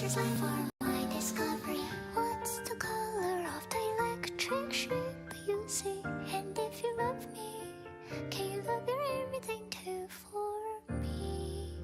Just like for my discovery. What's the color of the electric sheep you see? And if you love me, can you love your everything too for me?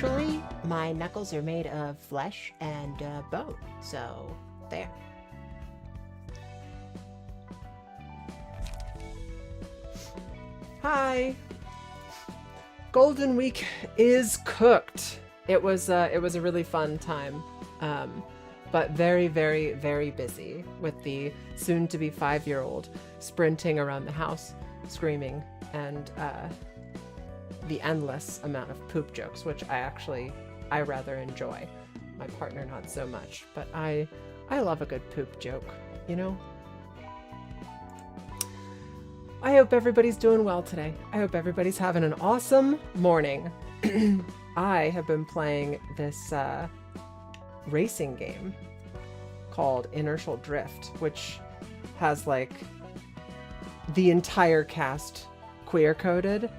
Actually, my knuckles are made of flesh and bone, so there. Hi! Golden Week is cooked. It was a really fun time, but very, very, very busy with the soon-to-be 5-year-old sprinting around the house, screaming, and the endless amount of poop jokes, which I rather enjoy. My partner not so much, but I love a good poop joke, you know? I hope everybody's doing well today. I hope everybody's having an awesome morning. I have been playing this racing game called Inertial Drift, which has like the entire cast queer coded,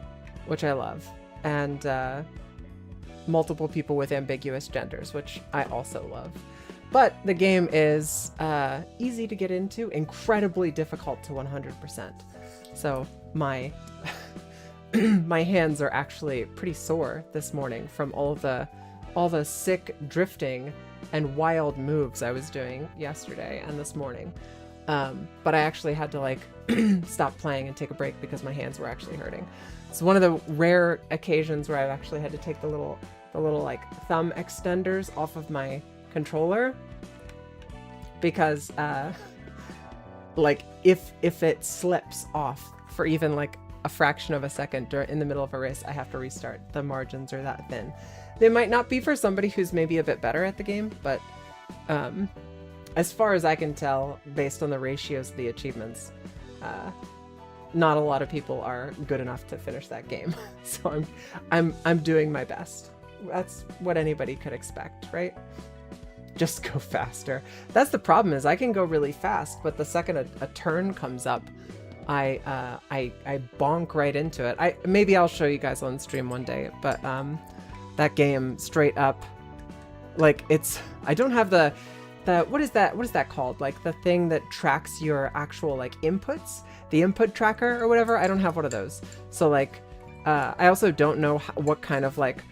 which I love, and multiple people with ambiguous genders, which I also love. But the game is easy to get into, incredibly difficult to 100%. So my my hands are actually pretty sore this morning from all the sick drifting and wild moves I was doing yesterday and this morning. But I actually had to like stop playing and take a break because my hands were actually hurting. It's one of the rare occasions where I've actually had to take the little like thumb extenders off of my controller because like if it slips off for even like a fraction of a second in the middle of a race, I have to restart. The margins are that thin. They might not be for somebody who's maybe a bit better at the game, but as far as I can tell, based on the ratios of the achievements, not a lot of people are good enough to finish that game. So I'm doing my best. That's what anybody could expect, right? Just go faster. That's the problem, is I can go really fast, but the second a turn comes up, I bonk right into it. Maybe I'll show you guys on stream one day, but that game straight up, like I don't have the what is that called? Like the thing that tracks your actual like inputs, the input tracker or whatever. I don't have one of those. So like I also don't know what kind of like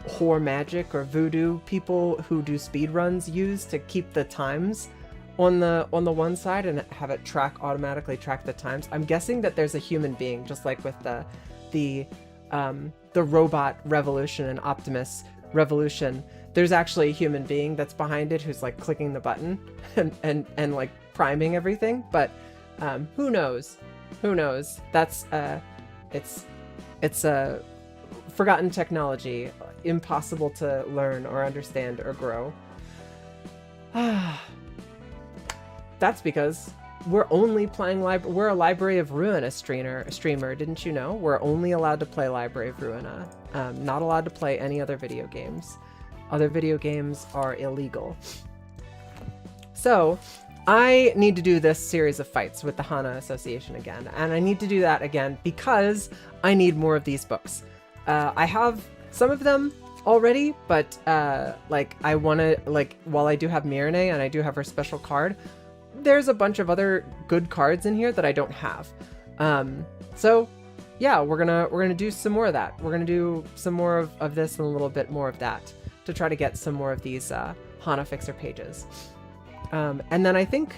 whore magic or voodoo people who do speed runs use to keep the times on the one side and have it automatically track the times. I'm guessing that there's a human being, just like with the robot revolution and Optimus revolution. There's actually a human being that's behind it who's like clicking the button and like priming everything. But who knows? Who knows? That's it's a forgotten technology, impossible to learn or understand or grow. That's because we're only playing we're a Library of Ruina streamer, didn't you know? We're only allowed to play Library of Ruina, not allowed to play any other video games. Other video games are illegal. So I need to do this series of fights with the Hana Association again, and I need to do that again because I need more of these books. I have some of them already, but like I want to, like, while I do have Mirene and I do have her special card, there's a bunch of other good cards in here that I don't have. So yeah, we're gonna do some more of that. We're gonna do some more of this and a little bit more of that to try to get some more of these Hana Fixer pages. And then I think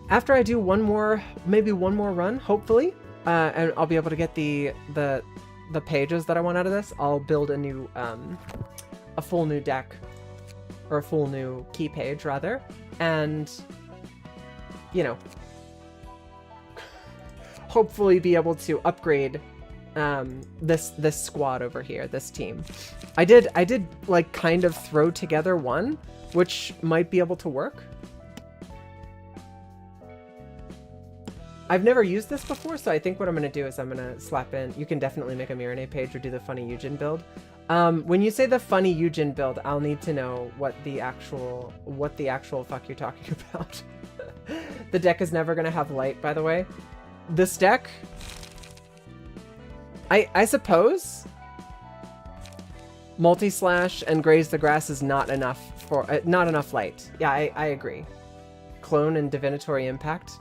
after I do maybe one more run, hopefully, and I'll be able to get the pages that I want out of this, I'll build a new, a full new deck, or a full new key page rather, and, you know, hopefully be able to upgrade this squad over here, this team. I did like kind of throw together one, which might be able to work. I've never used this before, so I think what I'm going to do is I'm going to slap in, you can definitely make a Mirene page or do the funny Yujin build. When you say the funny Yujin build, I'll need to know what the actual fuck you're talking about. The deck is never going to have light, by the way. This deck, I suppose multi-slash and graze the grass is not enough for not enough light. Yeah, I agree. Clone and divinatory impact.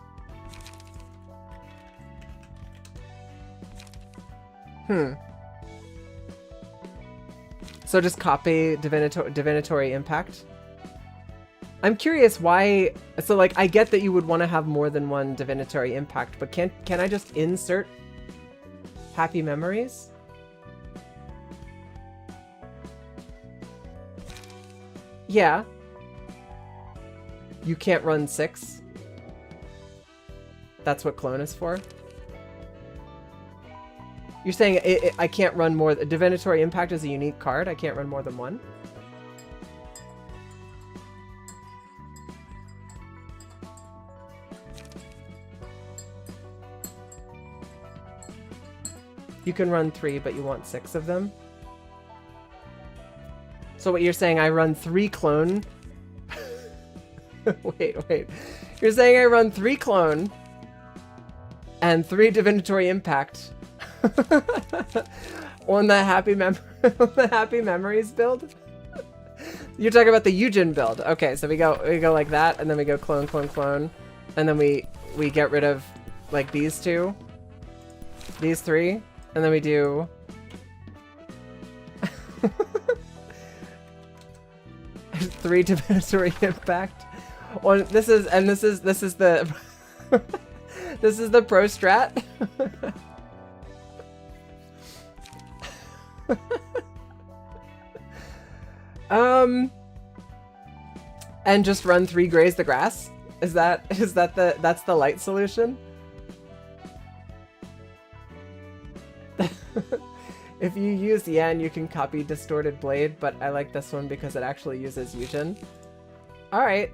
So just copy divinatory impact. I'm curious why. So like, I get that you would want to have more than one divinatory impact, but can I just insert happy memories? Yeah. You can't run 6. That's what clone is for. You're saying I can't run more. Divinatory impact is a unique card. I can't run more than 1. You can run 3, but you want 6 of them. So what you're saying, I run 3 clone. Wait. You're saying I run 3 clone and 3 divinatory impact on the happy memories build? You're talking about the Eugen build. Okay, so we go like that, and then we go clone, and then we get rid of like these 2, these 3, and then we do 3 divinatory impact. On this is the this is the pro strat. And just run 3 graze the grass. That's the light solution? If you use Yan, you can copy Distorted Blade, but I like this one because it actually uses Eugen. All right,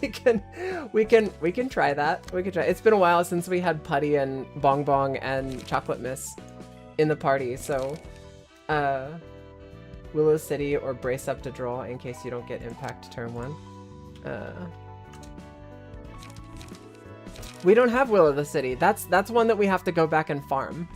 we can try that. We can try. It's been a while since we had Putty and Bong Bong and Chocolate Miss in the party, so Willow City or brace up to draw in case you don't get impact turn 1. We don't have Willow the City. That's one that we have to go back and farm.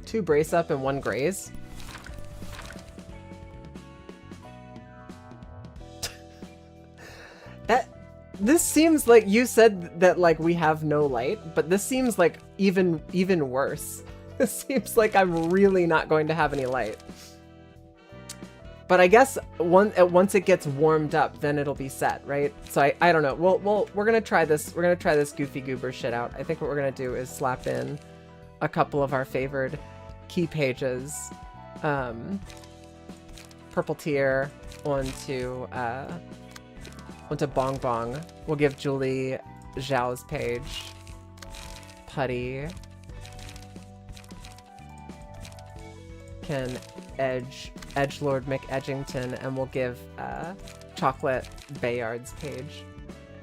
Two brace up and 1 graze. This seems like you said that like we have no light, but this seems like even worse. This seems like I'm really not going to have any light. But I guess once it gets warmed up, then it'll be set, right? So I don't know. We're gonna try this. We're gonna try this Goofy Goober shit out. I think what we're gonna do is slap in a couple of our favored key pages, Purple Tear onto Bong Bong. We'll give Julie Zhao's page, Putty can Edgelord McEdgington, and we'll give Chocolate Bayard's page.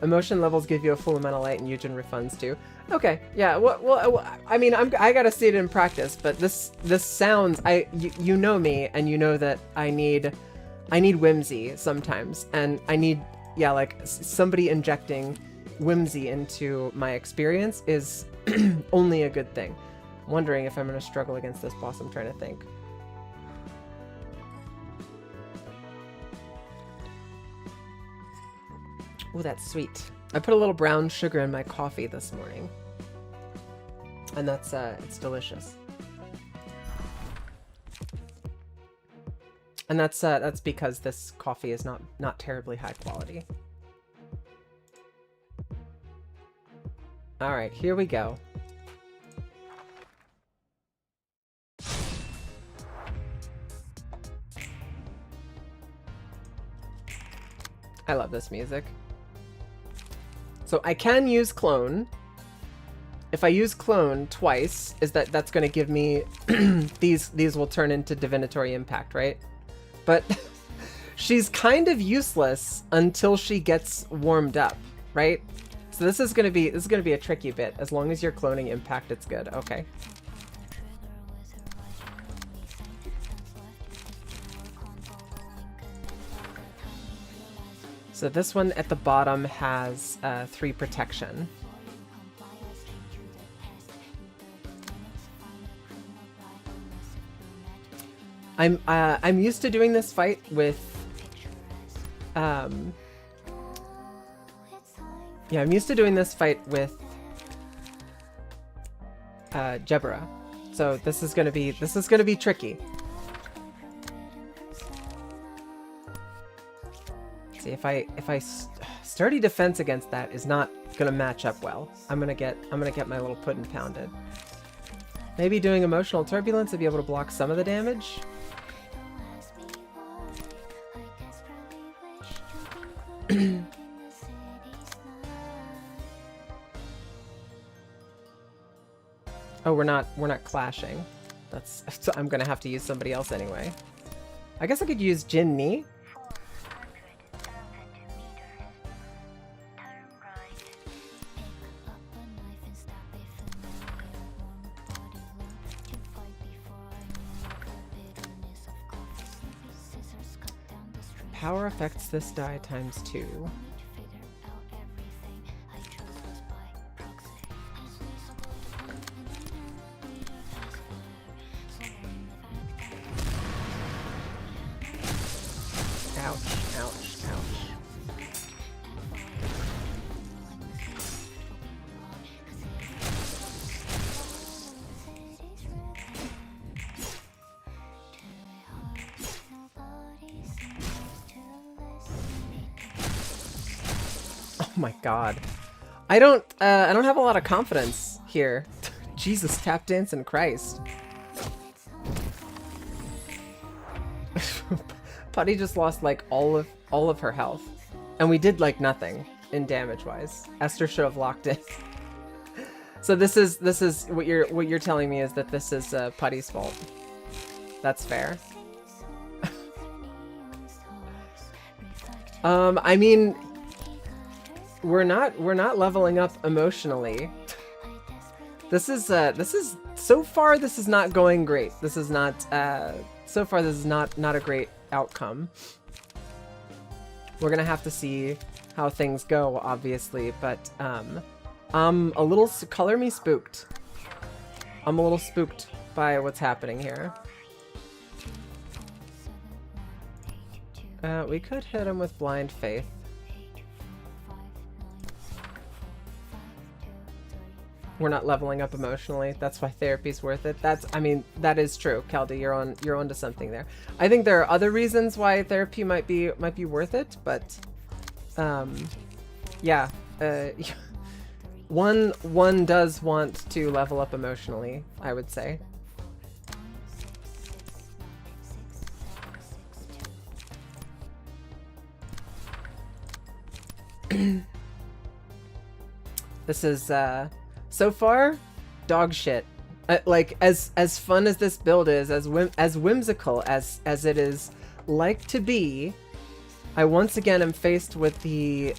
Emotion levels give you a full amount of light, and Eugen refunds too. Okay, yeah. Well, I mean, I gotta see it in practice, but this sounds. You know me, and you know that I need whimsy sometimes, and I need like somebody injecting whimsy into my experience is only a good thing. I'm wondering if I'm gonna struggle against this boss. I'm trying to think. Oh, that's sweet. I put a little brown sugar in my coffee this morning, and that's it's delicious. And that's because this coffee is not terribly high quality. All right, here we go. I love this music. So I can use clone. If I use clone twice, that's going to give me these will turn into divinatory impact, right? But she's kind of useless until she gets warmed up, right? So this is going to be a tricky bit. As long as you're cloning impact, it's good. Okay. So this one at the bottom has 3 protection. I'm used to doing this fight with Yeah, I'm used to doing this fight with Jebra. So this is gonna be tricky. See, if I sturdy defense against that is not gonna match up well. I'm gonna get my little puddin' pounded. Maybe doing emotional turbulence to be able to block some of the damage. Oh, we're not clashing. That's so I'm gonna have to use somebody else anyway. I guess I could use Jin Ni. Power affects this die ×2. Ouch, ouch, ouch. Oh my god. I don't have a lot of confidence here. Jesus, tap dancing Christ. Putty just lost like all of her health. And we did like nothing in damage wise. Esther should have locked in. So this is what you're telling me is that this is Putty's fault. That's fair. I mean, we're not leveling up emotionally. This is so far this is not going great. This is not so far this is not a great outcome. We're gonna have to see how things go, obviously, but I'm a little color me spooked. I'm a little spooked by what's happening here. We could hit him with blind faith. We're not leveling up emotionally. That's why therapy's worth it. I mean, that is true, Keldy. You're onto something there. I think there are other reasons why therapy might be worth it, but yeah, one does want to level up emotionally, I would say. This is so far dog shit. Like as fun as this build is, as whimsical as it is like to be, I once again am faced with the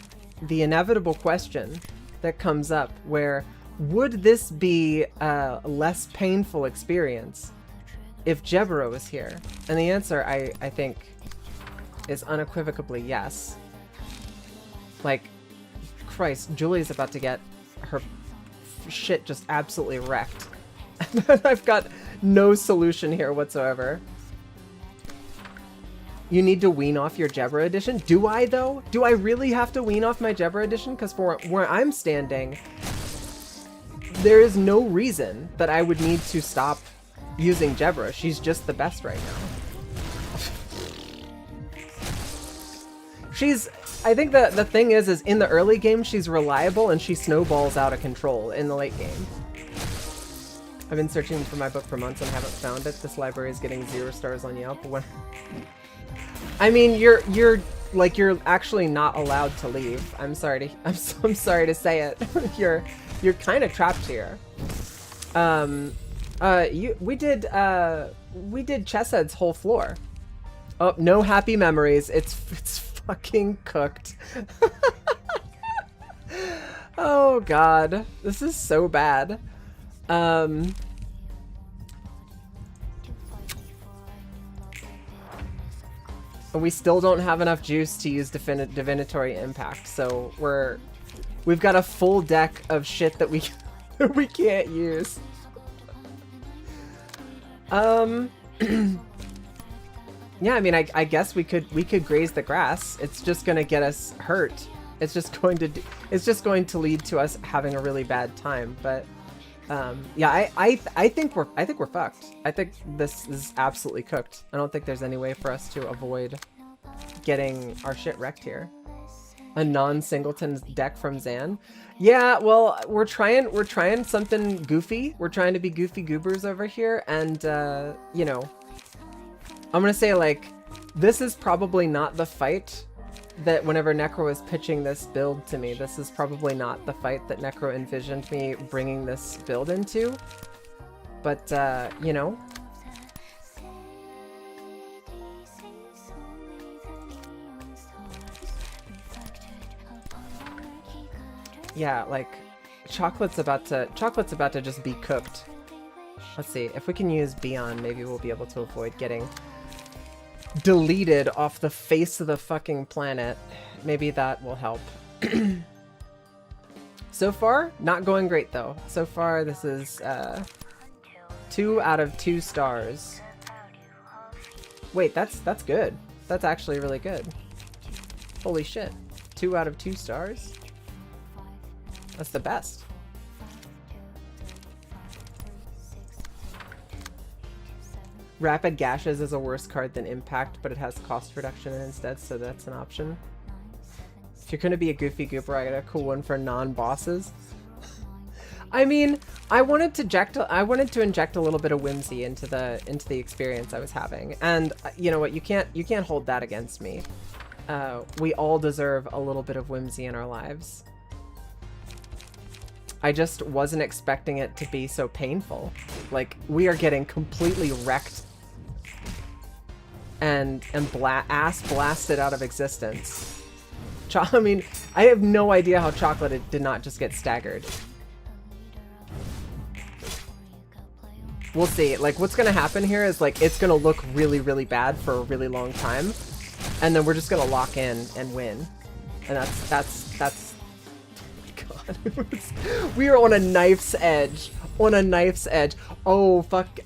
inevitable question that comes up, where would this be a less painful experience if Jebro was here? And the answer I think is unequivocally yes. Like, Christ, Julie's about to get her shit just absolutely wrecked. I've got no solution here whatsoever. You need to wean off your Jebra edition? Do I, though? Do I really have to wean off my Jebra edition? Because for where I'm standing, there is no reason that I would need to stop using Jebra. She's just the best right now. I think the thing is in the early game, she's reliable and she snowballs out of control in the late game. I've been searching for my book for months and haven't found it. This library is getting 0 stars on Yelp. I mean, you're actually not allowed to leave. I'm sorry to say it. You're kind of trapped here. We did Chessed's whole floor. Oh, no happy memories. It's fucking cooked. Oh god, this is so bad. We still don't have enough juice to use divinatory impact, so we've got a full deck of shit that we can't use. Yeah, I mean, I guess we could graze the grass. It's just gonna get us hurt. It's just going to lead to us having a really bad time. But yeah, I think we're fucked. I think this is absolutely cooked. I don't think there's any way for us to avoid getting our shit wrecked here. A non-singleton deck from Zan. Yeah, well, we're trying something goofy. We're trying to be goofy goobers over here, and you know, I'm gonna say, like, this is probably not the fight that whenever Necro was pitching this build to me, this is probably not the fight that Necro envisioned me bringing this build into. But, you know. Yeah, like, chocolate's about to just be cooked. Let's see, if we can use Beyond, maybe we'll be able to avoid getting deleted off the face of the fucking planet. Maybe that will help. So far, not going great though. So far, this is 2 out of 2 stars. Wait, that's good. That's actually really good. Holy shit. 2 out of 2 stars? That's the best. Rapid Gashes is a worse card than Impact, but it has cost reduction instead, so that's an option. If you're gonna be a goofy goober, I got a cool one for non-bosses. I mean, I wanted to inject a little bit of whimsy into the experience I was having, and you know what? You can't hold that against me. We all deserve a little bit of whimsy in our lives. I just wasn't expecting it to be so painful. Like, we are getting completely wrecked and ass blasted out of existence. I mean, I have no idea how Chocolate did not just get staggered. We'll see. Like, what's gonna happen here is, like, it's gonna look really, really bad for a really long time, and then we're just gonna lock in and win. And that's God. We are on a knife's edge. On a knife's edge. Oh, fuck.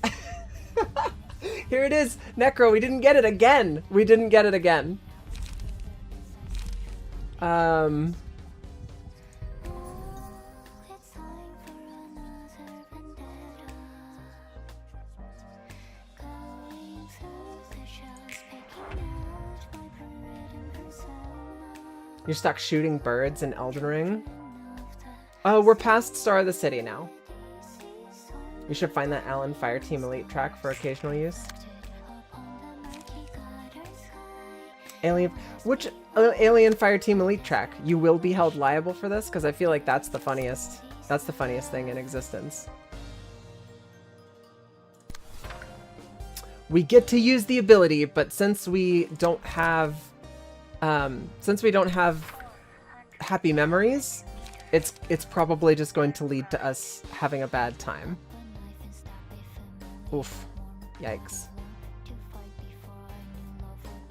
Here it is. Necro, we didn't get it again. We didn't get it again. You're stuck shooting birds in Elden Ring? Oh, we're past Star of the City now. We should find that Allen Fireteam Elite track for occasional use. Which Alien Fireteam Elite track? You will be held liable for this? Because I feel like that's the funniest thing in existence. We get to use the ability, but since we don't have happy memories, it's probably just going to lead to us having a bad time. Oof. Yikes.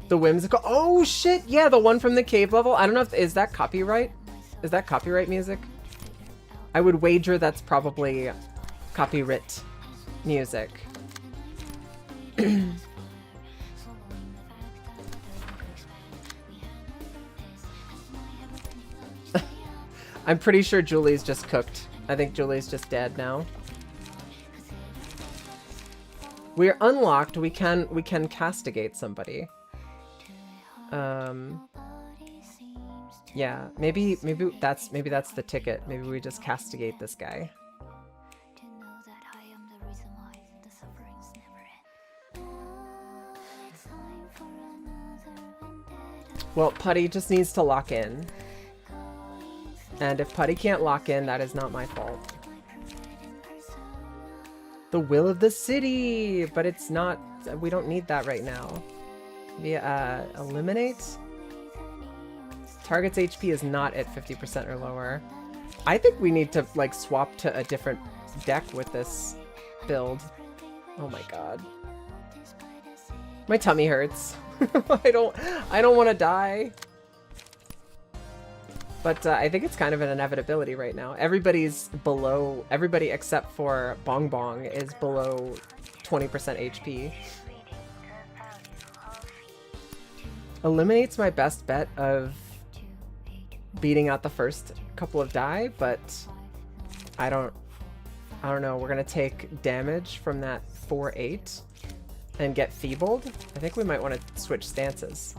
The whimsical. Oh shit! Yeah, the one from the cave level. I don't know if is that copyright. Is that copyright music? I would wager that's probably copyright music. I'm pretty sure Julie's just cooked. I think Julie's just dead now. We're unlocked. We can castigate somebody. Yeah, maybe that's the ticket. Maybe we just castigate this guy. Well, Putty just needs to lock in. And if Putty can't lock in, that is not my fault. The will of the city! But it's not... We don't need that right now. Eliminate? Target's HP is not at 50% or lower. I think we need to, like, swap to a different deck with this build. Oh my god. My tummy hurts. I don't want to die. But I think it's kind of an inevitability right now. Everybody's below... Everybody except for Bong Bong is below 20% HP. eliminates my best bet of beating out the first couple of die, but I don't know. We're gonna take damage from that 4-8 and get feebled. I think we might want to switch stances.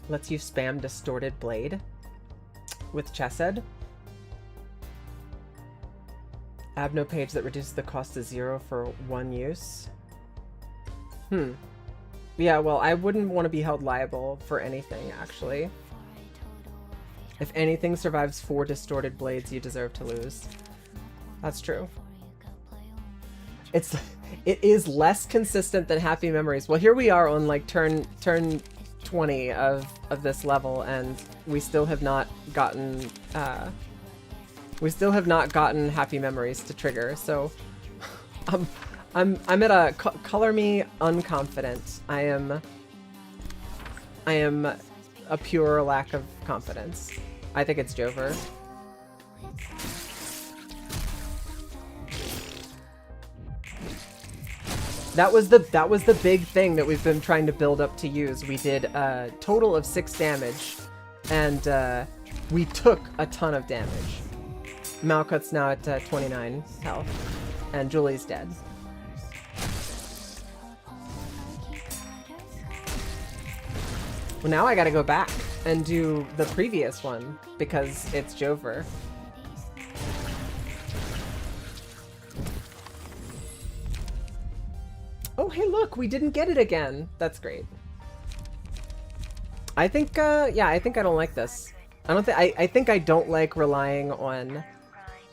Lets you spam Distorted Blade with Chesed. Abno page that reduces the cost to 0 for 1 use. Yeah, well, I wouldn't want to be held liable for anything, actually. If anything survives 4 Distorted Blades, you deserve to lose. That's true. It is less consistent than Happy Memories. Well, here we are on like turn 20 of this level, and we still have not gotten Happy Memories to trigger. So I'm at a color me unconfident. I am a pure lack of confidence. I think it's Jover. That was the big thing that we've been trying to build up to use. We did a total of 6 damage, and we took a ton of damage. Malkuth's now at 29 health, and Julie's dead. Well, now I gotta go back and do the previous one, because it's Jover. Oh, hey, look, we didn't get it again. That's great. I think, yeah, I think I don't like this. I think I don't like relying on,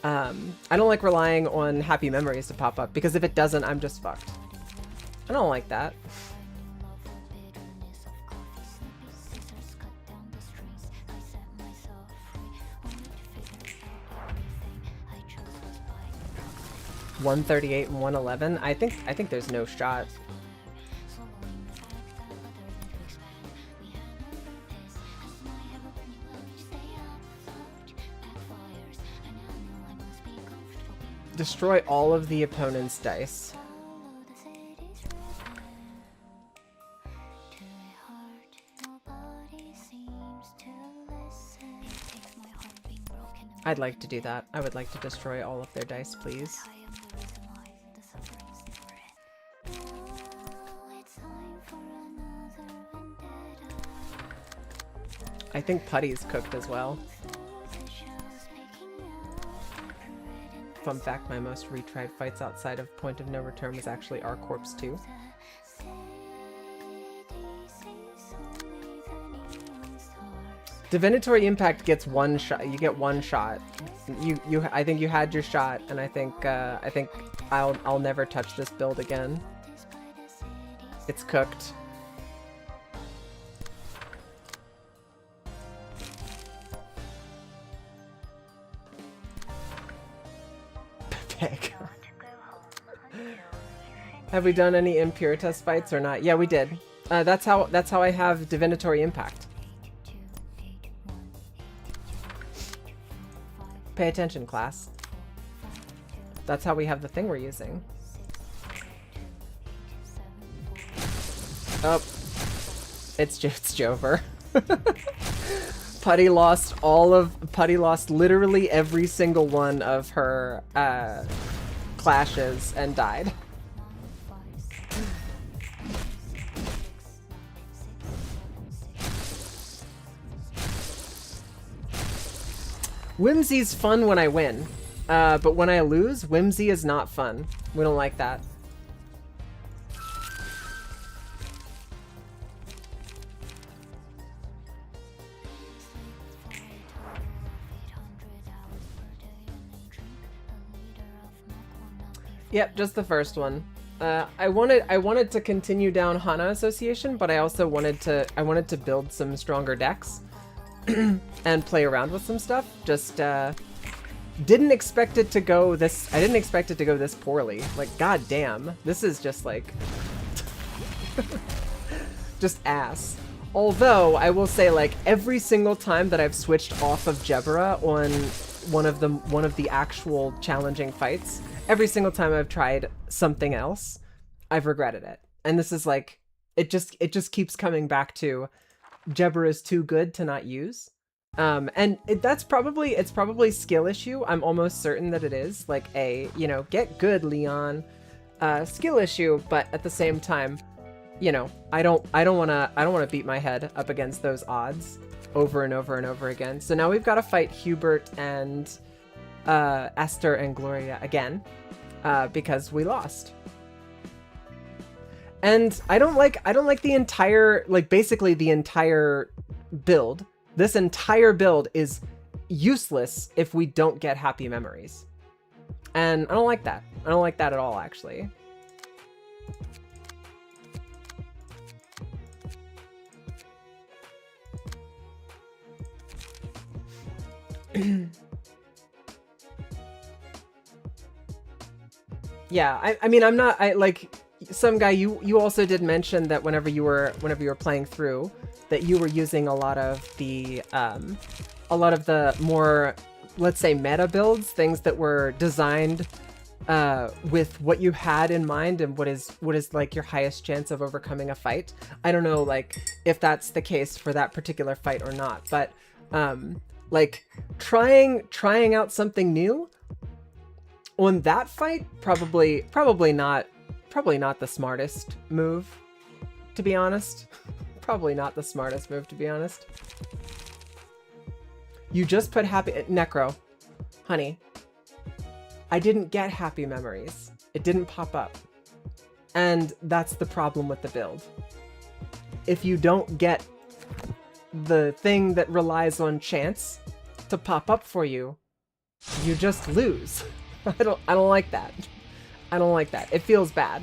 I don't like relying on Happy Memories to pop up, because if it doesn't, I'm just fucked. I don't like that. $138 and $111. I think there's no shot. Destroy all of the opponent's dice. I'd like to do that. I would like to destroy all of their dice, please. I think Putty's cooked as well. Fun fact, my most retried fights outside of Point of No Return was actually Our Corpse 2. Divinatory Impact gets 1 shot. You get 1 shot. I think you had your shot, and I think I'll never touch this build again. It's cooked. Have we done any Impuritas fights or not? Yeah, we did. That's how I have Divinatory Impact. Pay attention, class. That's how we have the thing we're using. Oh, it's Jover. Putty lost literally every single one of her clashes and died. Whimsy's fun when I win, but when I lose, Whimsy is not fun. We don't like that. Yep, just the first one. I wanted to continue down Hana Association, but I also wanted to build some stronger decks and play around with some stuff. Just didn't expect it to go this. I didn't expect it to go this poorly. Like, god damn, this is just like Just ass. Although, I will say, like, every single time that I've switched off of Jebera on one of the actual challenging fights, every single time I've tried something else, I've regretted it. And this is like, it just keeps coming back to Jebera is too good to not use. And it's probably skill issue. I'm almost certain that it is like get good, Leon, skill issue. But at the same time, I don't want to beat my head up against those odds over and over and over again. So now we've got to fight Hubert and Esther and Gloria again, because we lost. And I don't like the entire, like, basically the entire build. This entire build is useless if we don't get happy memories. And I don't like that. I don't like that at all, actually. Yeah, I mean, some guy, you also did mention that whenever you were playing through, that you were using a lot of the more, let's say, meta builds, things that were designed with what you had in mind and what is like your highest chance of overcoming a fight. I don't know, like, if that's the case for that particular fight or not, but like trying out something new on that fight, probably not the smartest move, to be honest. Probably not the smartest move, to be honest. You just put happy... Necro. Honey. I didn't get happy memories. It didn't pop up. And that's the problem with the build. If you don't get the thing that relies on chance to pop up for you, you just lose. I don't like that. I don't like that. It feels bad.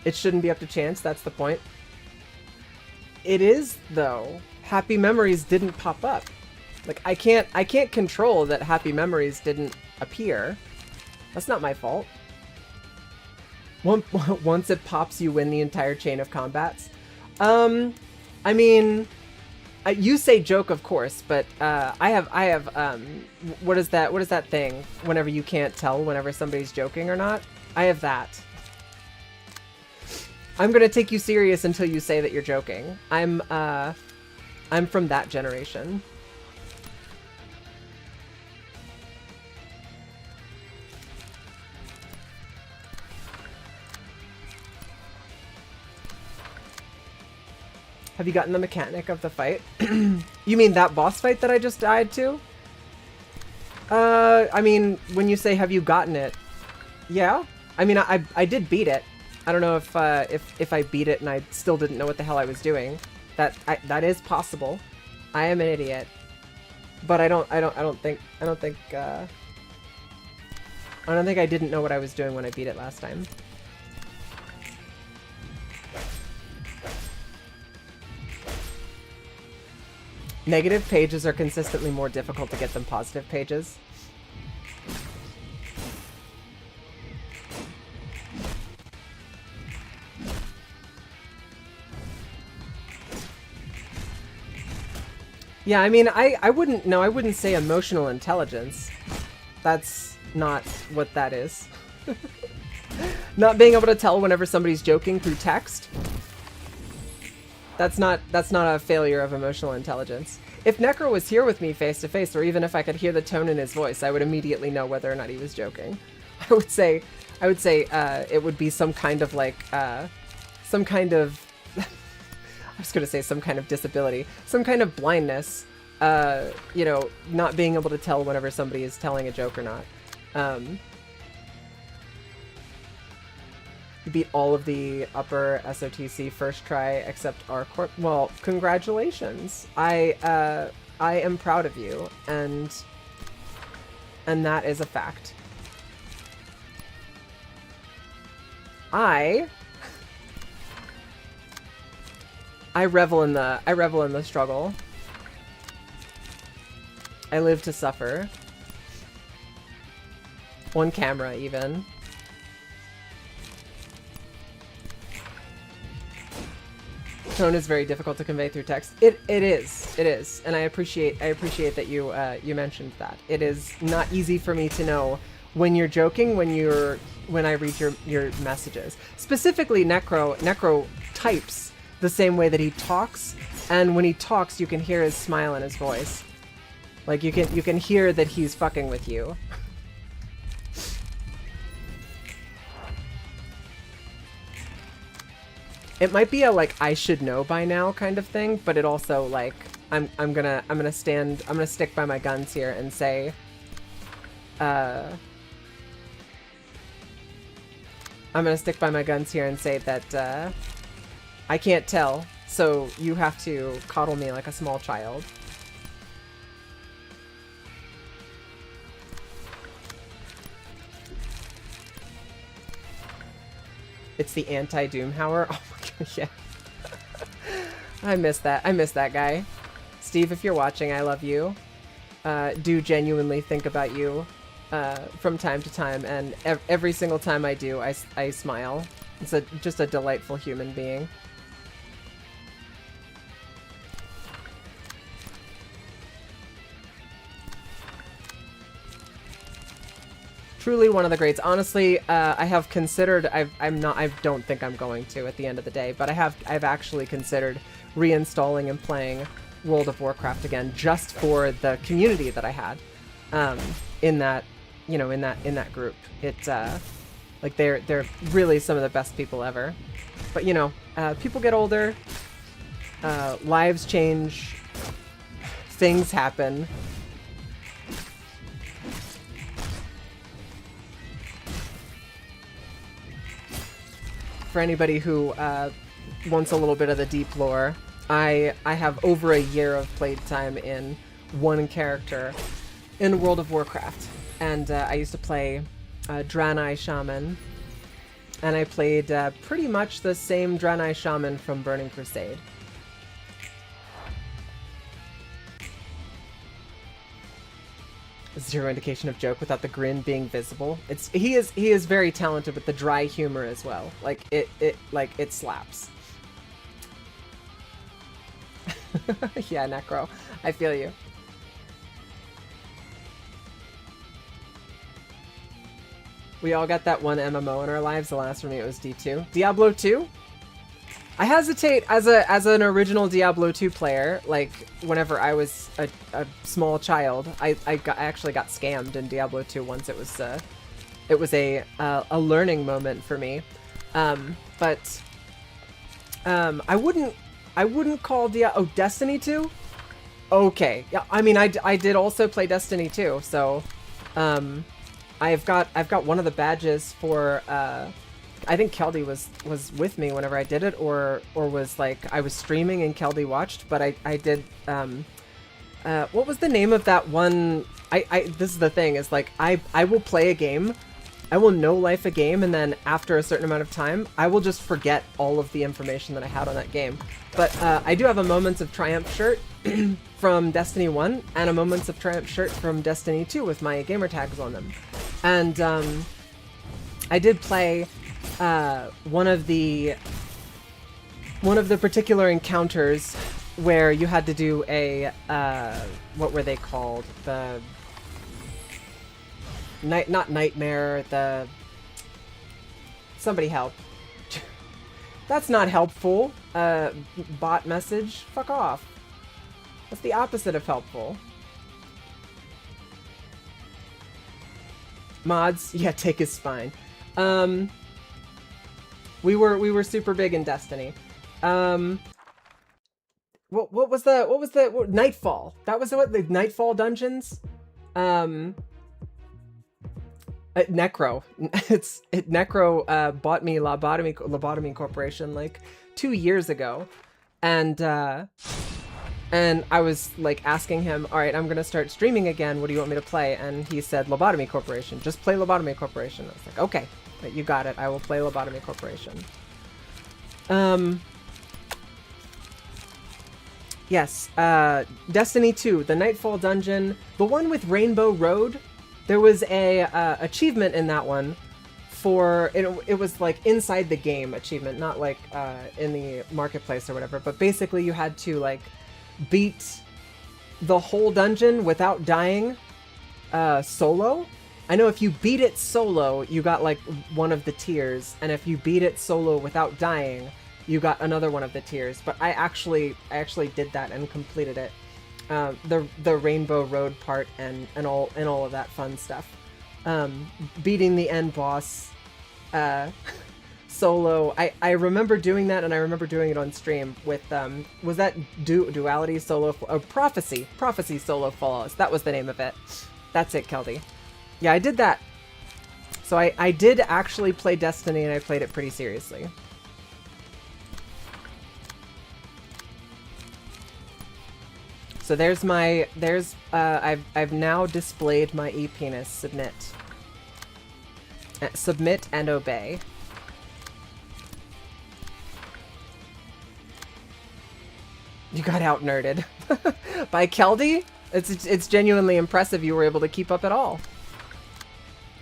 It shouldn't be up to chance, that's the point. It is, though. Happy memories didn't pop up. Like, I can't control that happy memories didn't appear. That's not my fault. Once it pops, you win the entire chain of combats. I mean, you say joke, of course, but I have what is that thing whenever you can't tell whenever somebody's joking or not? I have that. I'm gonna take you serious until you say that you're joking. I'm from that generation. Have you gotten the mechanic of the fight? You mean that boss fight that I just died to? I mean, when you say have you gotten it, yeah. I mean, I did beat it. I don't know if I beat it and I still didn't know what the hell I was doing. That is possible. I am an idiot, but I don't think I didn't know what I was doing when I beat it last time. Negative pages are consistently more difficult to get than positive pages. Yeah, I mean, I wouldn't say emotional intelligence. That's not what that is. Not being able to tell whenever somebody's joking through text. That's not a failure of emotional intelligence. If Necro was here with me face to face, or even if I could hear the tone in his voice, I would immediately know whether or not he was joking. I would say it would be some kind of like some kind of I was going to say some kind of disability, some kind of blindness, you know, not being able to tell whenever somebody is telling a joke or not. You beat all of the upper SOTC first try except R-Corp. Well, congratulations. I am proud of you, and that is a fact. I revel in the struggle. I live to suffer. one camera even. Tone is very difficult to convey through text. It is, and I appreciate that you you mentioned that. It is not easy for me to know when you're joking, when I read your messages. Specifically, Necro types the same way that he talks, and when he talks, you can hear his smile in his voice. Like you can hear that he's fucking with you. It might be a like I should know by now kind of thing, but it also like I'm gonna stick by my guns here and say I'm gonna stick by my guns here and say that I can't tell, so you have to coddle me like a small child. It's the anti-Doomhauer. Oh my god, yeah. I miss that. I miss that guy. Steve, if you're watching, I love you. Do genuinely think about you from time to time, and every single time I do, I smile. It's just a delightful human being. Truly one of the greats. Honestly, I have considered. I don't think I'm going to at the end of the day, but I've actually considered reinstalling and playing World of Warcraft again, just for the community that I had in that, you know, in that group. It's like they're really some of the best people ever. But you know, people get older, lives change, things happen. For anybody who wants a little bit of the deep lore, I have over a year of played time in one character in World of Warcraft, and I used to play Draenei Shaman, and I played pretty much the same Draenei Shaman from Burning Crusade. Zero indication of joke without the grin being visible. He is very talented with the dry humor as well. Like it slaps. Yeah, Necro. I feel you. We all got that one MMO in our lives. The last for me it was D2. Diablo 2? I hesitate as an original Diablo 2 player. Like whenever I was a small child, I actually got scammed in Diablo 2 once. It was a learning moment for me. But I wouldn't call Destiny 2. Okay, yeah. I mean, I did also play Destiny 2, so I've got one of the badges for. I think Keldy was with me whenever I did it, or was like I was streaming and Keldy watched, but I did what was the name of that one? This is the thing, is like I will play a game, I will know life a game, and then after a certain amount of time I will just forget all of the information that I had on that game. But I do have a Moments of Triumph shirt from Destiny 1 and a Moments of Triumph shirt from Destiny 2 with my gamer tags on them. And I did play one of the particular encounters where you had to do a what were they called? The not nightmare, somebody help. That's not helpful. Bot message. Fuck off. That's the opposite of helpful. Mods, yeah, take his spine. We were super big in Destiny. What was the Nightfall? That was what the Nightfall dungeons. Necro. Necro bought me Lobotomy Corporation like 2 years ago, and I was like asking him, all right, I'm gonna start streaming again. What do you want me to play? And he said Lobotomy Corporation. Just play Lobotomy Corporation. I was like, okay. You got it. I will play Lobotomy Corporation. Yes. Destiny 2, the Nightfall dungeon, the one with Rainbow Road. There was a achievement in that one for it was like inside the game achievement, not like in the marketplace or whatever, but basically you had to like beat the whole dungeon without dying solo. I know if you beat it solo, you got like one of the tiers, and if you beat it solo without dying, you got another one of the tiers. But I actually did that and completed it. The Rainbow Road part and all of that fun stuff. Beating the end boss solo. I remember doing that, and I remember doing it on stream with was that Duality solo or Prophecy solo Fallout. That was the name of it. That's it, Keldy. Yeah, I did that. So I did actually play Destiny, and I played it pretty seriously. So I've now displayed my e-penis. Submit and obey. You got out nerded by Keldy. It's genuinely impressive you were able to keep up at all.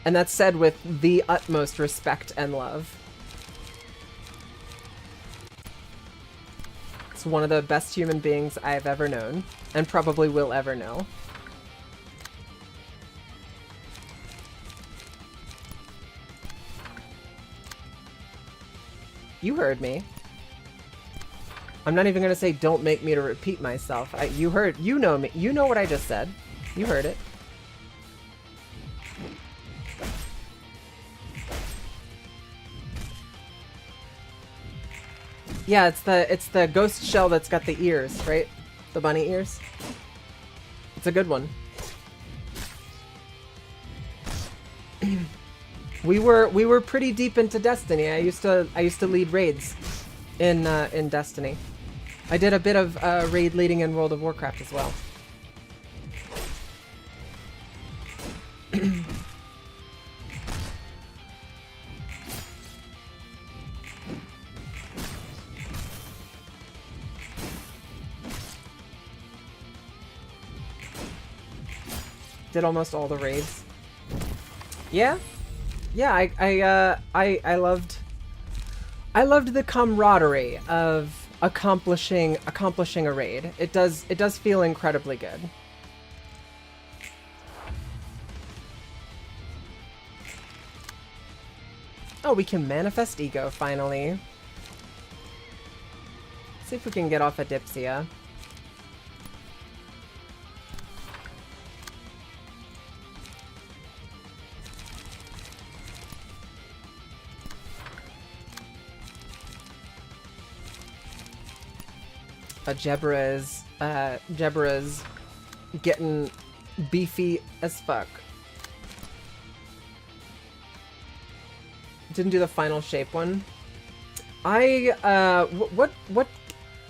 And that's said with the utmost respect and love. It's one of the best human beings I've ever known, and probably will ever know. You heard me. I'm not even gonna say don't make me to repeat myself. You know me. You know what I just said. You heard it. Yeah, it's the ghost shell that's got the ears, right? The bunny ears. It's a good one. We were pretty deep into Destiny. I used to lead raids in Destiny. I did a bit of raid leading in World of Warcraft as well. Did almost all the raids. Yeah, I loved the camaraderie of accomplishing a raid. It does feel incredibly good. Oh, we can manifest ego finally. See if we can get off of Dipsia. Jebra's getting beefy as fuck. Didn't do the final shape one. What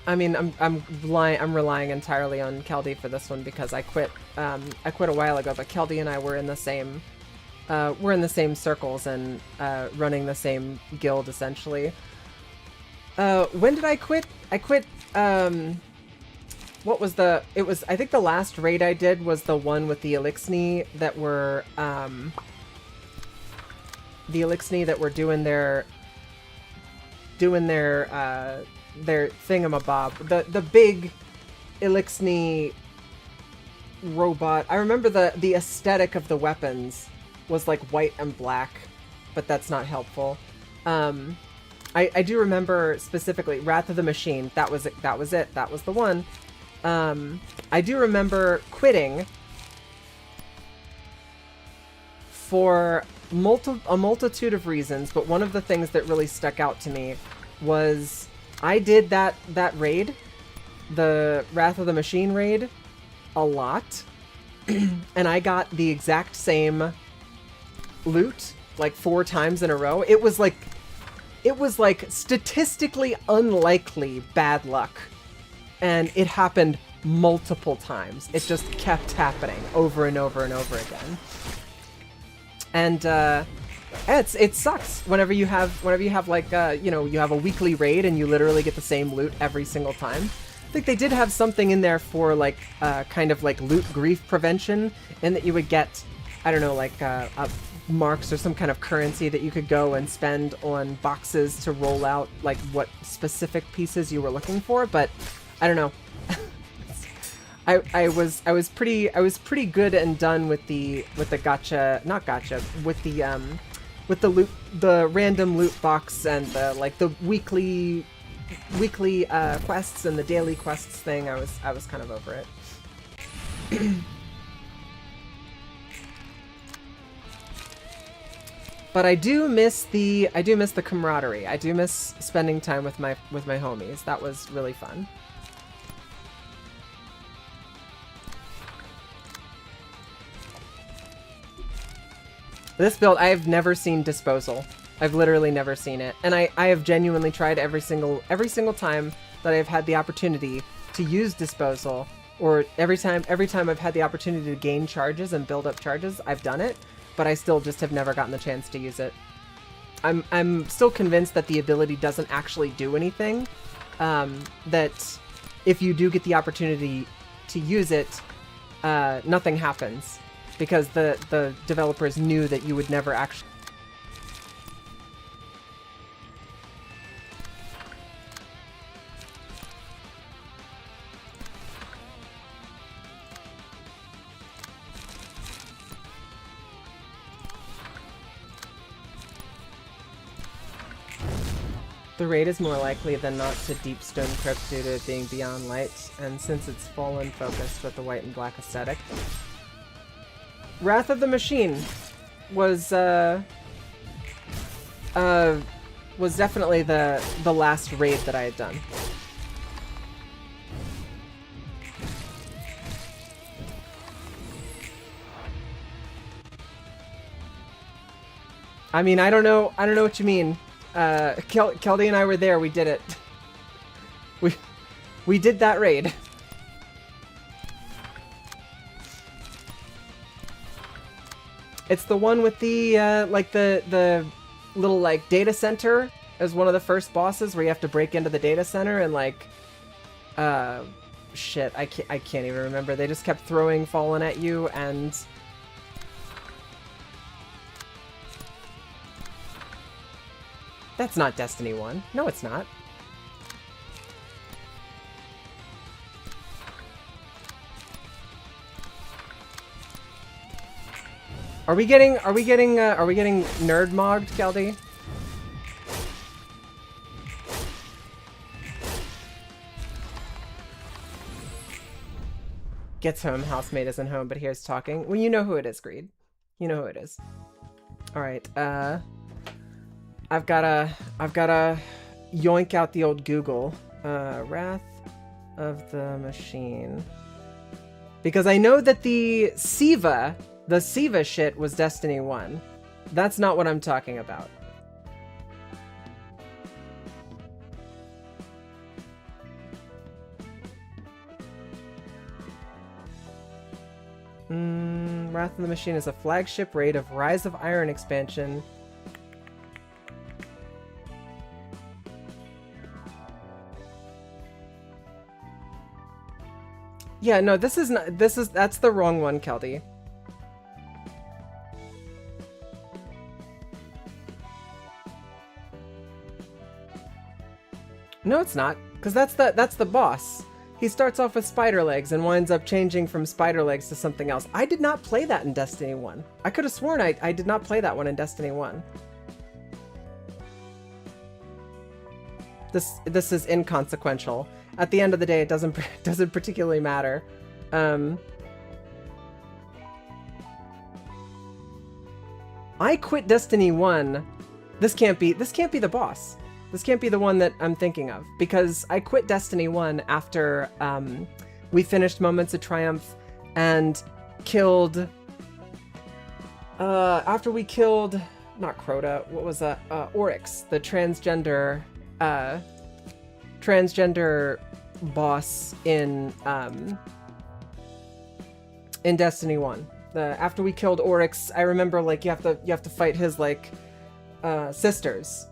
I mean, I'm relying entirely on Keldy for this one because I quit a while ago, but Keldy and I were in the same circles and running the same guild essentially. When did I quit? I quit what was I think the last raid I did was the one with the Elixni that were doing their thingamabob. The big Elixni robot. I remember the aesthetic of the weapons was like white and black, but that's not helpful. I do remember specifically Wrath of the Machine. That was it. That was the one. I do remember quitting for a multitude of reasons, but one of the things that really stuck out to me was I did that raid, the Wrath of the Machine raid, a lot, and I got the exact same loot like 4 times in a row. It was like statistically unlikely bad luck, and it happened multiple times. It just kept happening over and over and over again. And it sucks whenever you have like you have a weekly raid and you literally get the same loot every single time. I think they did have something in there for like kind of like loot grief prevention, in that you would get I don't know, like marks or some kind of currency that you could go and spend on boxes to roll out like what specific pieces you were looking for, but I don't know. I was pretty good and done with the gotcha, not gotcha, with the loot, the random loot box and the like the weekly quests and the daily quests thing. I was kind of over it. But I do miss the camaraderie. I do miss spending time with my homies. That was really fun. This build, I have never seen disposal. I've literally never seen it. And I have genuinely tried every single time that I've had the opportunity to use disposal, or every time I've had the opportunity to gain charges and build up charges, I've done it, but I still just have never gotten the chance to use it. I'm still convinced that the ability doesn't actually do anything. That if you do get the opportunity to use it, nothing happens. Because the developers knew that you would never actually... The raid is more likely than not to Deep Stone Crypt due to it being beyond light, and since it's fallen focused with the white and black aesthetic. Wrath of the Machine was definitely the last raid that I had done. I mean, I don't know what you mean. Keldy and I were there. We did it. We did that raid. It's the one with the like the little like data center as one of the first bosses where you have to break into the data center and like shit, I can't even remember. They just kept throwing fallen at you and that's not Destiny 1. No, it's not. Are we getting nerd mogged, Keldy? Gets home, housemate isn't home, but here's talking. Well, you know who it is, Greed. You know who it is. Alright, I've gotta yoink out the old Google. Wrath of the Machine. Because I know that the Siva shit was Destiny 1. That's not what I'm talking about. Wrath of the Machine is a flagship raid of Rise of Iron expansion. Yeah, no, that's the wrong one, Keldy. No, it's not, because that's the boss. He starts off with spider legs and winds up changing from spider legs to something else. I did not play that in Destiny 1. I could have sworn I did not play that one in Destiny 1. This is inconsequential. At the end of the day, it doesn't particularly matter. I quit Destiny 1. This can't be the boss. This can't be the one that I'm thinking of, because I quit Destiny 1 after we finished Moments of Triumph and killed... after we killed... not Crota, what was that? Oryx, the transgender boss in Destiny 1. After we killed Oryx, I remember like you have to fight his like sisters.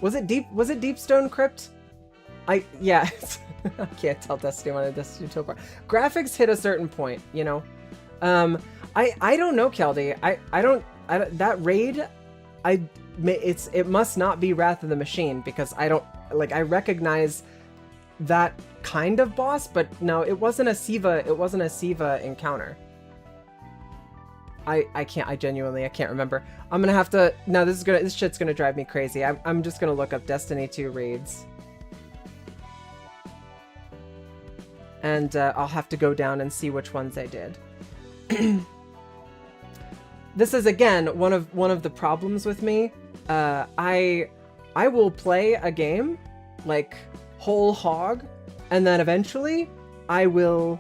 Was it Deep Stone Crypt? Yeah. I can't tell Destiny 1 and Destiny 2 apart. Graphics hit a certain point, you know. I don't know, Keldy. I don't that raid, it must not be Wrath of the Machine, because I don't, like, I recognize that kind of boss, but no, it wasn't a Siva encounter. I genuinely can't remember. I'm gonna have to, no, this shit's gonna drive me crazy. I'm just gonna look up Destiny 2 raids. And I'll have to go down and see which ones I did. This is, again, one of the problems with me. I will play a game, like, whole hog, and then eventually I will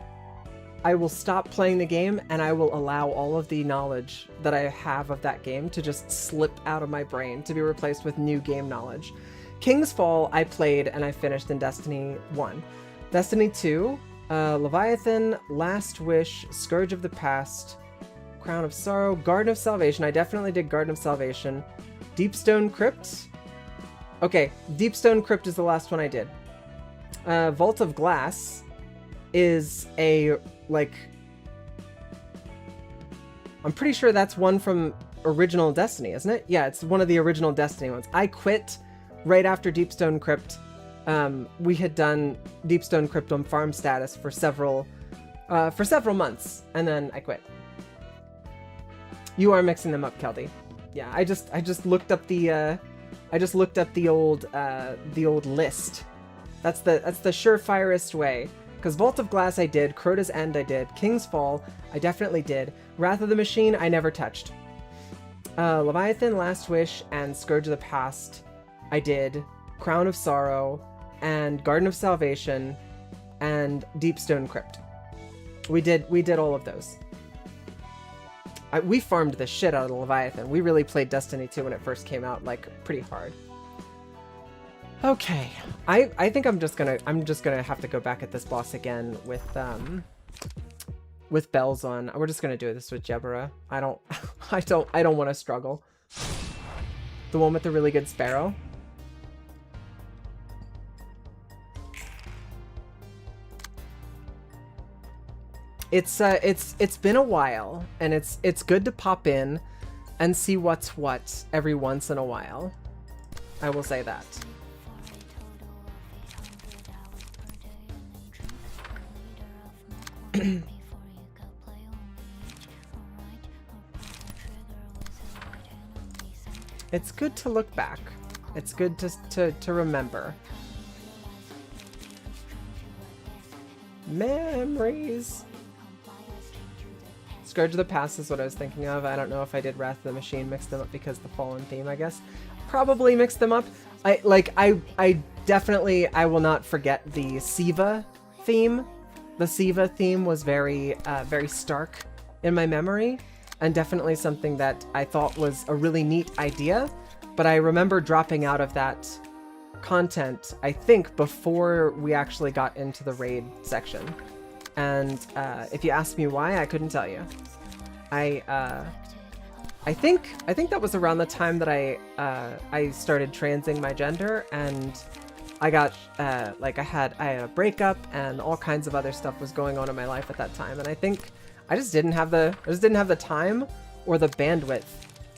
stop playing the game, and I will allow all of the knowledge that I have of that game to just slip out of my brain, to be replaced with new game knowledge. King's Fall I played and I finished in Destiny 1. Destiny 2, Leviathan, Last Wish, Scourge of the Past, Crown of Sorrow, Garden of Salvation. I definitely did Garden of Salvation. Deepstone Crypt. Okay, Deepstone Crypt is the last one I did. Vault of Glass is a, like, I'm pretty sure that's one from original Destiny, isn't it? Yeah, it's one of the original Destiny ones. I quit right after Deepstone Crypt. We had done Deepstone Crypt on farm status for several months, and then I quit. You are mixing them up, Keldy. Yeah, I just looked up the old list. That's the surefirest way. Because Vault of Glass I did, Crota's End I did, King's Fall I definitely did, Wrath of the Machine I never touched. Leviathan, Last Wish, and Scourge of the Past I did, Crown of Sorrow, and Garden of Salvation, and Deepstone Crypt. We did all of those. We farmed the shit out of Leviathan. We really played Destiny 2 when it first came out, like, pretty hard. Okay, I think I'm just gonna have to go back at this boss again with bells on. We're just gonna do this with Jebera. I don't want to struggle. The one with the really good sparrow. It's been a while, and it's good to pop in and see what's what every once in a while. I will say that. It's good to look back. It's good to remember. Memories. Scourge of the Past is what I was thinking of. I don't know if I did Wrath of the Machine, mixed them up because the Fallen theme, I guess. Probably mixed them up. I definitely, I will not forget the Siva theme. The Siva theme was very stark in my memory, and definitely something that I thought was a really neat idea, but I remember dropping out of that content, I think, before we actually got into the raid section. And if you ask me why, I couldn't tell you. I think that was around the time that I started transing my gender, and I got I had a breakup and all kinds of other stuff was going on in my life at that time, and I think I just didn't have the time or the bandwidth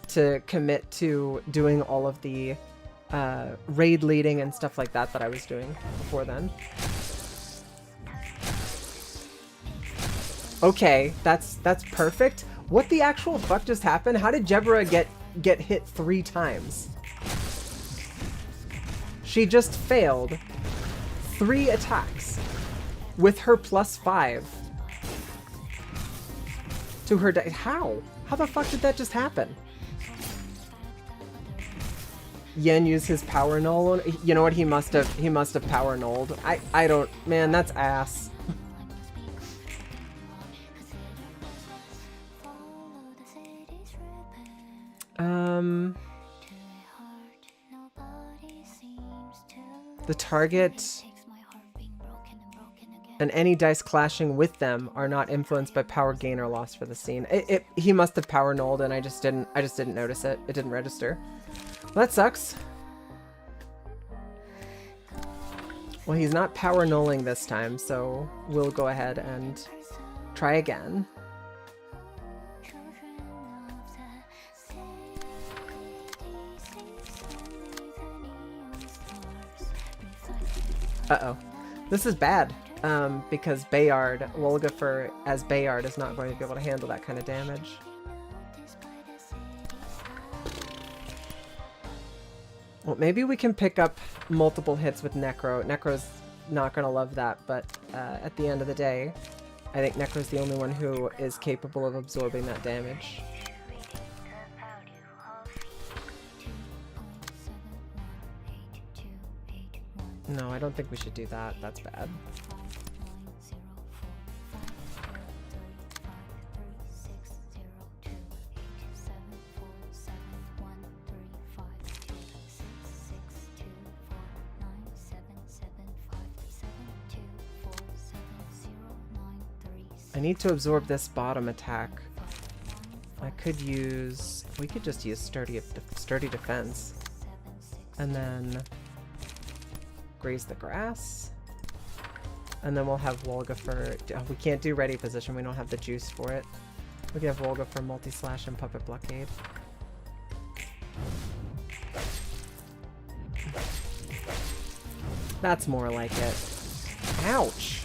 to commit to doing all of the raid leading and stuff like that I was doing before then. Okay, that's perfect. What the actual fuck just happened? How did Jebera get hit 3 times? She just failed 3 attacks with her +5 to her How? How the fuck did that just happen? Yen used his power null on, you know what, he must have power nulled. I don't, man, that's ass. The target and any dice clashing with them are not influenced by power gain or loss for the scene. He must have power nulled, and I just didn't notice it. It didn't register. Well, that sucks. Well, he's not power nulling this time, so we'll go ahead and try again. Uh-oh. This is bad, because Bayard, Wolgafer as Bayard is not going to be able to handle that kind of damage. Well, maybe we can pick up multiple hits with Necro. Necro's not going to love that, but at the end of the day, I think Necro's the only one who is capable of absorbing that damage. No, I don't think we should do that. That's bad. I need to absorb this bottom attack. I could use... We could just use sturdy defense. And then... graze the grass. And then we'll have Wolgafer... Oh, we can't do ready position. We don't have the juice for it. We can have Wolgafer multi-slash and puppet blockade. That's more like it. Ouch!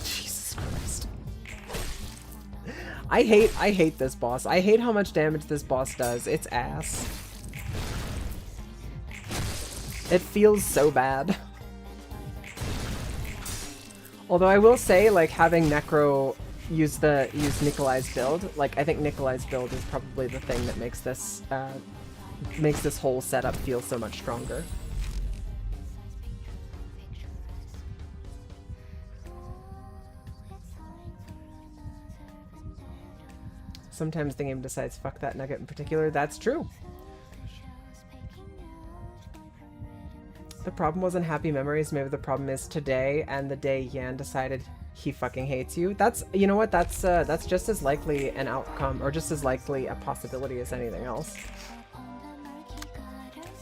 Jesus Christ. I hate this boss. I hate how much damage this boss does. It's ass. It feels so bad. Although I will say, like, having Necro use Nikolai's build, like, I think Nikolai's build is probably the thing that makes this whole setup feel so much stronger. Sometimes the game decides fuck that nugget in particular. That's true. The problem wasn't happy memories. Maybe the problem is today and the day Yan decided he fucking hates you. That's, you know what? That's just as likely an outcome, or just as likely a possibility as anything else.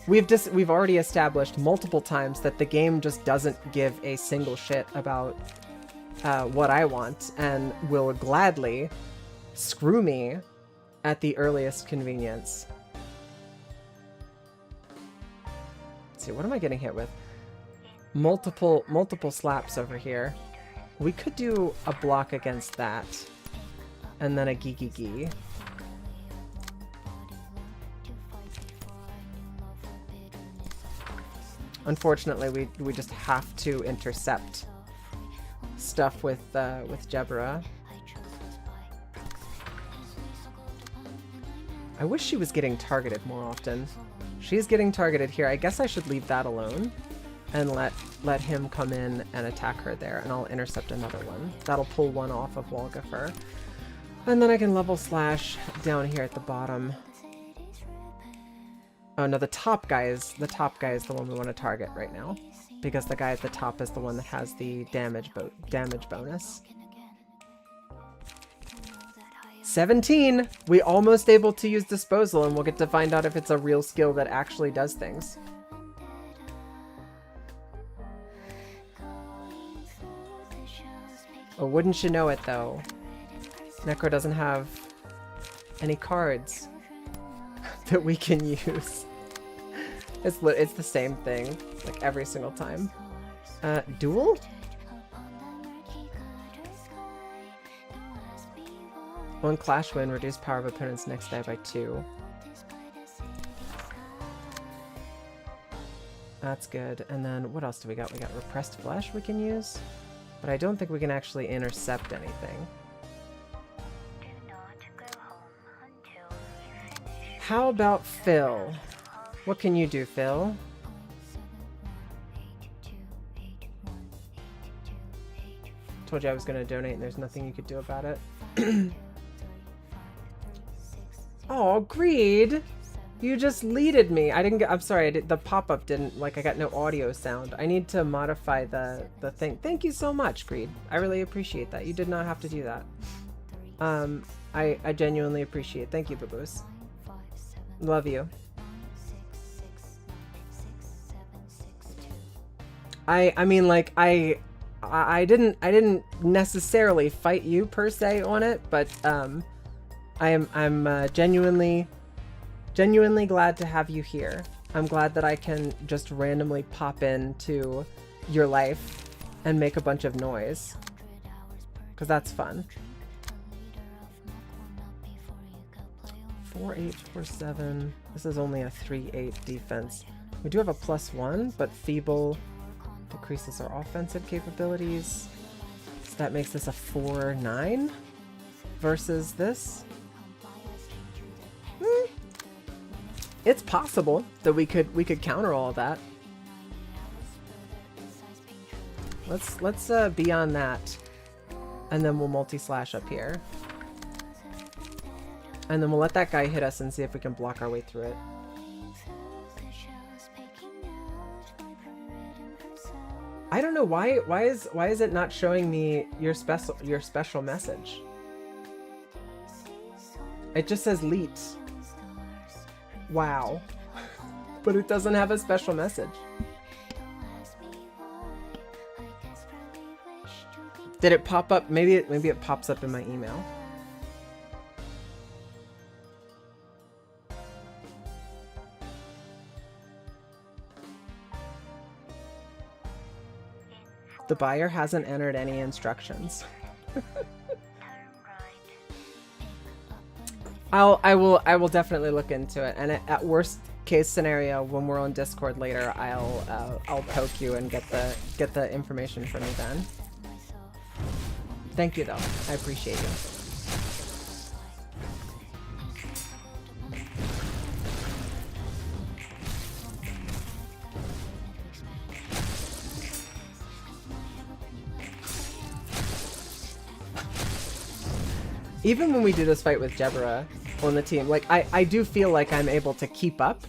We've already established multiple times that the game just doesn't give a single shit about what I want, and will gladly screw me at the earliest convenience. Let's see, what am I getting hit with? Multiple slaps over here. We could do a block against that. And then a gee. Unfortunately, we just have to intercept stuff with Jebra. I wish she was getting targeted more often. She's getting targeted here. I guess I should leave that alone and let him come in and attack her there, and I'll intercept another one. That'll pull one off of Wolgafer. And then I can level slash down here at the bottom. Oh no, the top guy is the one we want to target right now, because the guy at the top is the one that has the damage bonus. 17! We almost able to use disposal, and we'll get to find out if it's a real skill that actually does things. Oh, wouldn't you know it though? Necro doesn't have any cards that we can use. It's the same thing, like every single time. Duel? One clash win, reduce power of opponent's next die by 2. That's good. And then what else do we got? We got repressed flesh we can use, but I don't think we can actually intercept anything. How about Phil? What can you do, Phil? Told you I was going to donate and there's nothing you could do about it. Oh, Greed! You just leaded me. I'm sorry, the pop-up didn't, like, I got no audio sound. I need to modify the thing. Thank you so much, Greed. I really appreciate that. You did not have to do that. I genuinely appreciate it. Thank you, Baboos. Love you. I mean, like, I didn't necessarily fight you per se on it, but I'm genuinely glad to have you here. I'm glad that I can just randomly pop in to your life and make a bunch of noise. Because that's fun. 4-8, 4-7. This is only a 3-8 defense. We do have a +1, but feeble decreases our offensive capabilities. So that makes this a 4-9 versus this. It's possible that we could counter all of that. Let's be on that, and then we'll multi-slash up here, and then we'll let that guy hit us and see if we can block our way through it. I don't know why is it not showing me your special message? It just says leet. Wow. But it doesn't have a special message. Did it pop up? Maybe it pops up in my email. The buyer hasn't entered any instructions. I will definitely look into it, and at worst case scenario, when we're on Discord later, I'll poke you and get the information from you then. Thank you though, I appreciate you. Even when we do this fight with Jebra on the team, like I do feel like I'm able to keep up,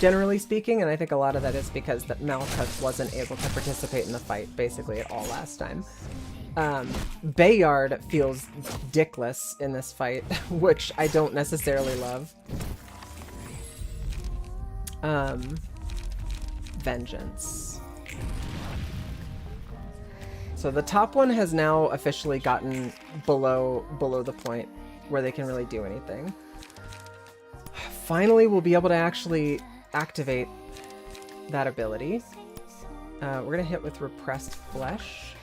generally speaking, and I think a lot of that is because that Malkuth wasn't able to participate in the fight basically at all last time. Bayard feels dickless in this fight, which I don't necessarily love. Vengeance. So the top one has now officially gotten below the point where they can really do anything. Finally, we'll be able to actually activate that ability. We're gonna hit with Repressed Flesh.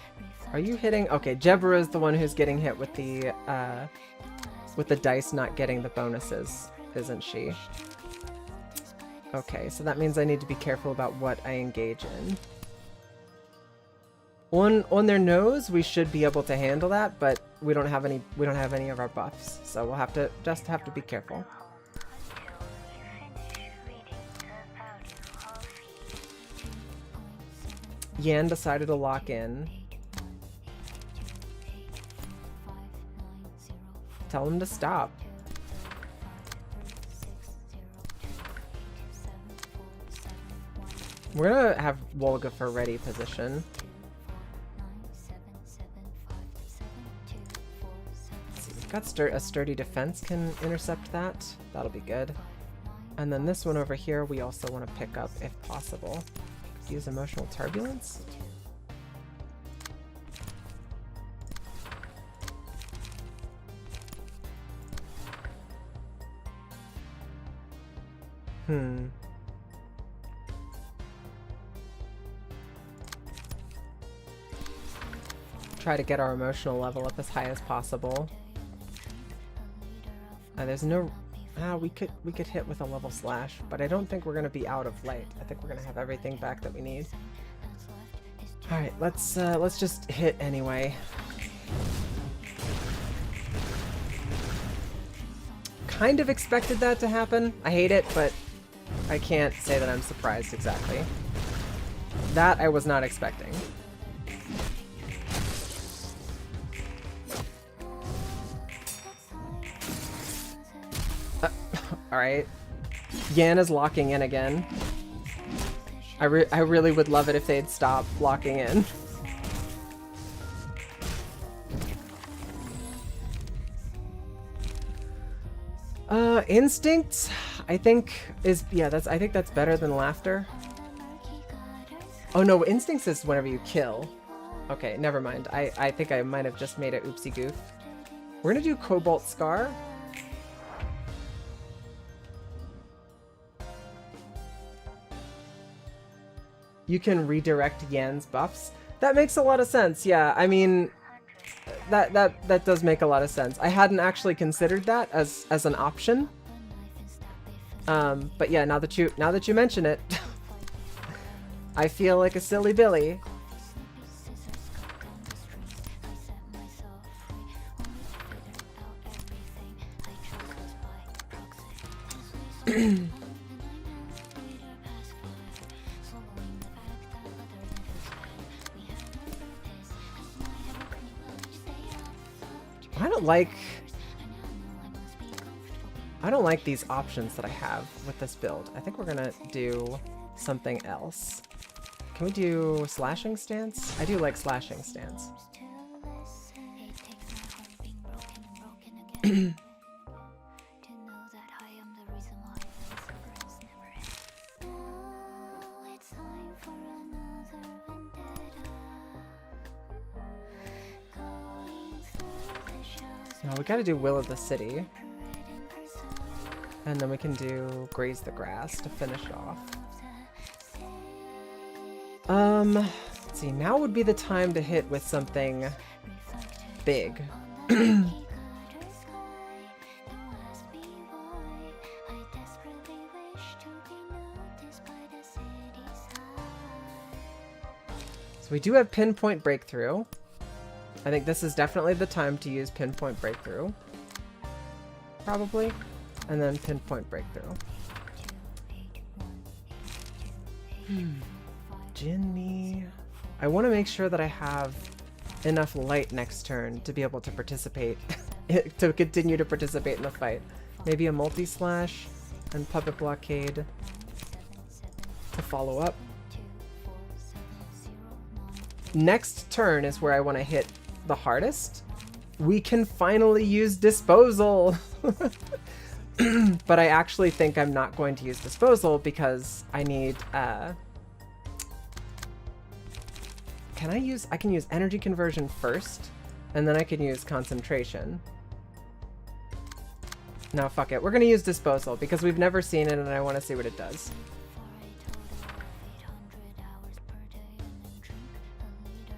Are you hitting? Okay, Jebra is the one who's getting hit with the dice not getting the bonuses, isn't she? Okay, so that means I need to be careful about what I engage in. On their nose, we should be able to handle that, but we don't have any of our buffs, so we'll have to be careful. Yan decided to lock in. Tell him to stop. We're gonna have Wolga for ready position. Got a sturdy defense can intercept that. That'll be good. And then this one over here we also want to pick up if possible. Use emotional turbulence. Try to get our emotional level up as high as possible. There's no... we could hit with a level slash, but I don't think we're going to be out of light. I think we're going to have everything back that we need. Alright, let's just hit anyway. Kind of expected that to happen. I hate it, but I can't say that I'm surprised exactly. That I was not expecting. Alright. Yan is locking in again. I really would love it if they'd stop locking in. Instincts, I think is, yeah, I think that's better than laughter. Oh no, instincts is whenever you kill. Okay, never mind. I think I might have just made an oopsie goof. We're gonna do Cobalt Scar. you can redirect Yan's buffs. That makes a lot of sense. Yeah, I mean, that does make a lot of sense. I hadn't actually considered that as an option. But yeah, now that you mention it, I feel like a silly Billy. I don't like these options that I have with this build. I think we're gonna do something else. Can we do slashing stance? I do like slashing stance. Now we gotta do Will of the City. And then we can do Graze the Grass to finish off. Let's see, now would be the time to hit with something big. So we do have Pinpoint Breakthrough. I think this is definitely the time to use Pinpoint Breakthrough. Probably. And then Pinpoint Breakthrough. Jinny. I want to make sure that I have enough light next turn to be able to participate, to continue to participate in the fight. Maybe a multi-slash and Puppet Blockade to follow up. Next turn is where I want to hit the hardest. We can finally use Disposal! But I actually think I'm not going to use Disposal because I need, I can use Energy Conversion first, and then I can use Concentration. No, fuck it. We're gonna use Disposal because we've never seen it and I want to see what it does.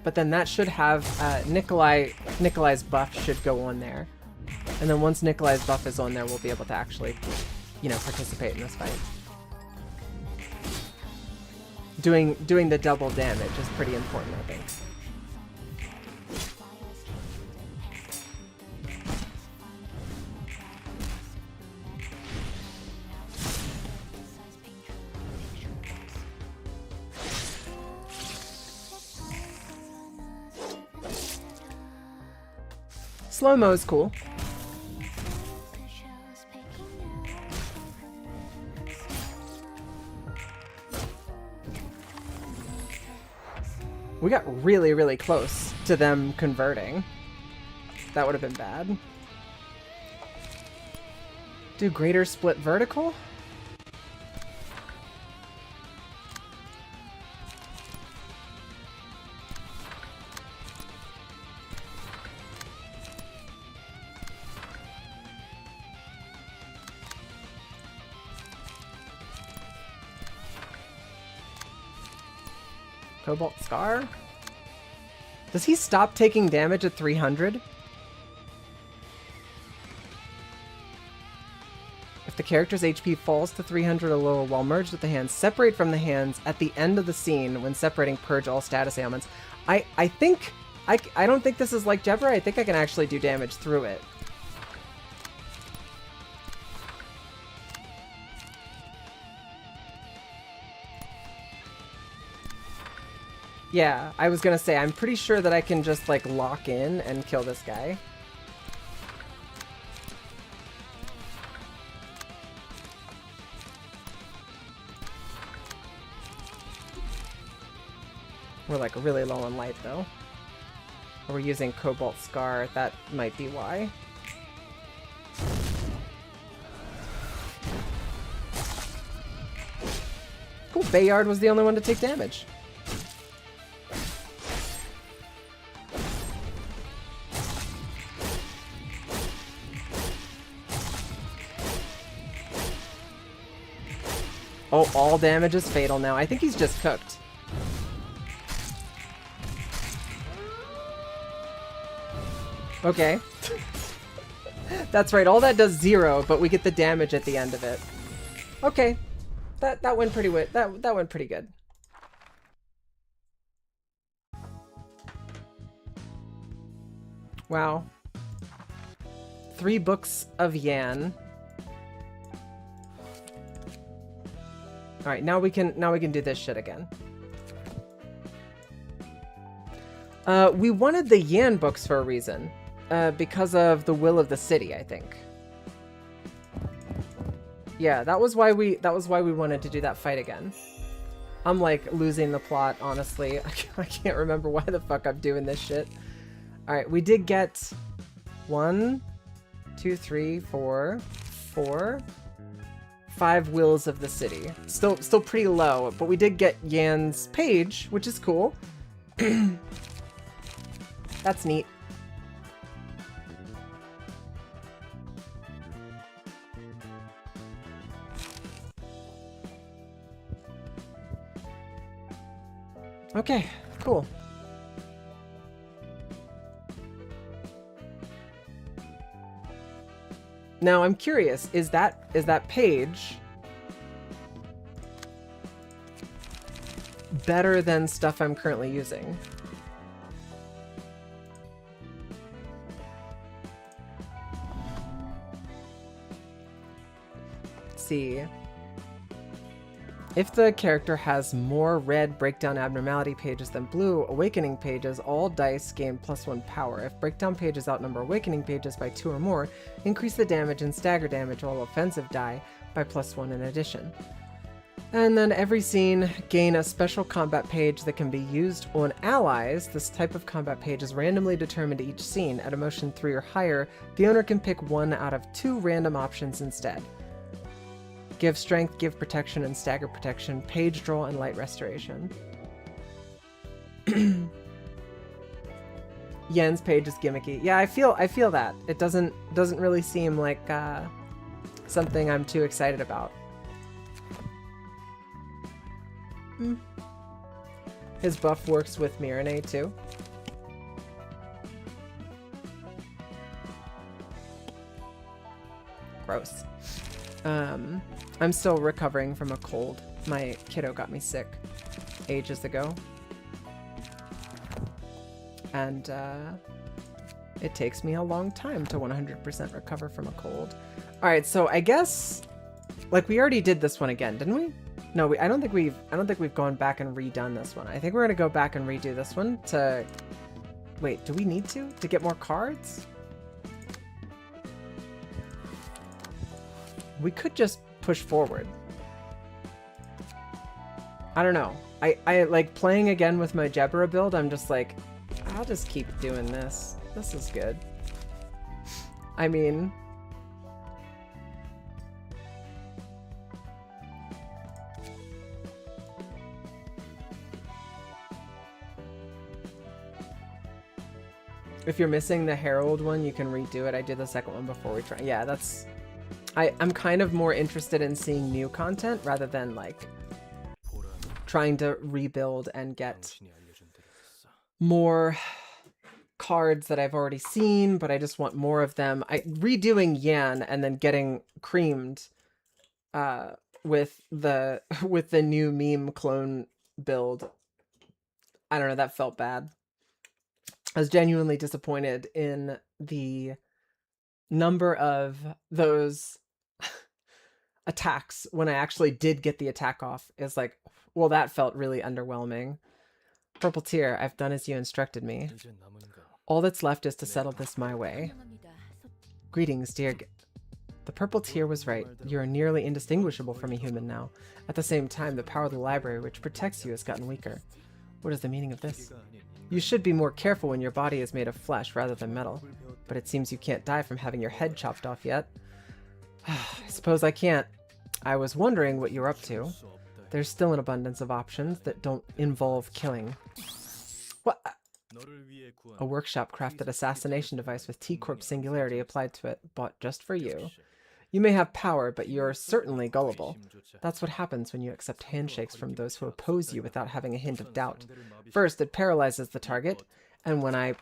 But then that should have, Nikolai's buff should go on there. And then once Nikolai's buff is on there, we'll be able to actually, you know, participate in this fight. Doing the double damage is pretty important, I think. Slow-mo is cool. We got really, really close to them converting. That would have been bad. Do Greater Split Vertical? Cobalt Scar? Does he stop taking damage at 300? If the character's HP falls to 300 or lower while merged with the hands, separate from the hands at the end of the scene. When separating, purge all status ailments. I don't think this is like Jebra. I think I can actually do damage through it. Yeah, I was gonna say, I'm pretty sure that I can just, like, lock in and kill this guy. We're, like, really low on light, though. We're using Cobalt Scar, that might be why. Cool, Bayard was the only one to take damage. Oh, all damage is fatal now. I think he's just cooked. Okay. That's right, all that does 0, but we get the damage at the end of it. Okay. That went pretty that went pretty good. Wow. 3 books of Yan. All right, now we can do this shit again. We wanted the Yan books for a reason, because of the will of the city, I think. Yeah, that was why we wanted to do that fight again. I'm like losing the plot, honestly. I can't remember why the fuck I'm doing this shit. All right, we did get 1, 2, 3, 4, 5 wills of the city. Still pretty low, but we did get Yan's page, which is cool. That's neat. Okay, cool. Now I'm curious, is that page better than stuff I'm currently using? Let's see. If the character has more red breakdown abnormality pages than blue awakening pages, all dice gain +1 power. If breakdown pages outnumber awakening pages by 2 or more, increase the damage and stagger damage while offensive die by +1 in addition. And then every scene, gain a special combat page that can be used on allies. This type of combat page is randomly determined each scene. At emotion 3 or higher, the owner can pick 1 out of 2 random options instead. Give strength, give protection, and stagger protection, page draw, and light restoration. Yen's page is gimmicky. Yeah, I feel that. It doesn't really seem like something I'm too excited about. His buff works with Mirane too. Gross. I'm still recovering from a cold. My kiddo got me sick ages ago. And it takes me a long time to 100% recover from a cold. All right, so I guess like we already did this one again, didn't we? No, I don't think we've gone back and redone this one. I think we're going to go back and redo this one to wait, do we need to get more cards? We could just push forward. I don't know. I like playing again with my Jebra build. I'm just like, I'll just keep doing this. This is good. I mean, if you're missing the Herald one, you can redo it. I did the second one before we try. Yeah, that's... I'm kind of more interested in seeing new content rather than like trying to rebuild and get more cards that I've already seen, but I just want more of them. Redoing Yan and then getting creamed with the new meme clone build. I don't know, that felt bad. I was genuinely disappointed in the number of those attacks when I actually did get the attack off. It's like, well, that felt really underwhelming. Purple Tear, I've done as you instructed me. All that's left is to settle this my way. Greetings, dear. The Purple Tear was right. You are nearly indistinguishable from a human now. At the same time, the power of the library which protects you has gotten weaker. What is the meaning of this? You should be more careful when your body is made of flesh rather than metal. But it seems you can't die from having your head chopped off yet. I suppose I can't. I was wondering what you're up to. There's still an abundance of options that don't involve killing. What? A workshop crafted assassination device with T-Corp singularity applied to it, bought just for you. You may have power, but you're certainly gullible. That's what happens when you accept handshakes from those who oppose you without having a hint of doubt. First, it paralyzes the target, and when I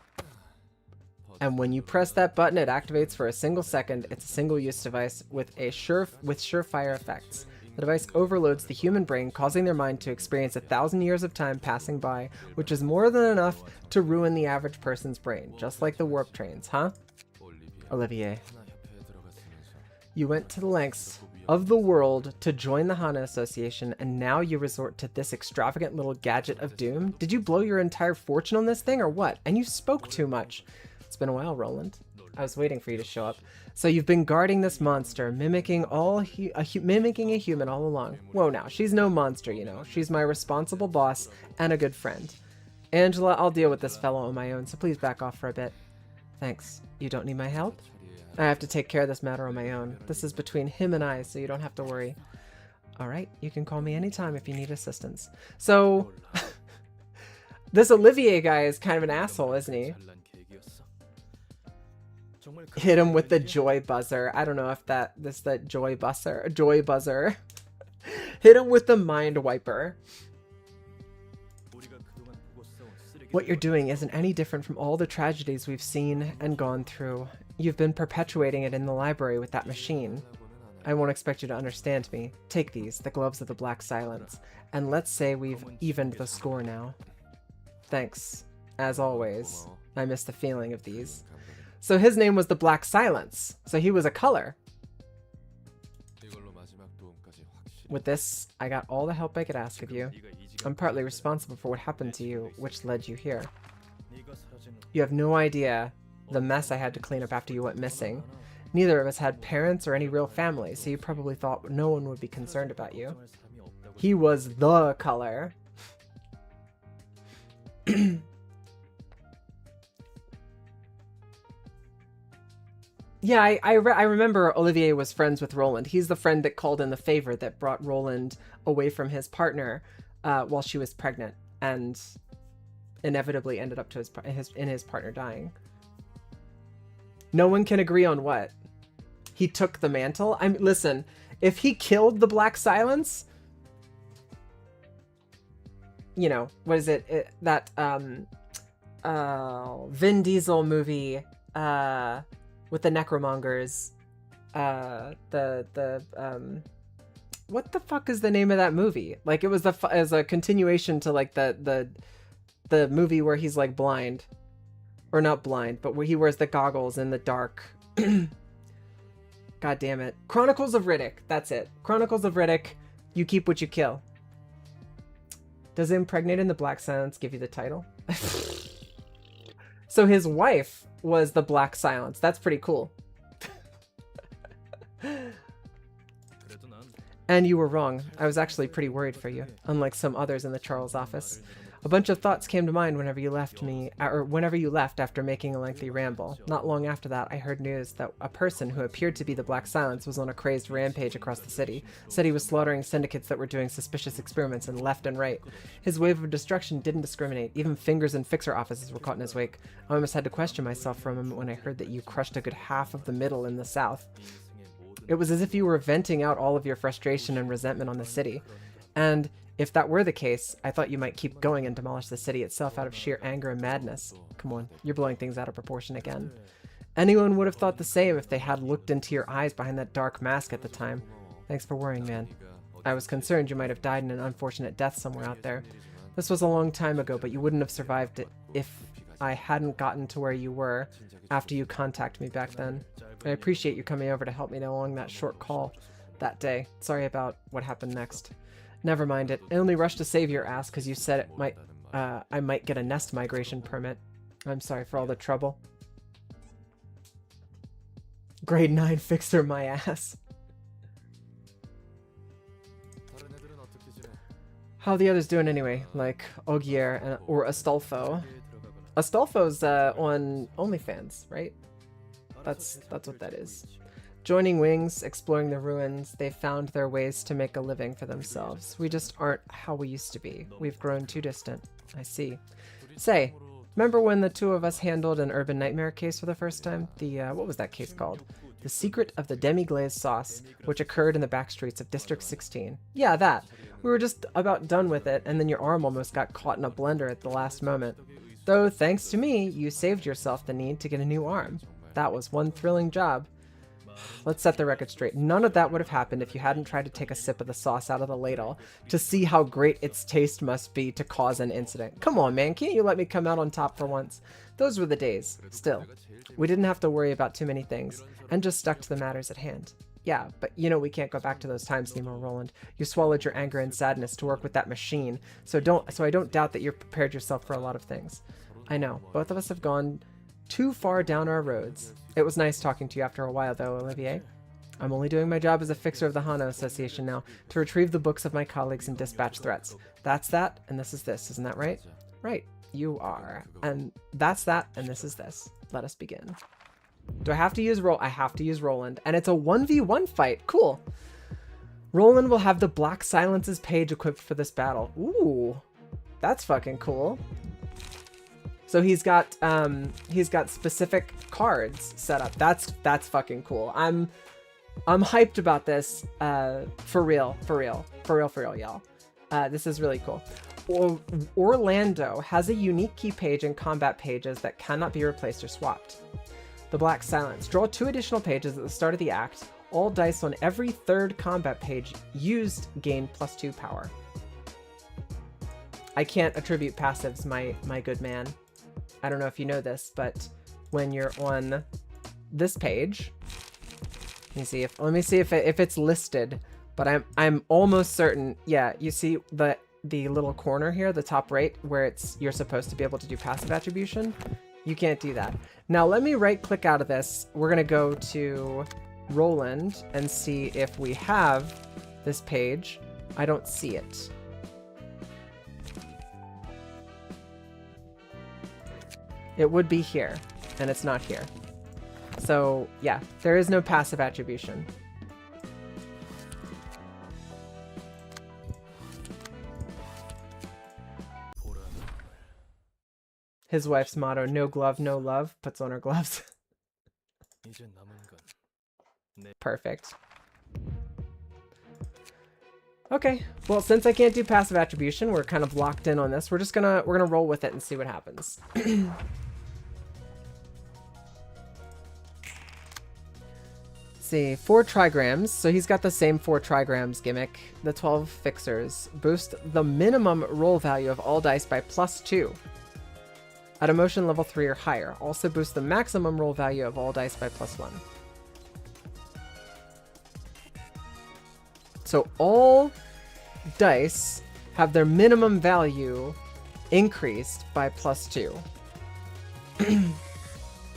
And when you press that button, it activates for a single second. It's a single-use device with surefire effects. The device overloads the human brain, causing their mind to experience 1,000 years of time passing by, which is more than enough to ruin the average person's brain, just like the warp trains, huh? Olivier. You went to the lengths of the world to join the Hana Association, and now you resort to this extravagant little gadget of doom? Did you blow your entire fortune on this thing, or what? And you spoke too much. It's been a while, Roland. I was waiting for you to show up. So you've been guarding this monster, mimicking a human all along. Whoa now, she's no monster, you know. She's my responsible boss and a good friend. Angela, I'll deal with this fellow on my own, so please back off for a bit. Thanks. You don't need my help? I have to take care of this matter on my own. This is between him and I, so you don't have to worry. Alright, you can call me anytime if you need assistance. So, this Olivier guy is kind of an asshole, isn't he? Hit him with the joy buzzer. I don't know if that joy buzzer. Hit him with the mind wiper. What you're doing isn't any different from all the tragedies we've seen and gone through. You've been perpetuating it in the library with that machine. I won't expect you to understand me. Take these, the gloves of the Black Silence, and let's say we've evened the score now. Thanks. As always. I miss the feeling of these. So his name was the Black Silence. So he was a color. With this, I got all the help I could ask of you. I'm partly responsible for what happened to you, which led you here. You have no idea the mess I had to clean up after you went missing. Neither of us had parents or any real family, so you probably thought no one would be concerned about you. He was the color. Yeah, I remember Olivier was friends with Roland. He's the friend that called in the favor that brought Roland away from his partner while she was pregnant, and inevitably ended up to his partner dying. No one can agree on what. He took the mantle. Listen, if he killed the Black Silence, you know, what is it? That Vin Diesel movie with the necromongers, what the fuck is the name of that movie? Like, it was as a continuation to like the movie where he's like blind, or not blind, but where he wears the goggles in the dark. God damn it. Chronicles of Riddick. That's it. Chronicles of Riddick. You keep what you kill. Does impregnating the Black Silence give you the title? So his wife was the Black Silence. That's pretty cool. And you were wrong. I was actually pretty worried for you, unlike some others in the Charles office. A bunch of thoughts came to mind whenever you left after making a lengthy ramble. Not long after that, I heard news that a person who appeared to be the Black Silence was on a crazed rampage across the city. Said he was slaughtering syndicates that were doing suspicious experiments in left and right. His wave of destruction didn't discriminate. Even fingers and fixer offices were caught in his wake. I almost had to question myself for a moment when I heard that you crushed a good half of the middle in the south. It was as if you were venting out all of your frustration and resentment on the city. And if that were the case, I thought you might keep going and demolish the city itself out of sheer anger and madness. Come on, you're blowing things out of proportion again. Anyone would have thought the same if they had looked into your eyes behind that dark mask at the time. Thanks for worrying, man. I was concerned you might have died in an unfortunate death somewhere out there. This was a long time ago, but you wouldn't have survived it if I hadn't gotten to where you were after you contacted me back then. I appreciate you coming over to help me along that short call that day. Sorry about what happened next. Never mind it. I only rushed to save your ass because you said I might get a nest migration permit. I'm sorry for all the trouble. Grade 9 fixer my ass. How are the others doing anyway? Like Ogier or Astolfo. Astolfo's on OnlyFans, right? That's what that is. Joining wings, exploring the ruins, they've found their ways to make a living for themselves. We just aren't how we used to be. We've grown too distant. I see. Say, remember when the two of us handled an urban nightmare case for the first time? What was that case called? The Secret of the Demi-Glaze Sauce, which occurred in the back streets of District 16. Yeah, that. We were just about done with it, and then your arm almost got caught in a blender at the last moment. Though, thanks to me, you saved yourself the need to get a new arm. That was one thrilling job. Let's set the record straight. None of that would have happened if you hadn't tried to take a sip of the sauce out of the ladle to see how great its taste must be to cause an incident. Come on, man. Can't you let me come out on top for once? Those were the days. Still, we didn't have to worry about too many things and just stuck to the matters at hand. Yeah, but you know we can't go back to those times anymore, Roland. You swallowed your anger and sadness to work with that machine, so I don't doubt that you've prepared yourself for a lot of things. I know, both of us have gone too far down our roads. It was nice talking to you after a while, though, Olivier. I'm only doing my job as a fixer of the Hano Association now, to retrieve the books of my colleagues and dispatch threats. That's that, and this is this, isn't that right? Right, you are. And that's that, and this is this. Let us begin. Do I have to use I have to use Roland, and it's a 1v1 fight. Cool. Roland will have the Black Silences page equipped for this battle. Ooh, that's fucking cool. So he's got specific cards set up. That's fucking cool. I'm hyped about this. For real, y'all. This is really cool. Orlando has a unique key page and combat pages that cannot be replaced or swapped. The Black Silence. Draw 2 additional pages at the start of the act. All dice on every 3rd combat page used gain +2 power. I can't attribute passives, my good man. I don't know if you know this, but when you're on this page, let me see if it's listed, but I'm almost certain. Yeah, you see the little corner here, the top right, where you're supposed to be able to do passive attribution. You can't do that. Now let me right click out of this. We're gonna go to Roland and see if we have this page. I don't see it. It would be here, and it's not here. So yeah, there is no passive attribution. His wife's motto, no glove, no love, puts on her gloves. Perfect. Okay, well, since I can't do passive attribution, we're kind of locked in on this. We're gonna roll with it and see what happens. See, 4 trigrams. So he's got the same 4 trigrams gimmick. The 12 fixers boost the minimum roll value of all dice by +2 at emotion level 3 or higher. Also boost the maximum roll value of all dice by +1. So all dice have their minimum value increased by +2.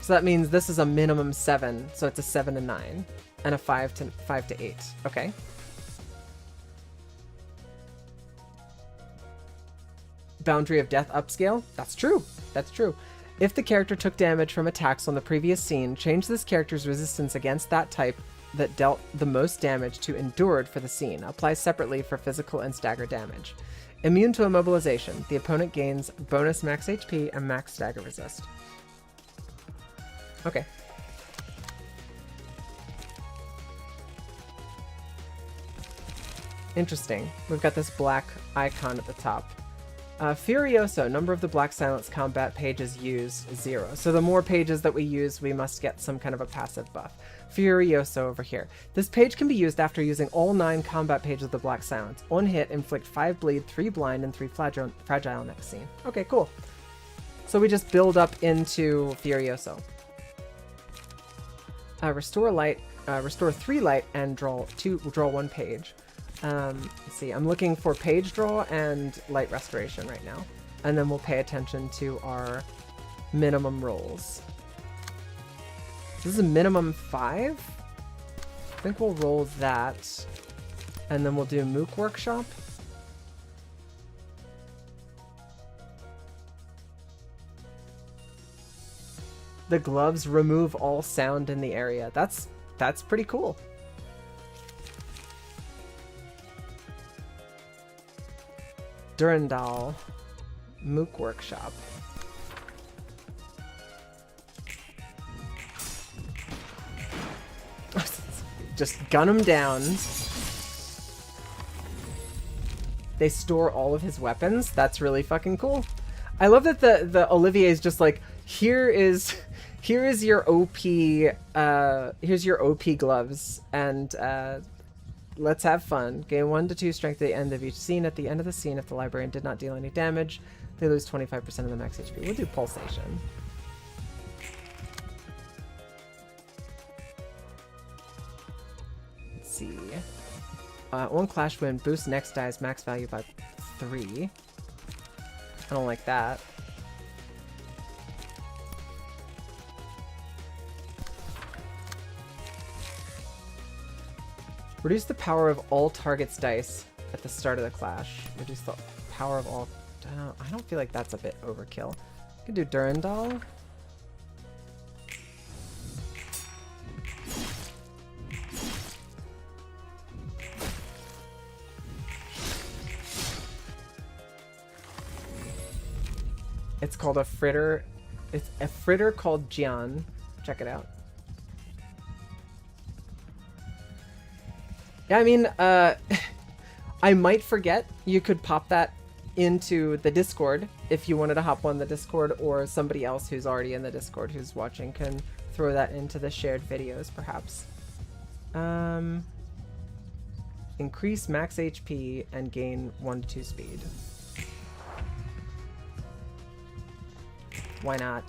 So that means this is a minimum 7, so it's a 7 to 9, and a 5 to 8. Okay. Boundary of Death upscale? That's true. That's true. If the character took damage from attacks on the previous scene, change this character's resistance against that type that dealt the most damage to endured for the scene. Applies separately for physical and stagger damage. Immune to immobilization. The opponent gains bonus max HP and max stagger resist. Okay. Interesting. We've got this black icon at the top. Furioso, number of the Black Silence combat pages used, 0. So the more pages that we use, we must get some kind of a passive buff. Furioso over here. This page can be used after using all 9 combat pages of the Black Silence. On hit, inflict 5 bleed, 3 blind, and 3 fragile next scene. Okay, cool. So we just build up into Furioso. Restore 3 light and draw 1 page. Let's see, I'm looking for page draw and light restoration right now. And then we'll pay attention to our minimum rolls. This is a minimum 5. I think we'll roll that. And then we'll do Mook Workshop. The gloves remove all sound in the area. That's pretty cool. Durandal, Mook Workshop. Just gun him down. They store all of his weapons. That's really fucking cool. I love that the Olivier is just like, here is your OP here's your OP gloves, and let's have fun. Gain 1 to 2 strength at the end of each scene. At the end of the scene, if the librarian did not deal any damage, they lose 25% of the max HP. We'll do pulsation. Let's see. 1 clash win boosts next die's max value by 3. I don't like that. Reduce the power of all targets' dice at the start of the clash. Reduce the power of all... I don't feel like that's a bit overkill. I can do Durandal. It's called a fritter. It's a fritter called Jian. Check it out. Yeah, I mean, I might forget. You could pop that into the Discord if you wanted to hop on the Discord, or somebody else who's already in the Discord who's watching can throw that into the shared videos, perhaps. Increase max HP and gain 1 to 2 speed. Why not?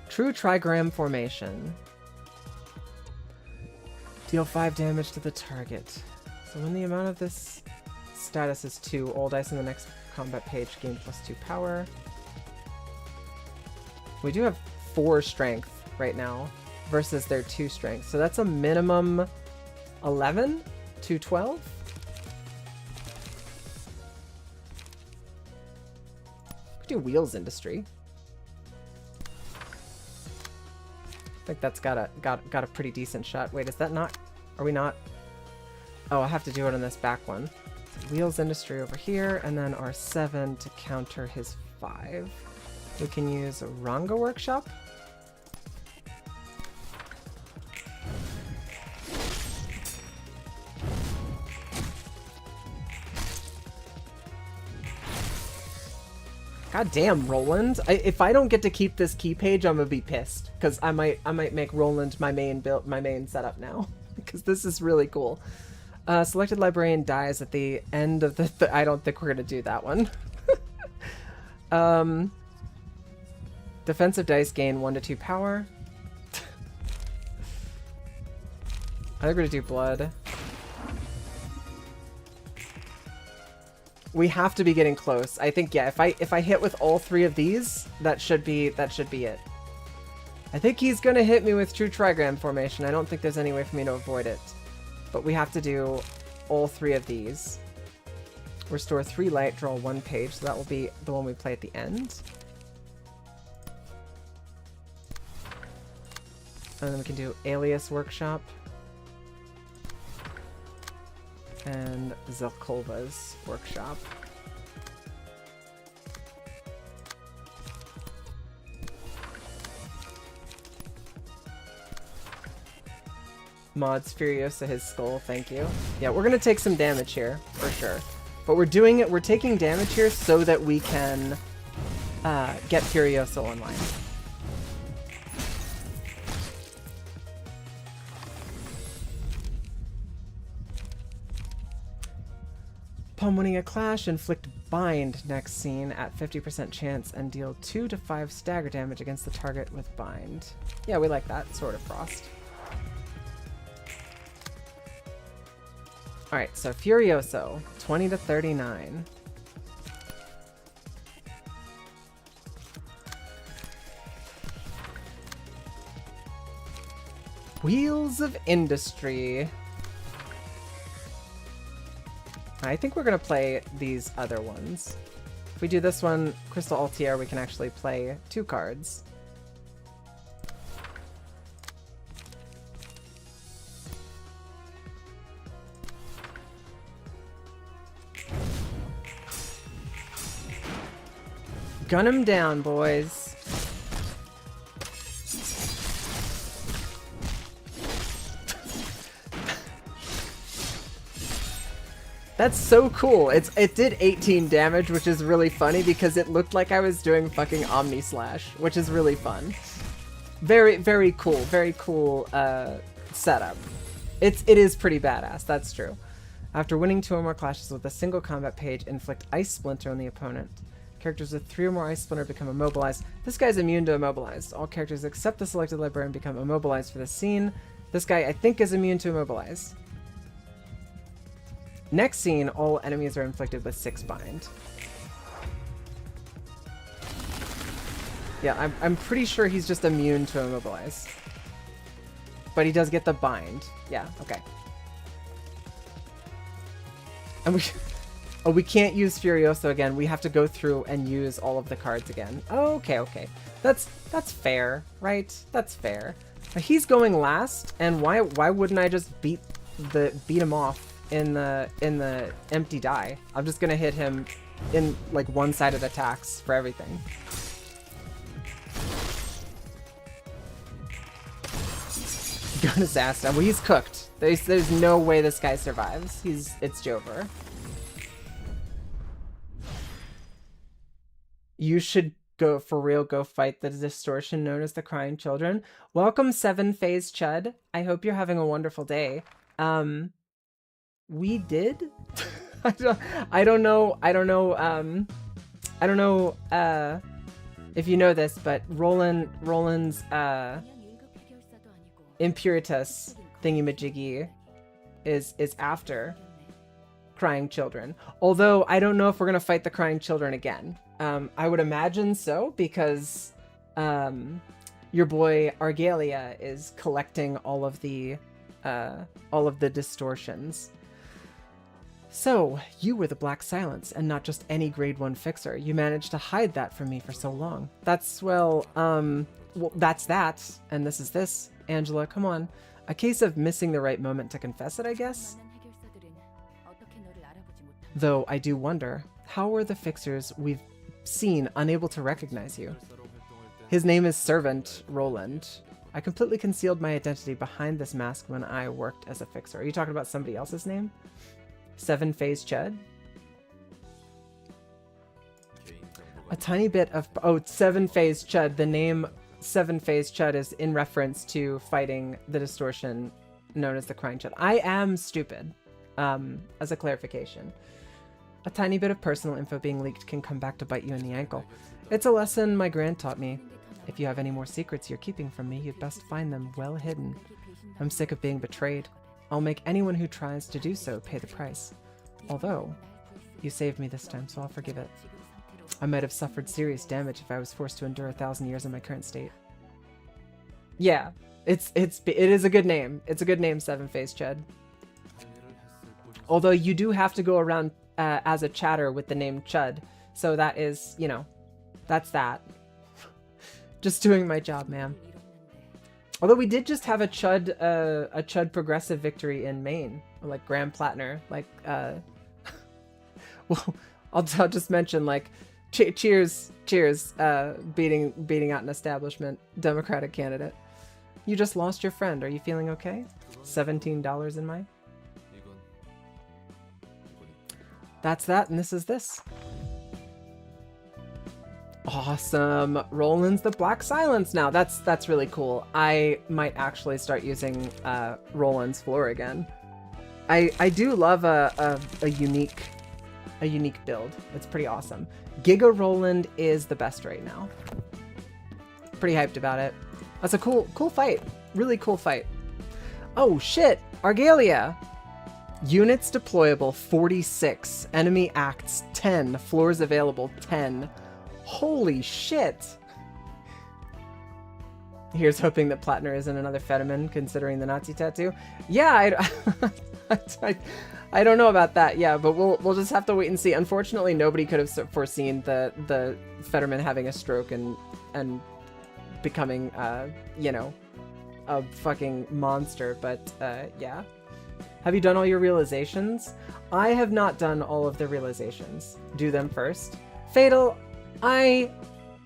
True trigram formation. Deal 5 damage to the target. So when the amount of this status is 2, all dice in the next combat page gain +2 power. We do have 4 strength right now versus their 2 strength. So that's a minimum 11 to 12. Could do wheels industry. I think that's got a pretty decent shot. Wait, is that not? Are we not? Oh, I have to do it on this back one. So wheels industry over here, and then our 7 to counter his 5. We can use a Ranga workshop. God damn, Roland. If I don't get to keep this key page, I'm gonna be pissed. Because I might make Roland my main setup now. Because this is really cool. Selected librarian dies at the end of the I don't think we're gonna do that one. Defensive dice gain 1 to 2 power. I think we're gonna do blood. We have to be getting close. I think, yeah, if I hit with all 3 of these, that should be it. I think he's gonna hit me with true trigram formation. I don't think there's any way for me to avoid it. But we have to do all 3 of these. Restore 3 light, draw 1 page, so that will be the one we play at the end. And then we can do alias workshop. And Zelkova's workshop. Mods Furiosa his skull, thank you. Yeah, we're gonna take some damage here, for sure. But we're taking damage here so that we can get Furiosa online. Upon winning a clash, inflict bind next scene at 50% chance and deal 2 to 5 stagger damage against the target with bind. Yeah, we like that sort of frost. Alright, so Furioso, 20 to 39. Wheels of Industry. I think we're going to play these other ones. If we do this one, Crystal Altier, we can actually play 2 cards. Gun him down, boys. That's so cool. It did 18 damage, which is really funny because it looked like I was doing fucking Omni Slash, which is really fun. Very, very cool setup. It is pretty badass, that's true. After winning 2 or more clashes with a single combat page, inflict Ice Splinter on the opponent. Characters with 3 or more Ice Splinter become immobilized. This guy's immune to immobilized. All characters except the selected librarian become immobilized for this scene. This guy, I think, is immune to immobilize. Next scene, all enemies are inflicted with 6 bind. Yeah, I'm pretty sure he's just immune to immobilize. But he does get the bind. Yeah, okay. And we can't use Furioso again. We have to go through and use all of the cards again. Oh, okay. That's fair, right? That's fair. But he's going last, and why wouldn't I just beat him off in the empty die? I'm just gonna hit him in like one-sided attacks for everything. Got his ass down. Well, he's cooked. There's no way this guy survives. It's Jover. You should go fight the distortion known as the Crying Children. Welcome 7-Phase Chud. I hope you're having a wonderful day. We did? I don't know if you know this, but Roland's Impuritas thingy-majiggy is after Crying Children. Although I don't know if we're gonna fight the Crying Children again. I would imagine so, because your boy Argalia is collecting all of the distortions. So, you were the Black Silence, and not just any grade 1 fixer. You managed to hide that from me for so long. That's, well, that's that, and this is this. Angela, come on. A case of missing the right moment to confess it, I guess? Though I do wonder, how were the fixers we've seen unable to recognize you? His name is Servant Roland. I completely concealed my identity behind this mask when I worked as a fixer. Are you talking about somebody else's name? 7-Phase Chud? A tiny bit of... Oh, 7-Phase Chud. The name 7-Phase Chud is in reference to fighting the distortion known as the Crying Chud. I am stupid, as a clarification. A tiny bit of personal info being leaked can come back to bite you in the ankle. It's a lesson my grand taught me. If you have any more secrets you're keeping from me, you'd best find them well hidden. I'm sick of being betrayed. I'll make anyone who tries to do so pay the price. Although, you saved me this time, so I'll forgive it. I might have suffered serious damage if I was forced to endure 1,000 years in my current state. Yeah, it is a good name. It's a good name, 7-Phase Chud. Although you do have to go around as a chatter with the name Chud, so that is, you know, that's that. Just doing my job, ma'am. Although we did just have a Chud progressive victory in Maine, like Graham Plattner, like well, I'll just mention, like, cheers, beating out an establishment Democratic candidate. You just lost your friend. Are you feeling okay? $17 in my. That's that, and this is this. Awesome. Roland's the Black Silence now. That's really cool. I might actually start using Roland's floor again. I do love a unique build. It's pretty awesome. Giga Roland is the best right now. Pretty hyped about it. That's a cool fight. Really cool fight. Oh shit, Argalia. Units deployable 46. Enemy acts 10. Floors available 10. Holy shit. Here's hoping that Plattner isn't another Fetterman, considering the Nazi tattoo. Yeah, I don't know about that. Yeah, but we'll just have to wait and see. Unfortunately, nobody could have foreseen the Fetterman having a stroke and becoming you know, a fucking monster. But yeah. Have you done all your realizations? I have not done all of the realizations. Do them first. Fatal, I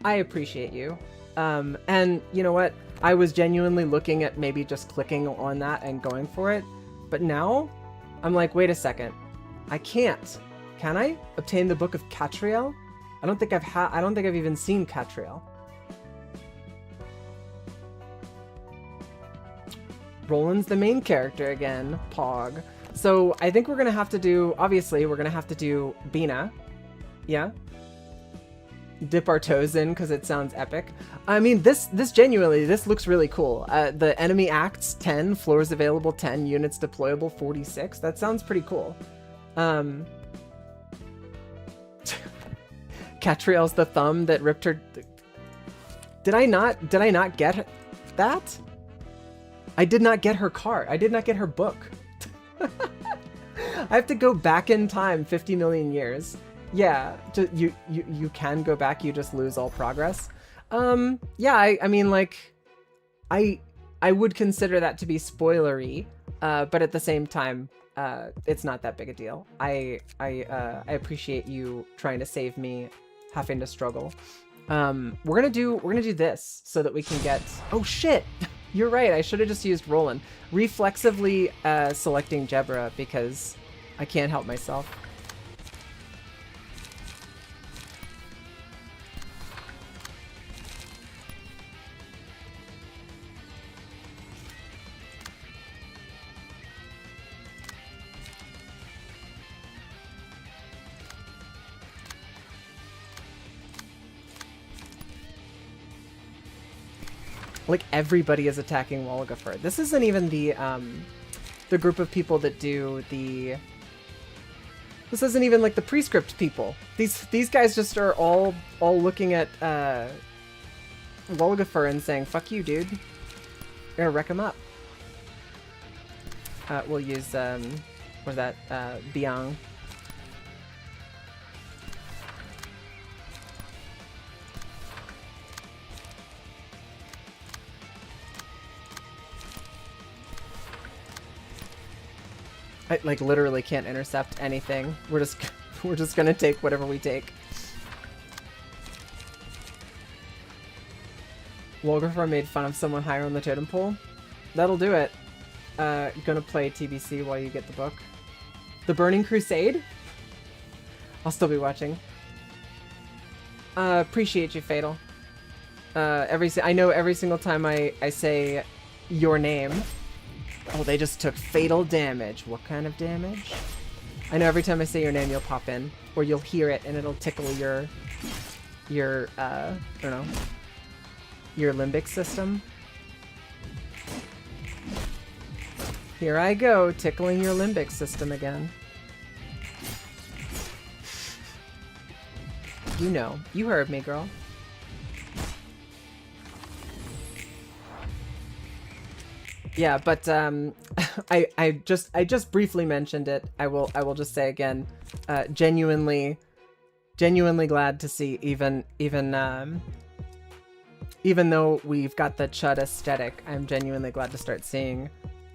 appreciate you. And you know what? I was genuinely looking at maybe just clicking on that and going for it. But now I'm like, wait a second. I can't. Can I obtain the Book of Catriel? I don't think I've even seen Catriel. Roland's the main character again, Pog. So I think we're gonna have to do, obviously, we're gonna have to do Bina. Yeah? Dip our toes in because it sounds epic. I mean, this genuinely, this looks really cool. The enemy acts 10, floors available 10, units deployable 46. That sounds pretty cool. Catriel's the thumb that ripped her. Did I not get that? I did not get her card. I did not get her book. I have to go back in time 50 million years. Yeah, you can go back, you just lose all progress. Yeah, I mean, like, I would consider that to be spoilery, but at the same time, it's not that big a deal. I appreciate you trying to save me having to struggle. We're gonna do this so that we can get, oh shit! You're right, I should have just used Roland. Reflexively selecting Jebra because I can't help myself. Like, everybody is attacking Wolgafer. This isn't even the group of people that do the... This isn't even, like, the prescript people. These guys just are all looking at Wolgafer and saying, fuck you, dude. You're gonna wreck him up. We'll use, what is that? BONK. I, like, literally can't intercept anything. We're just gonna take whatever we take. Wolgafer made fun of someone higher on the totem pole. That'll do it. Gonna play TBC while you get the book. The Burning Crusade? I'll still be watching. Appreciate you, Fatal. I know every single time I say your name. Oh, they just took fatal damage. What kind of damage? I know every time I say your name, you'll pop in. Or you'll hear it and it'll tickle your I don't know, your limbic system. Here I go, tickling your limbic system again. You know, you heard me, girl. Yeah, but I just briefly mentioned it. I will just say again, genuinely glad to see even though we've got the chud aesthetic, I'm genuinely glad to start seeing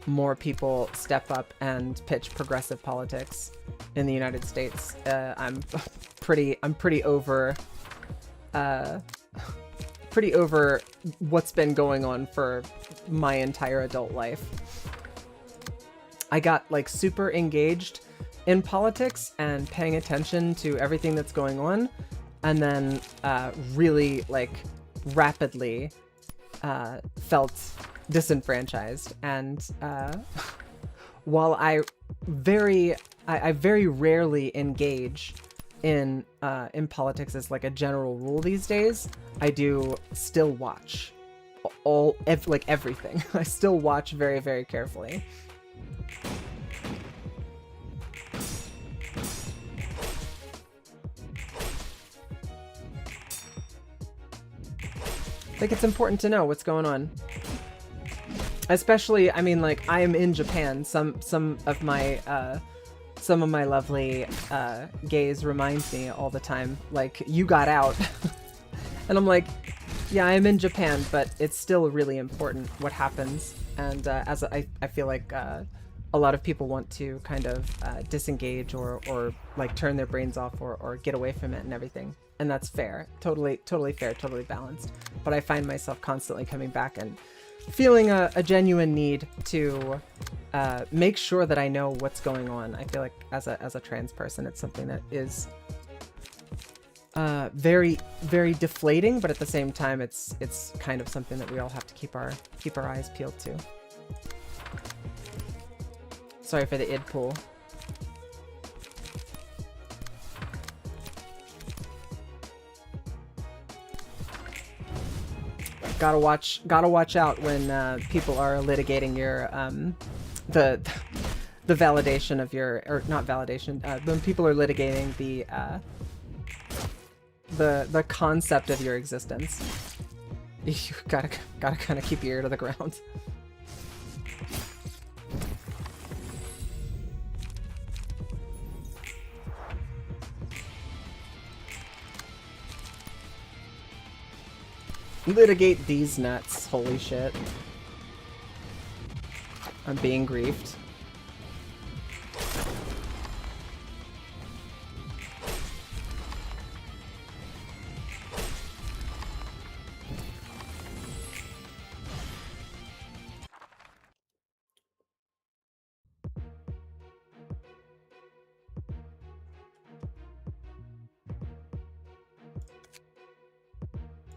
more people step up and pitch progressive politics in the United States. I'm pretty over what's been going on for my entire adult life. I got like super engaged in politics and paying attention to everything that's going on, and then really like rapidly felt disenfranchised. And while I very rarely engage in politics as like a general rule these days, I do still watch everything. I still watch very, very carefully. Like, it's important to know what's going on. Especially, I mean, like, I am in Japan. Some of my lovely gays remind me all the time, like, you got out. And I'm like, yeah, I'm in Japan, but it's still really important what happens. And I feel like a lot of people want to kind of disengage or like turn their brains off or get away from it and everything. And that's fair. Totally fair, totally balanced. But I find myself constantly coming back and feeling a genuine need to make sure that I know what's going on. I feel like as a trans person, it's something that is very, very deflating, but at the same time, it's kind of something that we all have to keep our eyes peeled to. Sorry for the id pool. Gotta watch out when people are litigating your the validation of your, or not validation, when people are litigating the concept of your existence. You gotta kind of keep your ear to the ground. Litigate these nuts. Holy shit. I'm being griefed.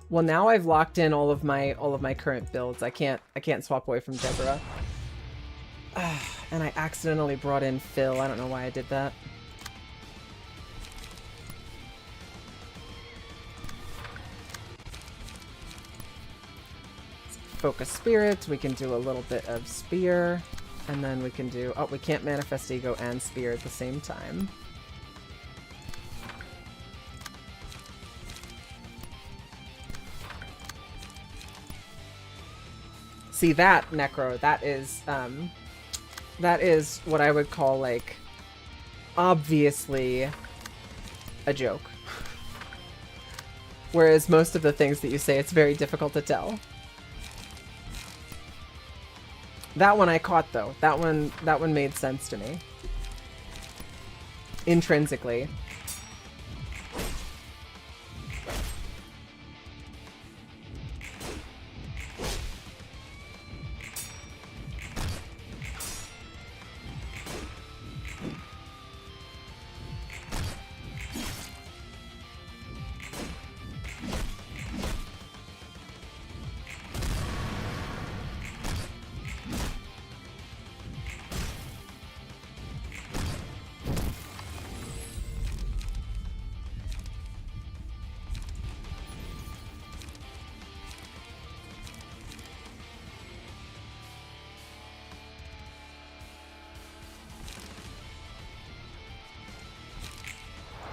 Well, now I've locked in all of my current builds. I can't swap away from Deborah. And I accidentally brought in Phil. I don't know why I did that. Focus Spirit. We can do a little bit of Spear. And then we can do... Oh, we can't Manifest Ego and Spear at the same time. See that, Necro, that is what I would call, like, obviously a joke. Whereas most of the things that you say, it's very difficult to tell. That one I caught, though. That one made sense to me. Intrinsically.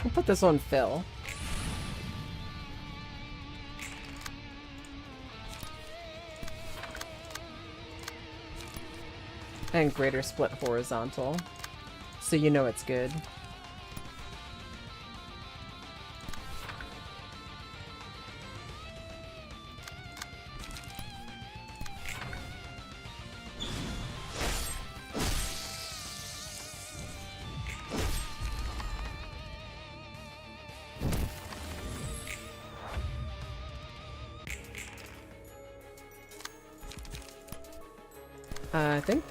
We'll put this on Phil. And greater split horizontal. So you know it's good.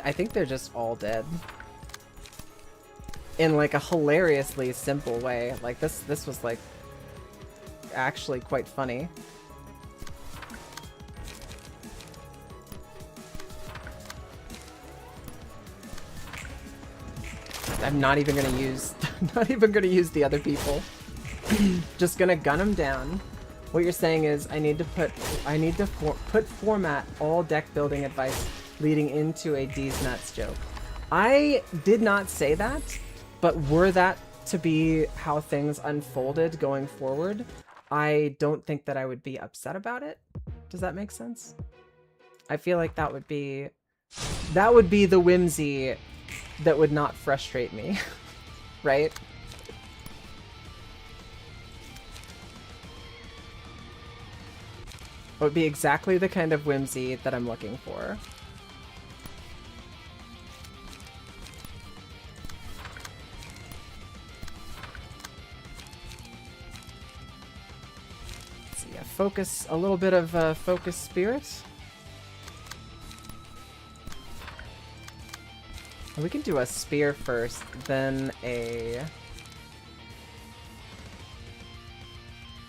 I think they're just all dead. In like a hilariously simple way. Like this was like actually quite funny. I'm not even gonna use the other people. Just gonna gun them down. What you're saying is I need to put format all deck building advice leading into a D's nuts joke. I did not say that, but were that to be how things unfolded going forward, I don't think that I would be upset about it. Does that make sense? I feel like that would be the whimsy that would not frustrate me, right? It would be exactly the kind of whimsy that I'm looking for. Let's see, focus, a little bit of focus spirit. We can do a spear first, then a...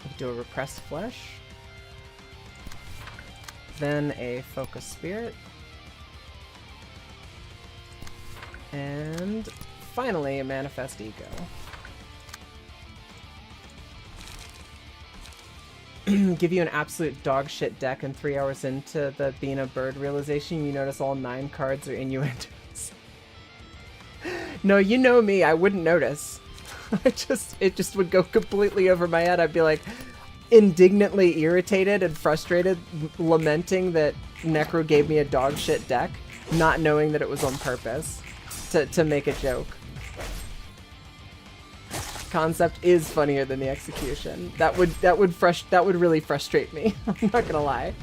We can do a repressed flesh. Then a focus spirit. And finally a manifest ego. Give you an absolute dog shit deck, and 3 hours into the being a bird realization, you notice all 9 cards are innuendos. No, you know me, I wouldn't notice. It just would go completely over my head. I'd be like indignantly irritated and frustrated, lamenting that Necro gave me a dog shit deck, not knowing that it was on purpose to make a joke. Concept is funnier than the execution. That would really frustrate me. I'm not gonna lie.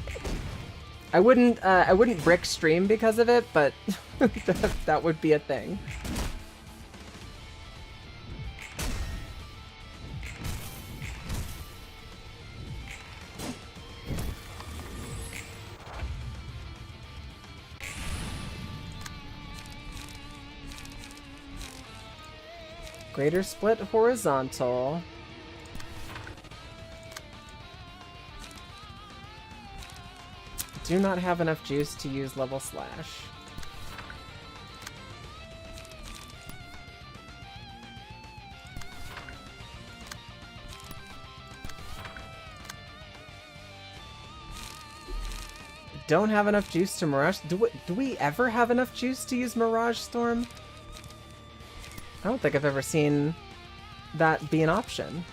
I wouldn't brick stream because of it, but that would be a thing. Greater split horizontal. Do not have enough juice to use level slash. Don't have enough juice to Mirage. Do we ever have enough juice to use Mirage Storm? I don't think I've ever seen that be an option.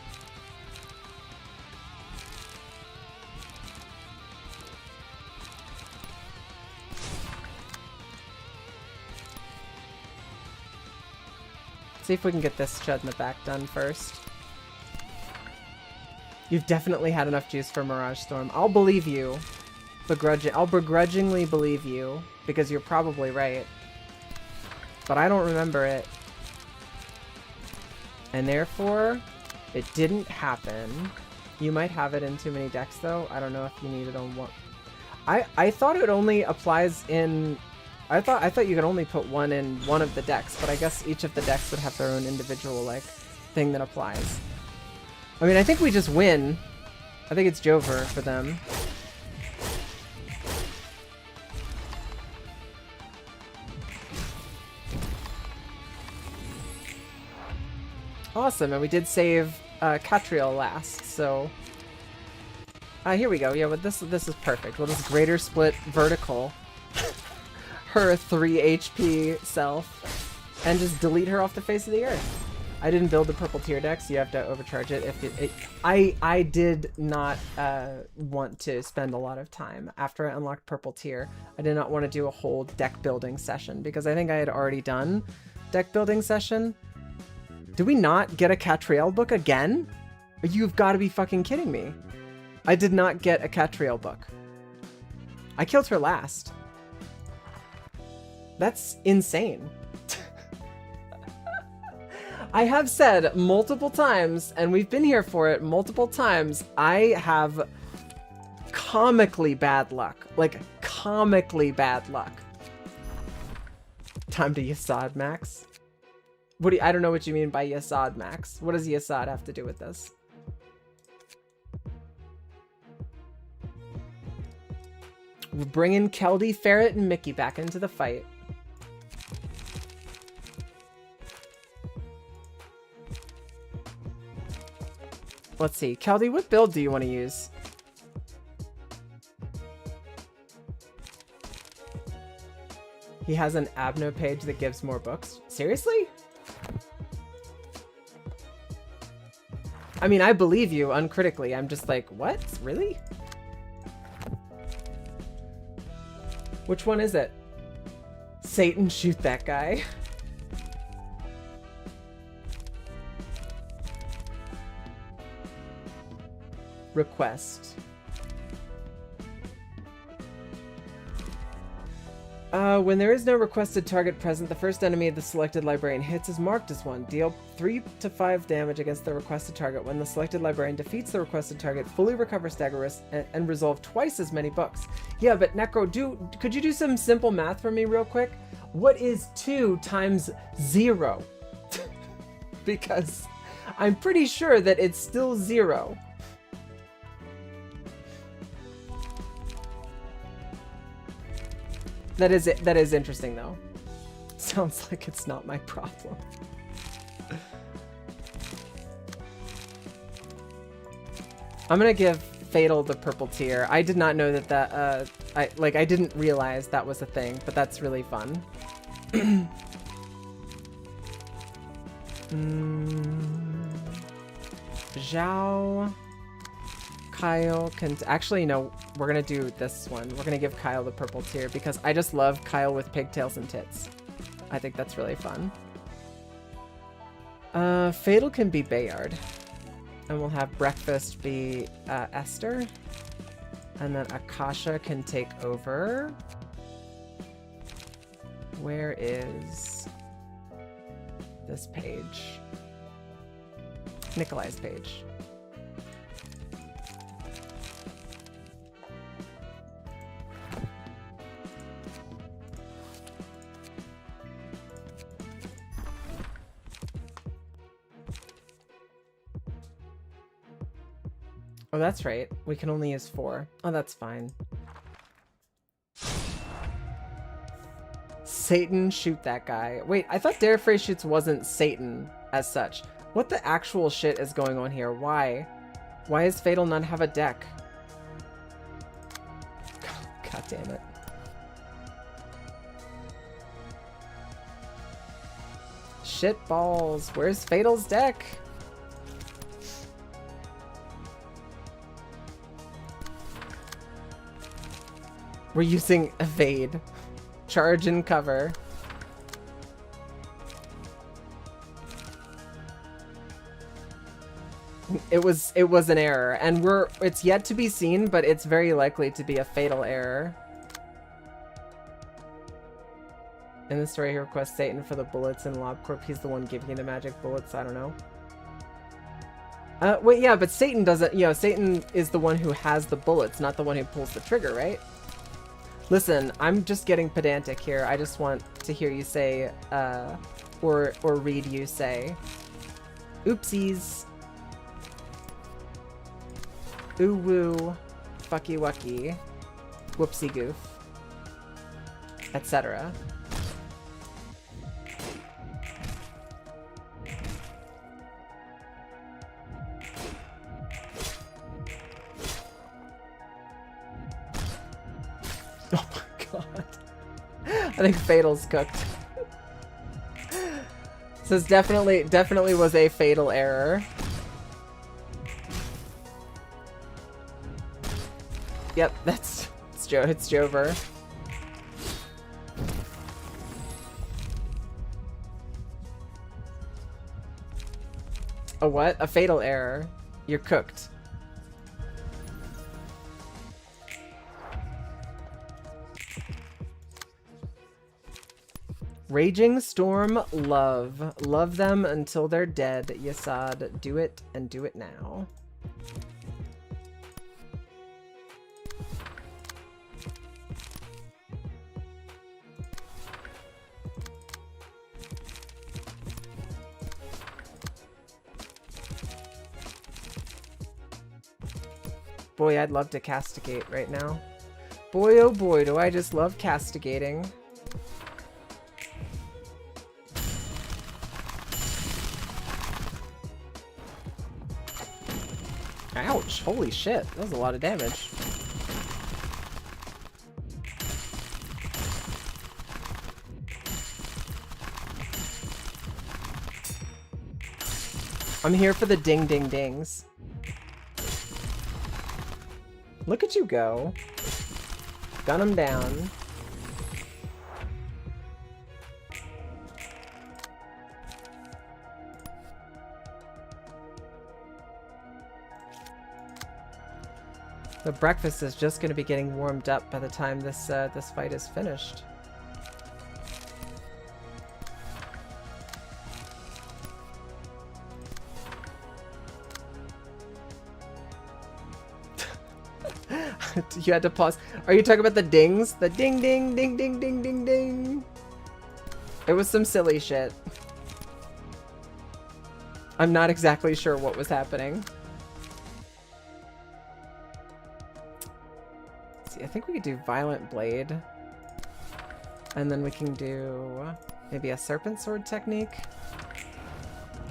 See if we can get this chud in the back done first. You've definitely had enough juice for Mirage Storm. I'll believe you. I'll begrudgingly believe you, because you're probably right. But I don't remember it. And therefore, it didn't happen. You might have it in too many decks, though. I don't know if you need it on one. I thought it only applies in... I thought you could only put one in one of the decks, but I guess each of the decks would have their own individual, like, thing that applies. I mean, I think we just win. I think it's Jover for them. Awesome, and we did save Catriel last, so... here we go. Yeah, but this is perfect. We'll just greater split vertical her 3 HP self and just delete her off the face of the earth. I didn't build the purple tier deck, so you have to overcharge it. I did not want to spend a lot of time after I unlocked purple tier. I did not want to do a whole deck building session because I think I had already done deck building session. Do we not get a Catriel book again? You've got to be fucking kidding me. I did not get a Catriel book. I killed her last. That's insane. I have said multiple times, and we've been here for it multiple times, I have comically bad luck. Like, comically bad luck. Time to Yasad Max. What do you, I don't know what you mean by Yasad Max. What does Yasad have to do with this? We're bringing Keldy, Ferret, and Mickey back into the fight. Let's see. Keldy, what build do you want to use? He has an Abno page that gives more books. Seriously? I mean, I believe you uncritically. I'm just like, what? Really? Which one is it? Satan, shoot that guy. Request. When there is no requested target present, the first enemy the selected librarian hits is marked as one. Deal 3 to 5 damage against the requested target. When the selected librarian defeats the requested target, fully recover stagger risk and resolve twice as many books. Yeah, but Necro, could you do some simple math for me real quick? What is 2 times 0? Because I'm pretty sure that it's still 0. That is interesting though. Sounds like it's not my problem. I'm gonna give Fatal the purple tier. I did not know that I didn't realize that was a thing, but that's really fun. Zhao. Kyle can actually no, we're gonna do this one. We're gonna give Kyle the purple tier because I just love Kyle with pigtails and tits. I think that's really fun. Fatal can be Bayard. And we'll have Breakfast be Esther. And then Akasha can take over. Where is this page? Nikolai's page. Oh, that's right. We can only use 4. Oh, that's fine. Satan, shoot that guy. Wait, I thought Dare Frey Shoots wasn't Satan as such. What the actual shit is going on here? Why? Why does Fatal not have a deck? God damn it. Shit balls. Where's Fatal's deck? We're using evade. Charge and cover. It was an error, and it's yet to be seen, but it's very likely to be a fatal error. In the story, he requests Satan for the bullets in LobCorp. He's the one giving you the magic bullets. I don't know. Wait, yeah, but Satan doesn't, Satan is the one who has the bullets, not the one who pulls the trigger, right? Listen, I'm just getting pedantic here. I just want to hear you say, or read you say, oopsies, ooh woo, fucky wucky, whoopsie goof, etc. Oh my god. I think Fatal's cooked. So this definitely was a fatal error. Yep, it's Jover. A what? A fatal error. You're cooked. Raging Storm Love. Love them until they're dead. Yasad, do it and do it now. Boy, I'd love to castigate right now. Boy, oh boy, do I just love castigating. Ouch, holy shit, that was a lot of damage. I'm here for the ding ding dings. Look at you go. Gun him down. The breakfast is just going to be getting warmed up by the time this fight is finished. You had to pause. Are you talking about the dings? The ding ding ding ding ding ding ding. It was some silly shit. I'm not exactly sure what was happening. Let's see, I think we could do Violent Blade. And then we can do maybe a Serpent Sword technique.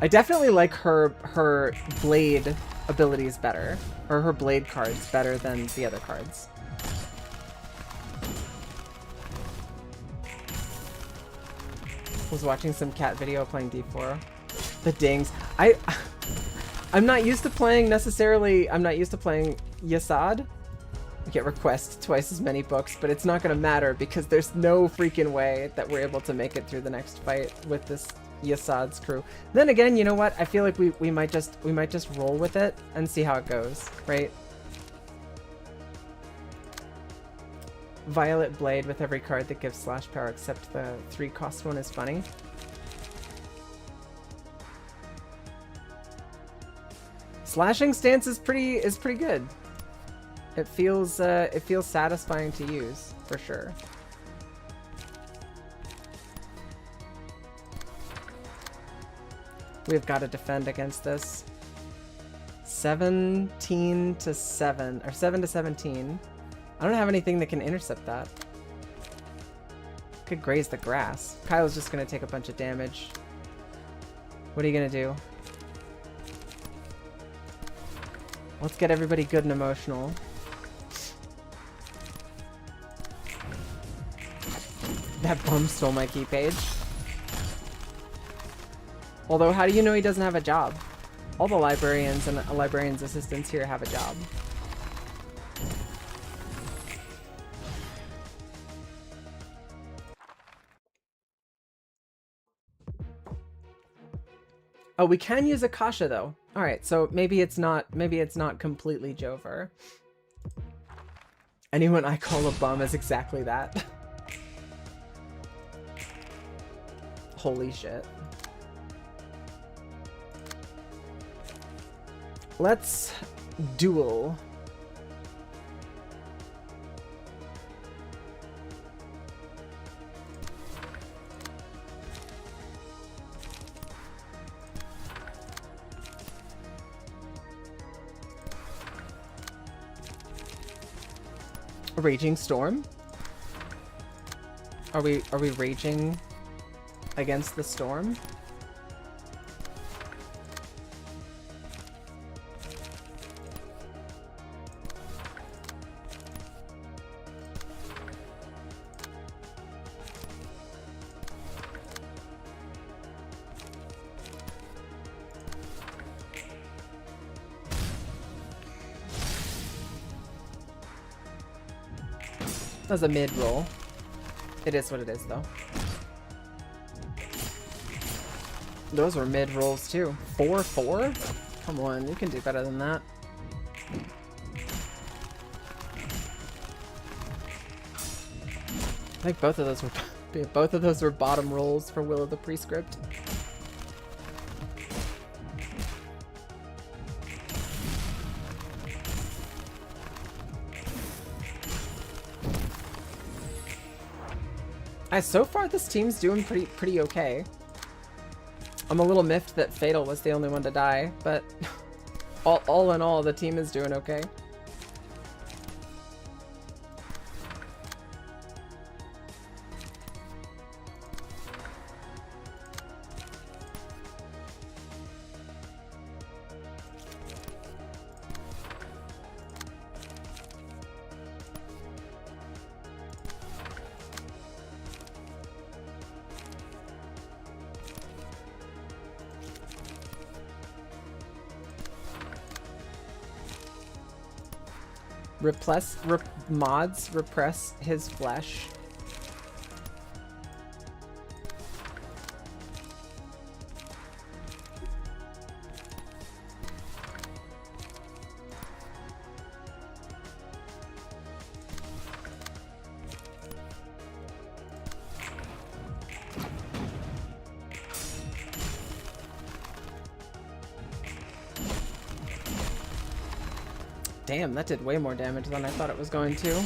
I definitely like her blade abilities better. Or her blade cards better than the other cards. Was watching some cat video playing D4. The dings. I'm not used to playing necessarily. I'm not used to playing Yasad. I get requests twice as many books, but it's not going to matter because there's no freaking way that we're able to make it through the next fight with this Yasad's crew. Then again, you know what? I feel like we might just roll with it and see how it goes, right? Violet Blade with every card that gives slash power except the 3-cost one is funny. Slashing stance is pretty good. It feels satisfying to use for sure. We've got to defend against this. 17 to 7 or 7 to 17. I don't have anything that can intercept that. Could graze the grass. Kyle's just gonna take a bunch of damage. What are you gonna do? Let's get everybody good and emotional. That bum stole my key page. Although, how do you know he doesn't have a job? All the librarians and librarians' assistants here have a job. Oh, we can use Akasha though. All right, so maybe it's not completely Jover. Anyone I call a bum is exactly that. Holy shit. Let's duel. A raging storm? Are we raging against the storm? That was a mid-roll. It is what it is, though. Those were mid-rolls, too. 4-4? Come on, you can do better than that. I think both of those were bottom rolls for Will of the Prescript. So far this team's doing pretty okay. I'm a little miffed that Fatal was the only one to die, but all in all, the team is doing okay. Mods repress his flesh. Damn, that did way more damage than I thought it was going to.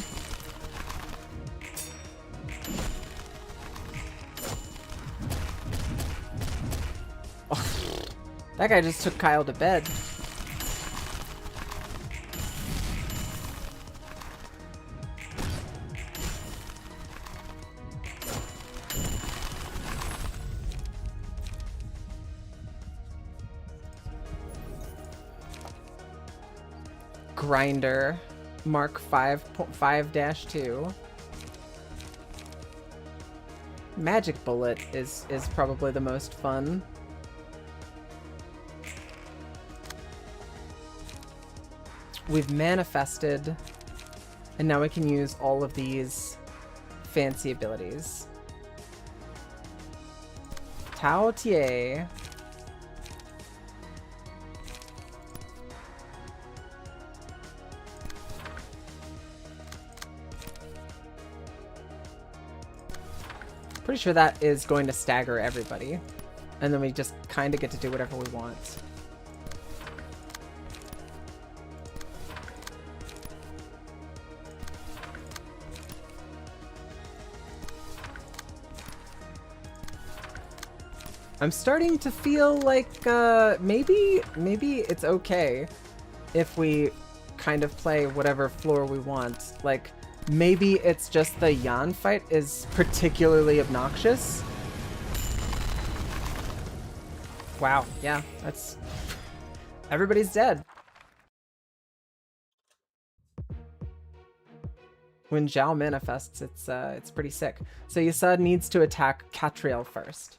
Oh, that guy just took Kyle to bed. Grinder, Mark 5.5-2. Magic Bullet is probably the most fun. We've manifested, and now we can use all of these fancy abilities. Tao Tie. Pretty sure that is going to stagger everybody. And then we just kind of get to do whatever we want. I'm starting to feel like maybe it's okay if we kind of play whatever floor we want. Like, maybe it's just the Yan fight is particularly obnoxious. Wow, yeah, that's... Everybody's dead. When Zhao manifests, it's pretty sick. So Yasud needs to attack Catriel first.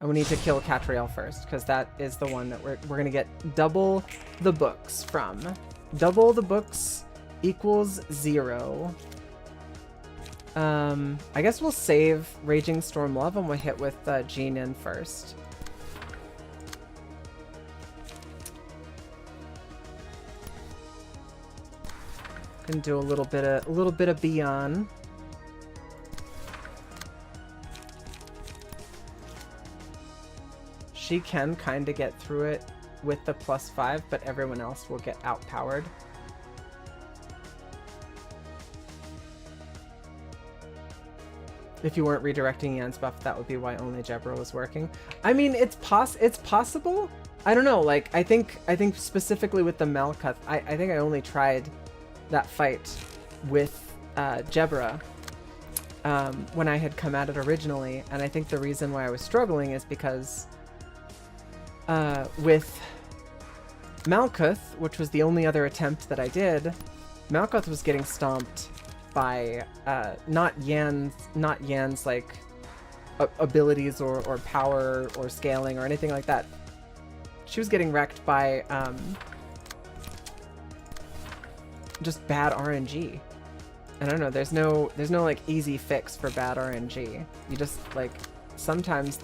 And we need to kill Catriel first, because that is the one that we're gonna get double the books from. Double the books equals 0. I guess we'll save Raging Storm Love and we'll hit with Jinin first. Can do a little bit of Beyond. She can kind of get through it with the +5, but everyone else will get outpowered. If you weren't redirecting Yan's buff, that would be why only Jebra was working. I mean, it's possible. I don't know. Like, I think specifically with the Malkuth, I think I only tried that fight with Jebra when I had come at it originally, and I think the reason why I was struggling is because with Malkuth, which was the only other attempt that I did, Malkuth was getting stomped by not Yan's like abilities or power or scaling or anything like that. She was getting wrecked by just bad RNG. And I don't know, there's no like easy fix for bad RNG. You just like sometimes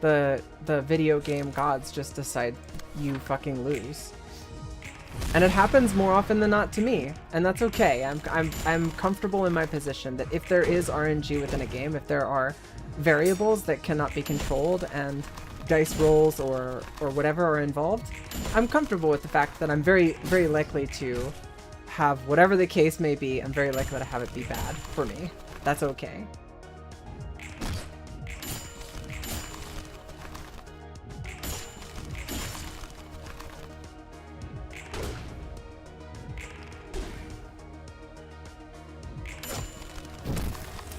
the video game gods just decide you fucking lose. And it happens more often than not to me, and that's okay. I'm comfortable in my position that if there is RNG within a game, if there are variables that cannot be controlled and dice rolls or whatever are involved, I'm comfortable with the fact that I'm very, very likely to have whatever the case may be, I'm very likely to have it be bad for me. That's okay.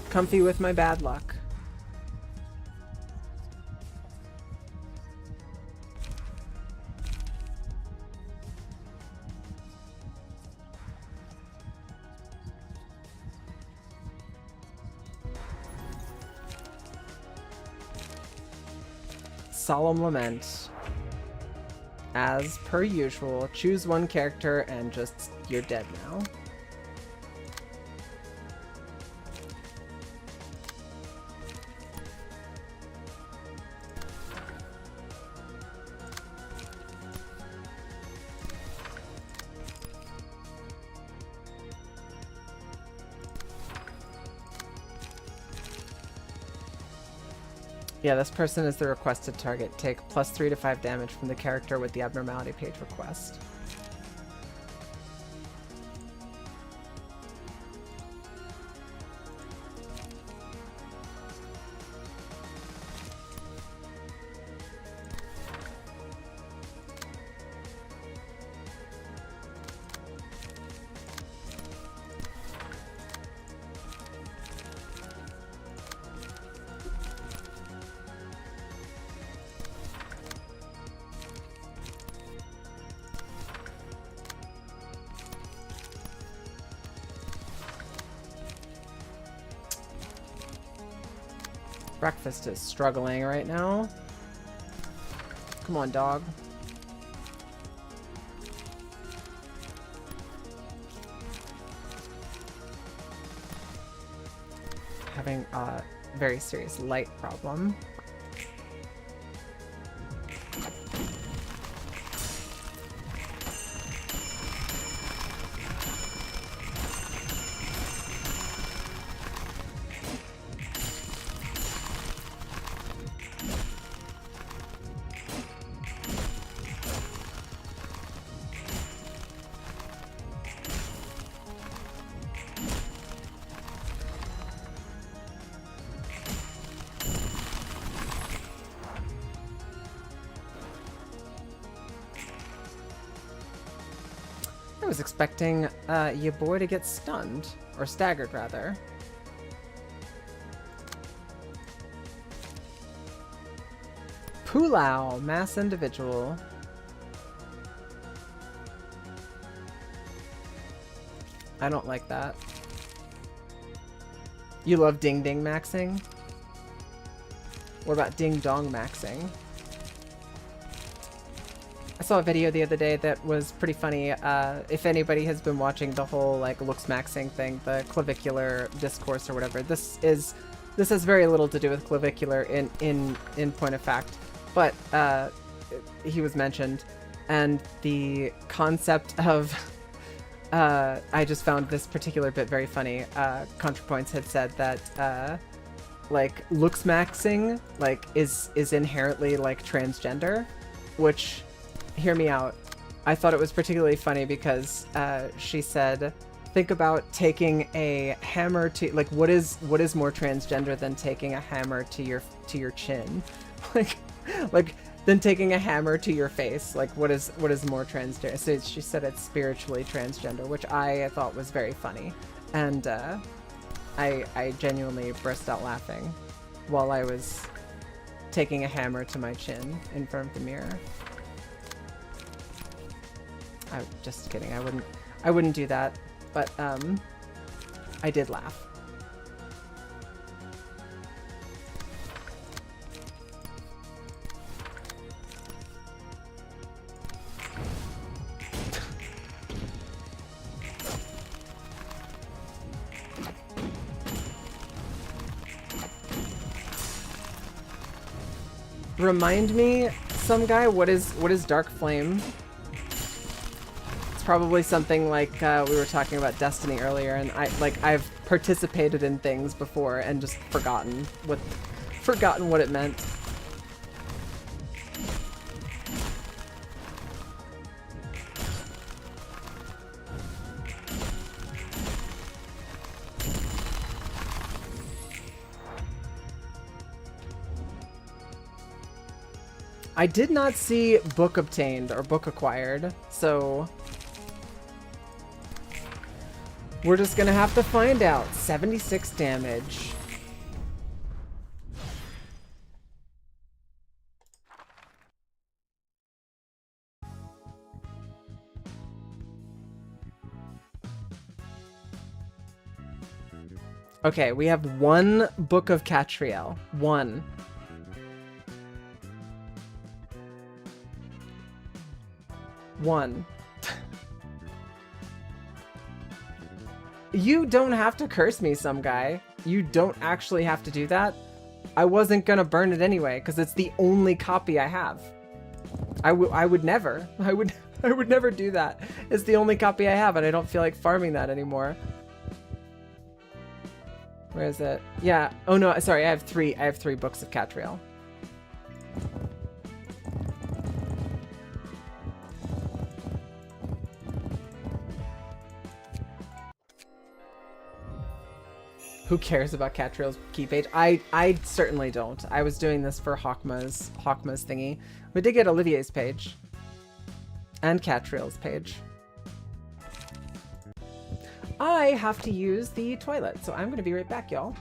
Comfy with my bad luck. Solemn Lament. As per usual, choose one character and just, you're dead now. Yeah, this person is the requested target. Take +3 to 5 damage from the character with the abnormality page request. Breakfast is struggling right now. Come on, dog. Having a very serious light problem. I was expecting your boy to get stunned, or staggered rather. Pulao, mass individual. I don't like that. You love ding ding maxing? What about ding dong maxing? I saw a video the other day that was pretty funny. If anybody has been watching the whole like looks maxing thing, the clavicular discourse or whatever, this has very little to do with clavicular in point of fact, but he was mentioned, and the concept of I just found this particular bit very funny. ContraPoints had said that like looks maxing like is inherently like transgender, which, hear me out. I thought it was particularly funny because she said, think about taking a hammer to, like, what is more transgender than taking a hammer to your chin? like than taking a hammer to your face. Like what is more transgender? So she said it's spiritually transgender, which I thought was very funny. And I genuinely burst out laughing while I was taking a hammer to my chin in front of the mirror. I'm just kidding. I wouldn't do that, but I did laugh. Remind me, some guy, what is Dark Flame? It's probably something like we were talking about Destiny earlier, and I've participated in things before and just forgotten what it meant. I did not see book obtained or book acquired, so we're just gonna have to find out. 76 damage. Okay, we have one book of Catriel. One. You don't have to curse me, some guy. You don't actually have to do that. I wasn't gonna burn it anyway, because it's the only copy I have. I would never. I would never do that. It's the only copy I have, and I don't feel like farming that anymore. Where is it? Yeah. Oh no, sorry, I have three books of Catriel. Who cares about Catriel's key page? I certainly don't. I was doing this for Hawkma's thingy. We did get Olivier's page. And Catriel's page. I have to use the toilet, so I'm gonna be right back, y'all.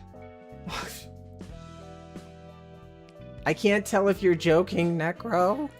I can't tell if you're joking, Necro.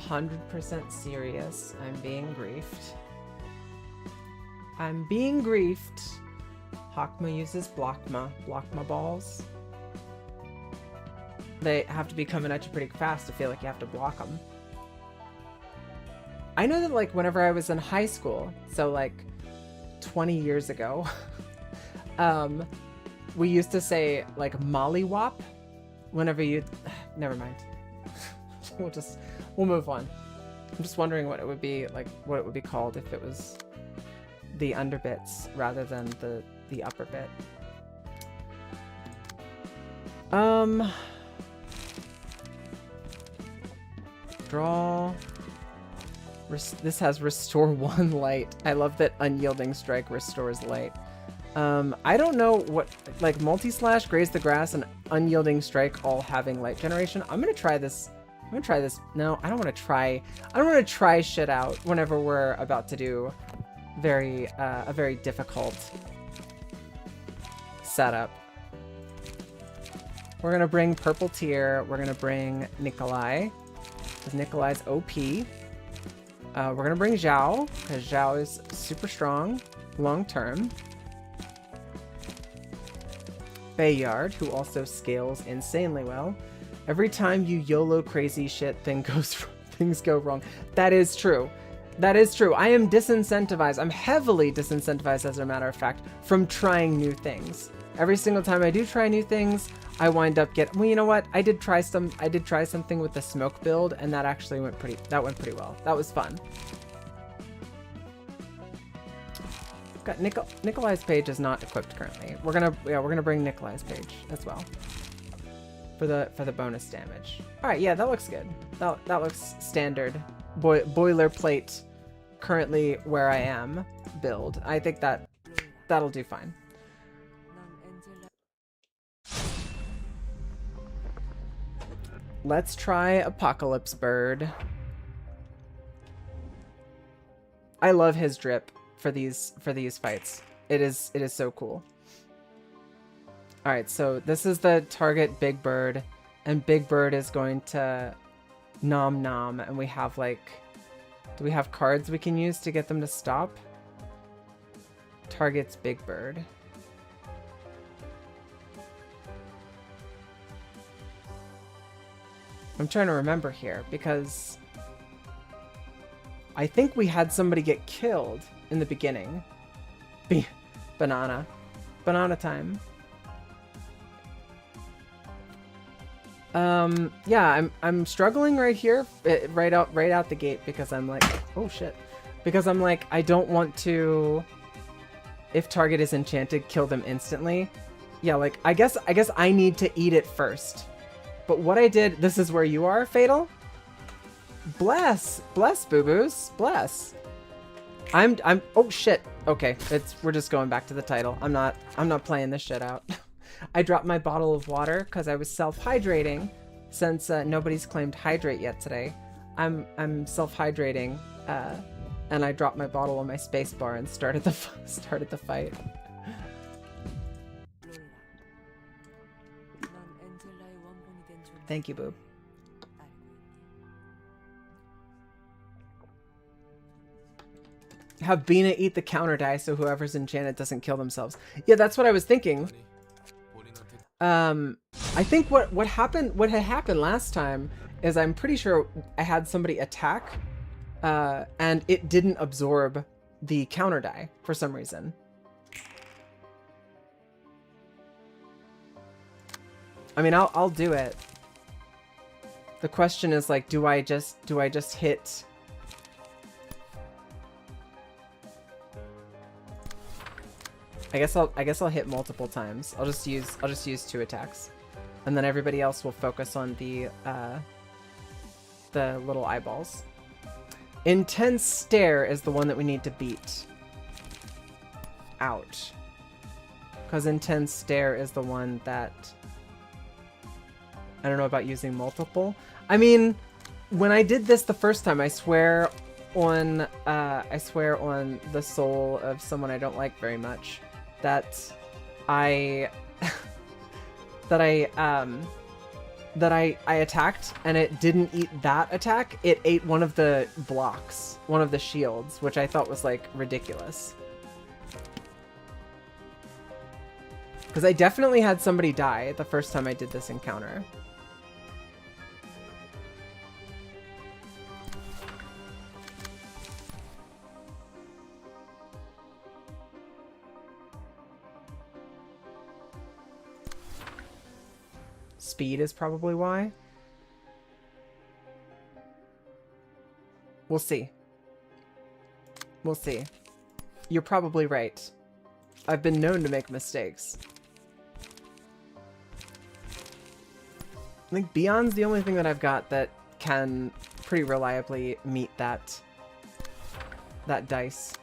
100% serious. I'm being griefed. I'm being griefed. Hakma uses Blockma balls. They have to be coming at you pretty fast to feel like you have to block them. I know that like whenever I was in high school, so like 20 years ago, we used to say like mollywop whenever you, never mind. We'll move on. I'm just wondering what it would be like, what it would be called if it was the underbits rather than the upper bit. Draw. This has restore 1 light. I love that unyielding strike restores light. I don't know what, like multi-slash, graze the grass, and unyielding strike all having light generation. I'm gonna try this. I'm gonna try this. No, I don't want to try. I don't want to try shit out whenever we're about to do a very difficult setup. We're gonna bring Purple Tear. We're gonna bring Nikolai, because Nikolai's OP. We're gonna bring Zhao, because Zhao is super strong long term. Bayard, who also scales insanely well. Every time you YOLO crazy shit, things go wrong. That is true. That is true. I am disincentivized. I'm heavily disincentivized, as a matter of fact, from trying new things. Every single time I do try new things, I wind up well, you know what? I did try something with the smoke build, and that actually went pretty well. That was fun. Got Nikolai's page is not equipped currently. We're gonna bring Nikolai's page as well for the bonus damage. All right, yeah, that looks good. That looks standard boilerplate. Currently where I am build. I think that'll do fine. Let's try Apocalypse Bird. I love his drip for these fights. It is so cool. All right, so this is the target Big Bird, and Big Bird is going to nom nom, and we have like, do we have cards we can use to get them to stop? Targets Big Bird. I'm trying to remember here because I think we had somebody get killed in the beginning. Banana time. Yeah, I'm struggling right here, right out the gate, because I'm like, oh shit, because I'm like, I don't want to, if target is enchanted, kill them instantly. Yeah, like I guess I need to eat it first. But what I did, this is where you are, Fatal. Bless, boo-boos, bless. I'm oh shit. Okay, we're just going back to the title. I'm not playing this shit out. I dropped my bottle of water because I was self-hydrating, since nobody's claimed hydrate yet today. I'm self-hydrating, and I dropped my bottle on my space bar and started the fight. Thank you, boob. Have Bina eat the counter die so whoever's enchanted doesn't kill themselves. Yeah, that's what I was thinking. I think what had happened last time is, I'm pretty sure I had somebody attack, and it didn't absorb the counter die for some reason. I mean, I'll do it. The question is like, do I just hit? I guess I'll hit multiple times. I'll just use 2 attacks, and then everybody else will focus on the little eyeballs. Intense Stare is the one that we need to beat. Ouch. Because Intense Stare is the one that, I don't know about using multiple. I mean, when I did this the first time, I swear on the soul of someone I don't like very much, that I that I attacked, and it didn't eat that attack. It ate one of the blocks, one of the shields, which I thought was, like, ridiculous. Because I definitely had somebody die the first time I did this encounter. Speed is probably why. We'll see. We'll see. You're probably right. I've been known to make mistakes. I think Beyond's the only thing that I've got that can pretty reliably meet that dice.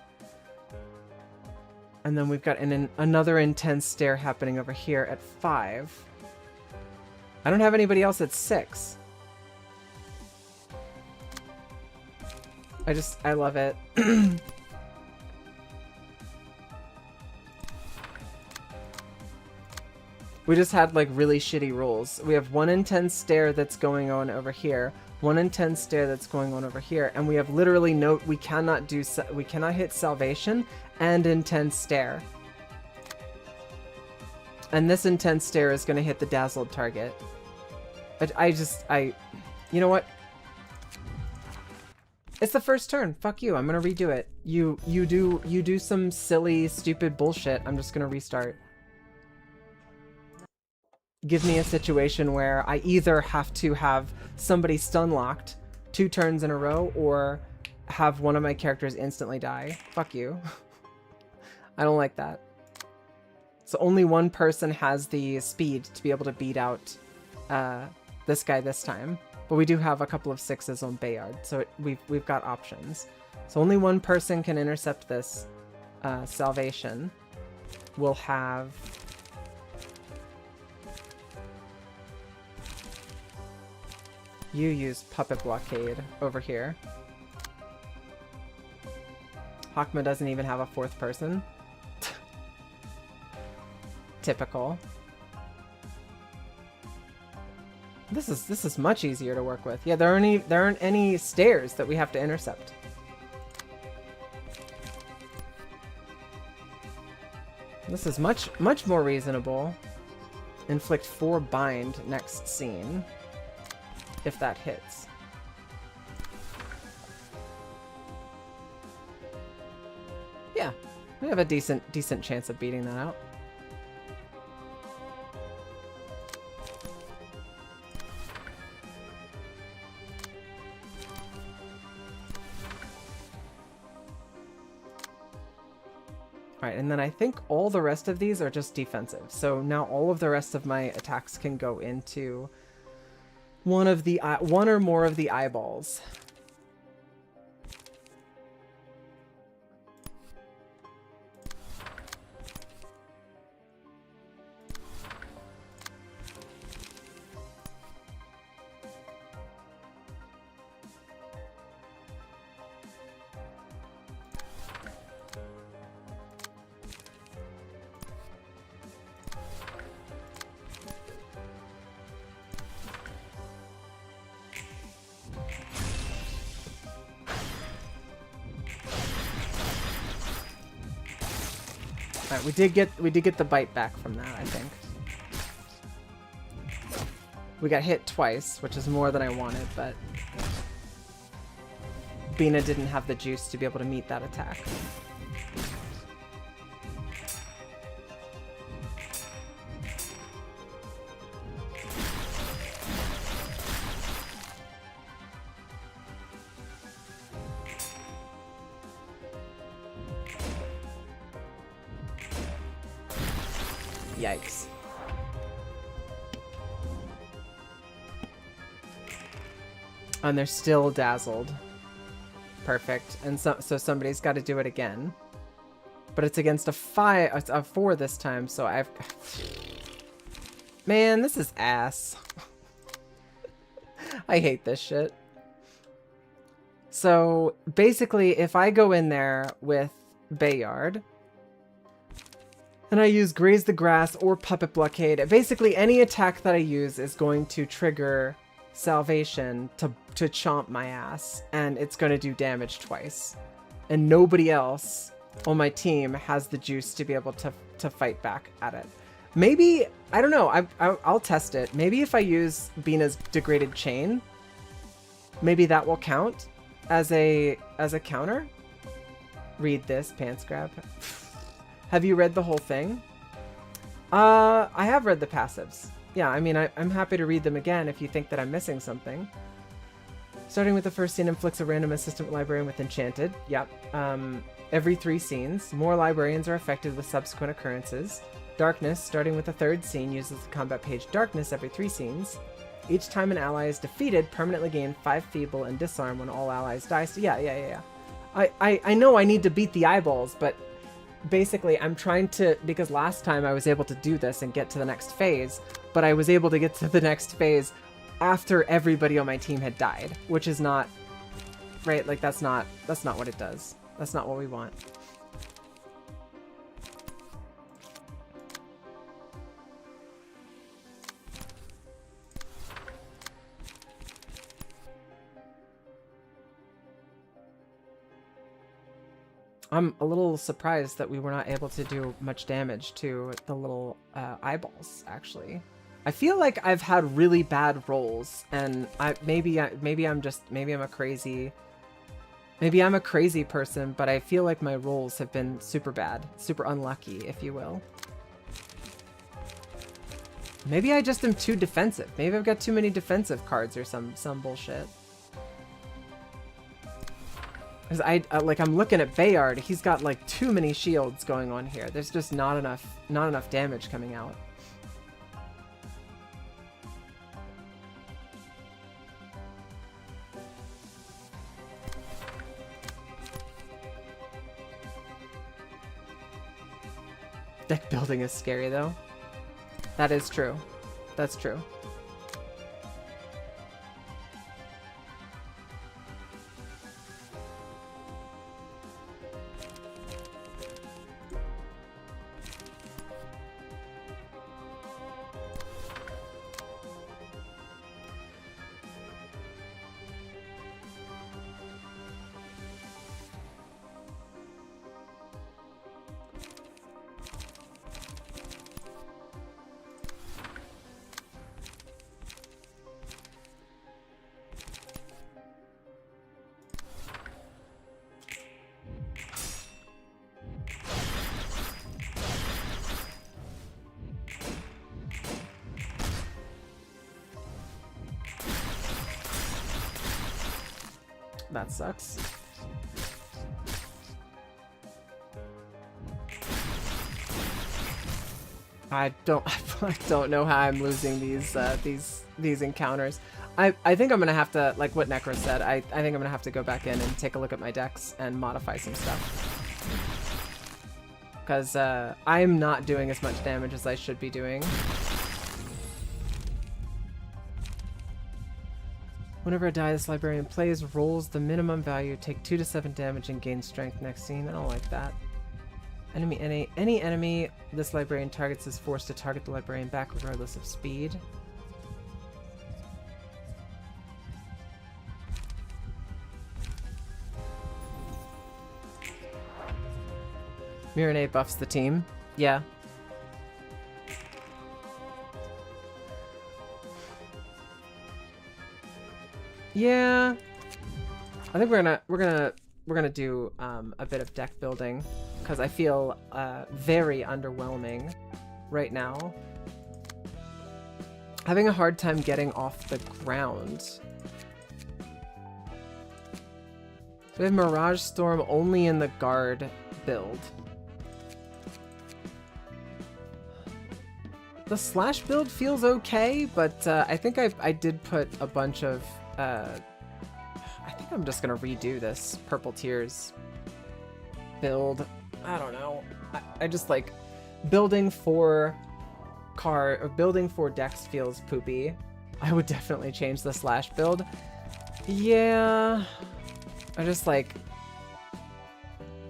And then we've got another intense stare happening over here at 5. I don't have anybody else at 6. I love it. We just had, like, really shitty rules. We have one intense stare that's going on over here, one intense stare that's going on over here, and we have literally we cannot hit salvation and intense stare. And this intense stare is going to hit the dazzled target. You know what? It's the first turn. Fuck you. I'm going to redo it. You do some silly, stupid bullshit. I'm just going to restart. Give me a situation where I either have to have somebody stun locked 2 turns in a row or have one of my characters instantly die. Fuck you. I don't like that. So only one person has the speed to be able to beat out this guy this time. But we do have a couple of 6s on Bayard, so we've got options. So only one person can intercept this salvation. We'll have... You use Puppet Blockade over here. Hakma doesn't even have a 4th person. Typical. This is much easier to work with. Yeah, there aren't any stairs that we have to intercept. This is much more reasonable. Inflict 4 bind next scene. If that hits. Yeah, we have a decent chance of beating that out. Alright, and then I think all the rest of these are just defensive. So now all of the rest of my attacks can go into one or more of the eyeballs. Alright, we did get the bite back from that, I think. We got hit twice, which is more than I wanted, but Bina didn't have the juice to be able to meet that attack. Yikes. And they're still dazzled. Perfect. And so somebody's got to do it again. But it's against a 4 this time, so I've... Man, this is ass. I hate this shit. So, basically, if I go in there with Bayard... And I use Graze the Grass or Puppet Blockade. Basically, any attack that I use is going to trigger Salvation to chomp my ass, and it's going to do damage twice. And nobody else on my team has the juice to be able to fight back at it. Maybe, I don't know, I'll test it. Maybe if I use Bina's Degraded Chain, maybe that will count as a counter. Read this, Pants Grab. Have you read the whole thing? I have read the passives. Yeah, I mean, I'm happy to read them again if you think that I'm missing something. Starting with the first scene, inflicts a random assistant librarian with Enchanted. Yep. Every 3 scenes. More librarians are affected with subsequent occurrences. Darkness, starting with the 3rd scene, uses the combat page Darkness every 3 scenes. Each time an ally is defeated, permanently gain 5 Feeble and Disarm when all allies die. So yeah. I know I need to beat the eyeballs, but basically I'm trying to, because last time I was able to do this and get to the next phase, but I was able to get to the next phase after everybody on my team had died, which is not, right? Like that's not what it does. That's not what we want. I'm a little surprised that we were not able to do much damage to the little eyeballs, actually. I feel like I've had really bad rolls, and maybe I'm a crazy person, but I feel like my rolls have been super bad, super unlucky, if you will. Maybe I just am too defensive. Maybe I've got too many defensive cards or some bullshit. Because I'm looking at Bayard, he's got like too many shields going on here. There's just not enough damage coming out. Deck building is scary though. That is true. That's true. That sucks. I don't know how I'm losing these encounters. I think I'm gonna have to, like what Necro said, I think I'm gonna have to go back in and take a look at my decks and modify some stuff. Because I'm not doing as much damage as I should be doing. Whenever I die, this librarian plays, rolls the minimum value, take 2 to 7 damage, and gain strength next scene. I don't like that. Any enemy this librarian targets is forced to target the librarian back regardless of speed. Miranay buffs the team. Yeah. Yeah, I think we're gonna do a bit of deck building because I feel very underwhelming right now. Having a hard time getting off the ground. So we have Mirage Storm only in the guard build. The slash build feels okay, but I think I did put a bunch of I think I'm just gonna redo this Purple Tears build. I don't know. I just like building for decks feels poopy. I would definitely change the slash build. Yeah. I just like,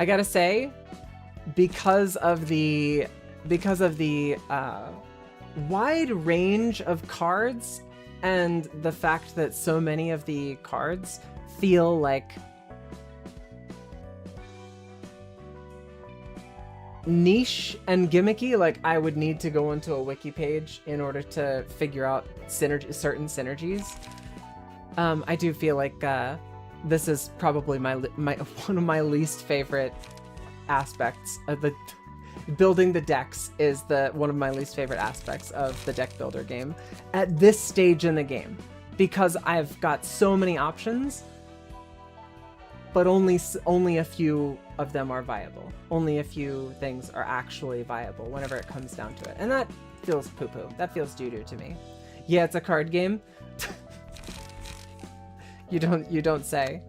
I gotta say, because of the because of the wide range of cards and the fact that so many of the cards feel like niche and gimmicky. Like I would need to go into a wiki page in order to figure out certain synergies. I do feel like this is probably my one of my least favorite aspects of the building the decks is one of my least favorite aspects of the deck builder game at this stage in the game, because I've got so many options, but only a few of them are viable. Only a few things are actually viable whenever it comes down to it. And that feels poo-poo. That feels doo-doo to me. Yeah, it's a card game. You don't say.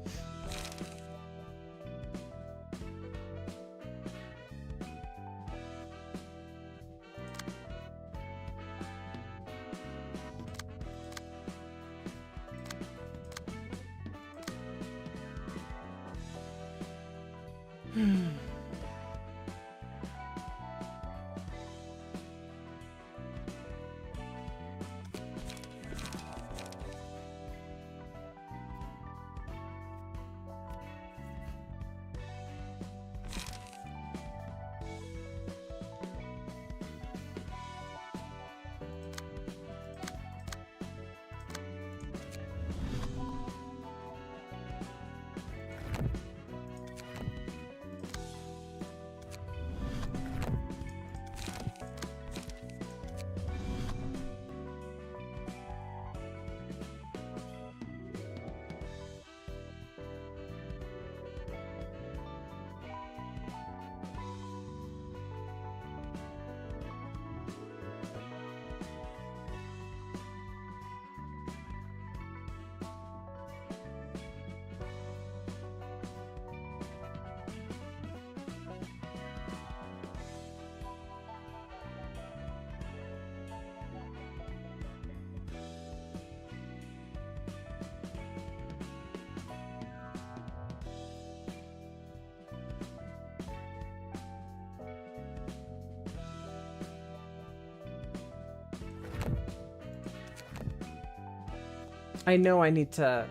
I know I need to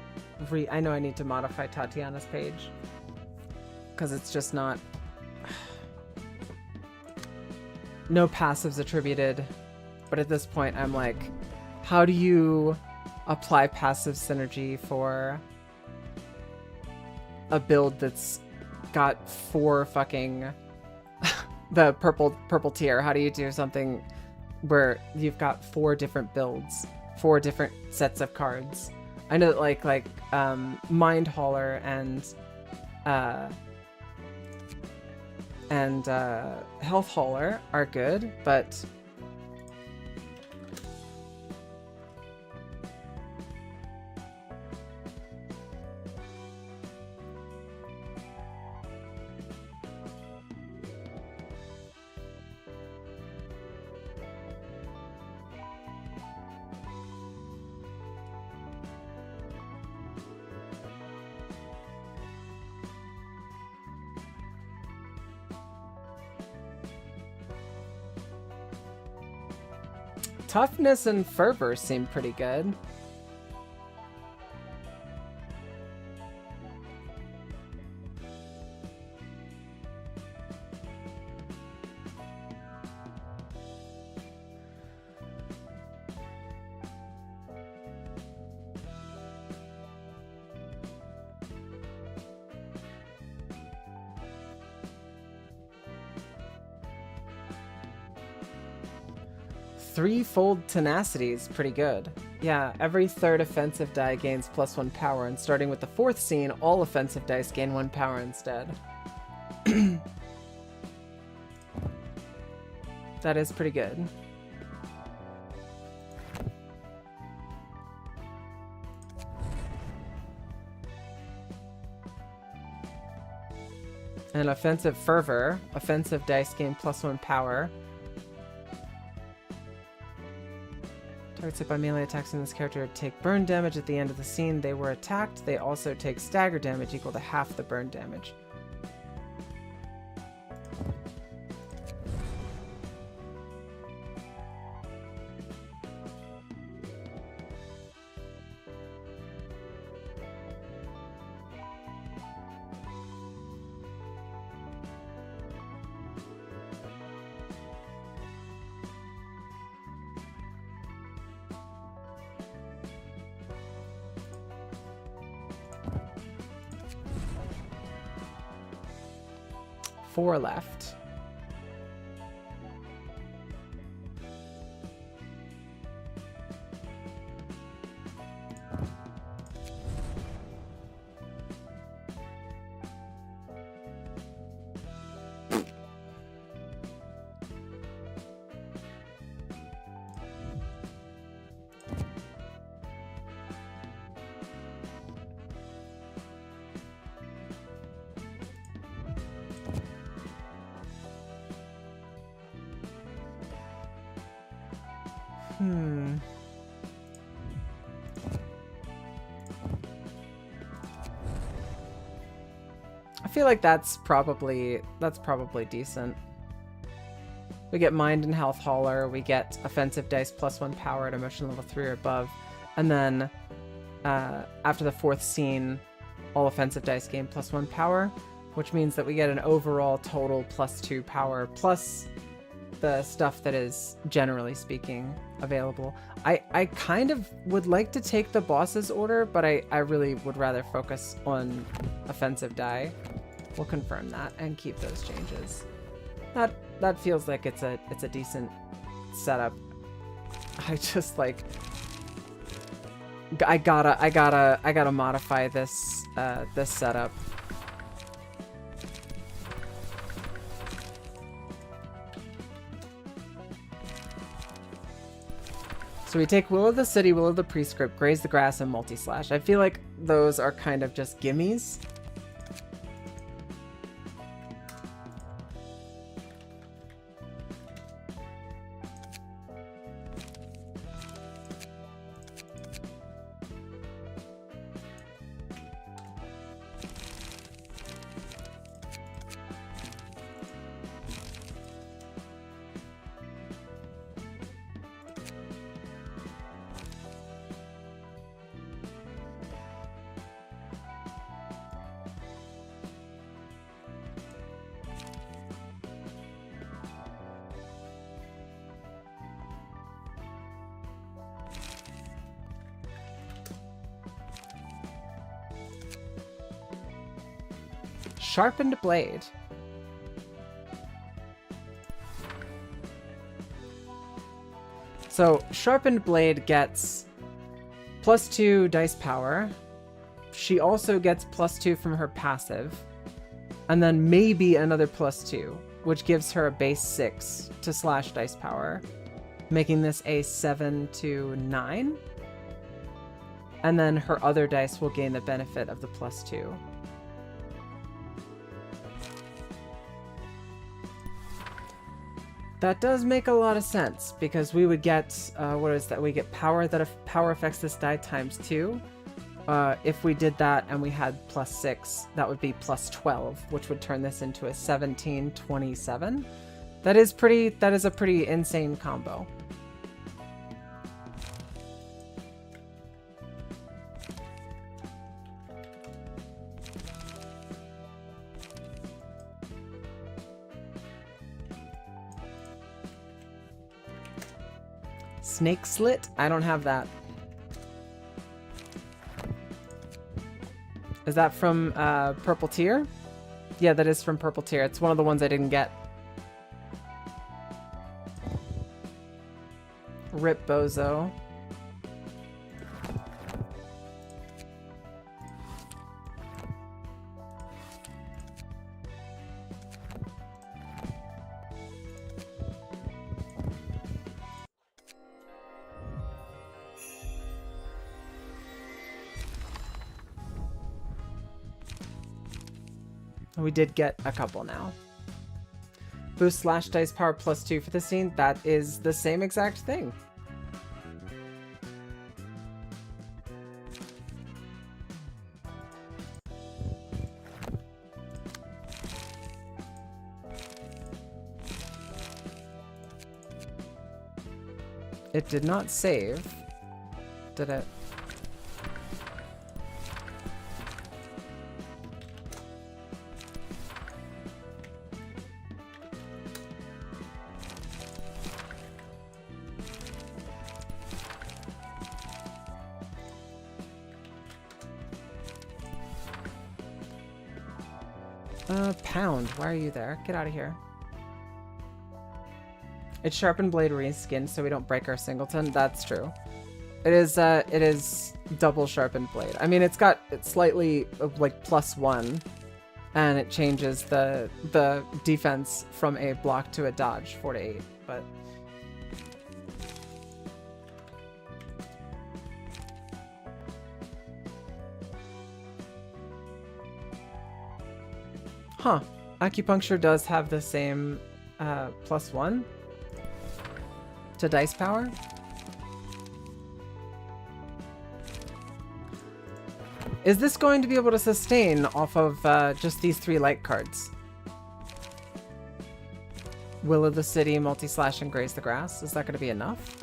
modify Tatiana's page because it's just not no passives attributed. But at this point I'm like, how do you apply passive synergy for a build that's got 4 fucking the purple tier? How do you do something where you've got 4 different builds, 4 different sets of cards? I know that like Mind Hauler and Health Hauler are good, but Toughness and Fervor seem pretty good. Threefold Tenacity is pretty good. Yeah, every 3rd offensive die gains +1 power, and starting with the 4th scene, all offensive dice gain 1 power instead. That is pretty good. And Offensive Fervor, offensive dice gain +1 power. Targets hit by melee attacks in this character take burn damage at the end of the scene they were attacked. They also take stagger damage equal to half the burn damage. 4 left. I feel like that's probably decent. We get Mind and Health Hauler, we get Offensive Dice +1 power at emotion level 3 or above, and then after the 4th scene, all offensive dice gain +1 power, which means that we get an overall total +2 power, plus the stuff that is, generally speaking, available. I kind of would like to take the boss's order, but I really would rather focus on offensive die. We'll confirm that and keep those changes. That feels like it's a decent setup. I just like I gotta modify this this setup. So we take Will of the City, Will of the Prescript, Graze the Grass, and Multi-Slash. I feel like those are kind of just gimmies. Sharpened Blade. So Sharpened Blade gets +2 dice power. She also gets +2 from her passive. And then maybe another +2, which gives her a base 6 to slash dice power, making this a 7 to 9. And then her other dice will gain the benefit of the +2. That does make a lot of sense, because we would get, what is that? We get power power affects this die ×2. If we did that and we had +6, that would be +12, which would turn this into a 17-27. That is a pretty insane combo. Snake Slit? I don't have that. Is that from Purple Tier? Yeah, that is from Purple Tier. It's one of the ones I didn't get. Rip Bozo. We did get a couple now. Boost slash dice power +2 for the scene. That is the same exact thing. It did not save, did it? Pound, why are you there? Get out of here. It's sharpened blade reskinned so we don't break our singleton. That's true. It is double sharpened blade. I mean, it's slightly like +1, and it changes the defense from a block to a dodge, 4 to 8, but. Huh. Acupuncture does have the same +1 to dice power. Is this going to be able to sustain off of just these 3 light cards? Will of the City, Multi-Slash, and Graze the Grass. Is that going to be enough?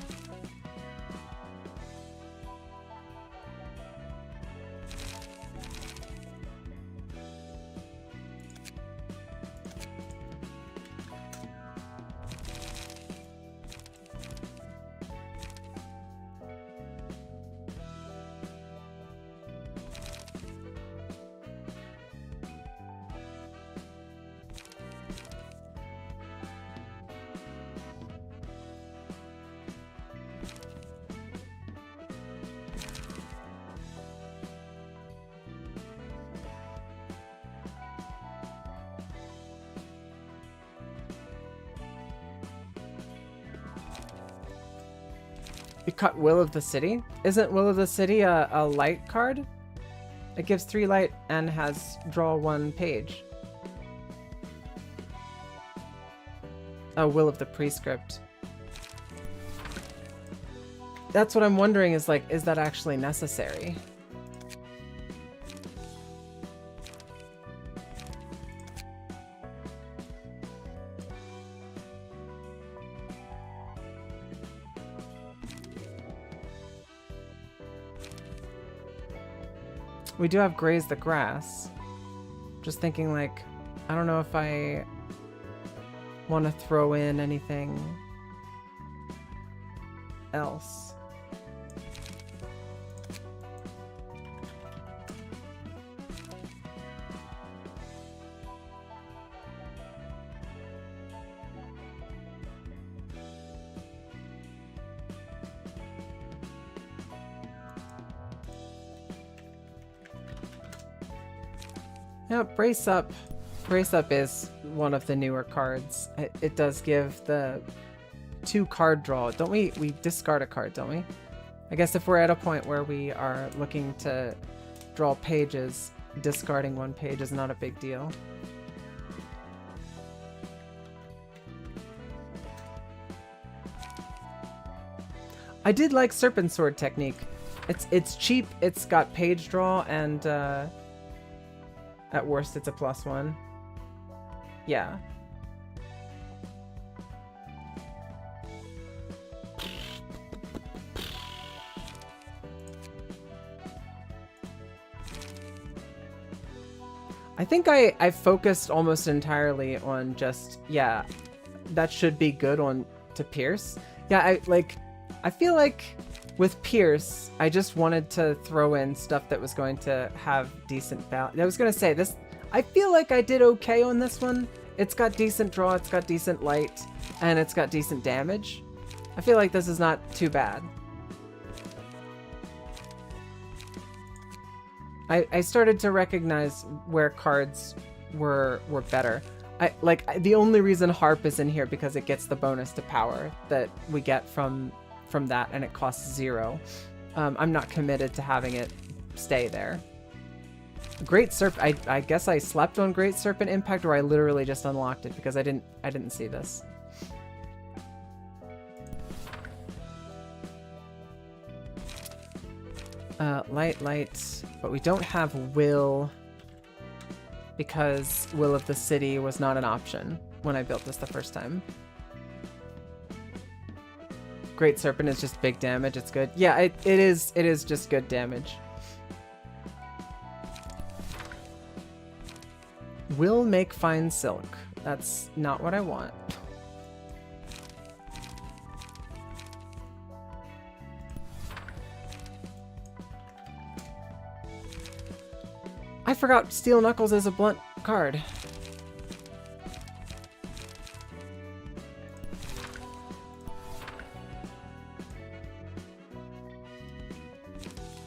You cut Will of the City? Isn't Will of the City a light card? It gives 3 light and has draw 1 page. Oh, Will of the Prescript. That's what I'm wondering is like, is that actually necessary? We do have Graze the Grass. Just thinking like, I don't know if I want to throw in anything else. Yeah, Brace Up. Brace Up is one of the newer cards. It does give the 2 card draw. Don't we discard a card, don't we? I guess if we're at a point where we are looking to draw pages, discarding 1 page is not a big deal. I did like Serpent Sword technique. It's cheap, it's got page draw, and at worst, it's a +1. Yeah. I think I focused almost entirely on just, yeah, that should be good on to Pierce. Yeah, I feel like with Pierce, I just wanted to throw in stuff that was going to have decent balance. I was going to say this, I feel like I did okay on this one. It's got decent draw, it's got decent light, and it's got decent damage. I feel like this is not too bad. I started to recognize where cards were better. The only reason Harp is in here because it gets the bonus to power that we get from that, and it costs 0. I'm not committed to having it stay there. Great Serpent, I guess I slept on Great Serpent Impact, or I literally just unlocked it because I didn't see this. Light, but we don't have Will because Will of the City was not an option when I built this the first time. Great Serpent is just big damage, it's good. Yeah, it is just good damage. Will make fine silk. That's not what I want. I forgot Steel Knuckles is a blunt card.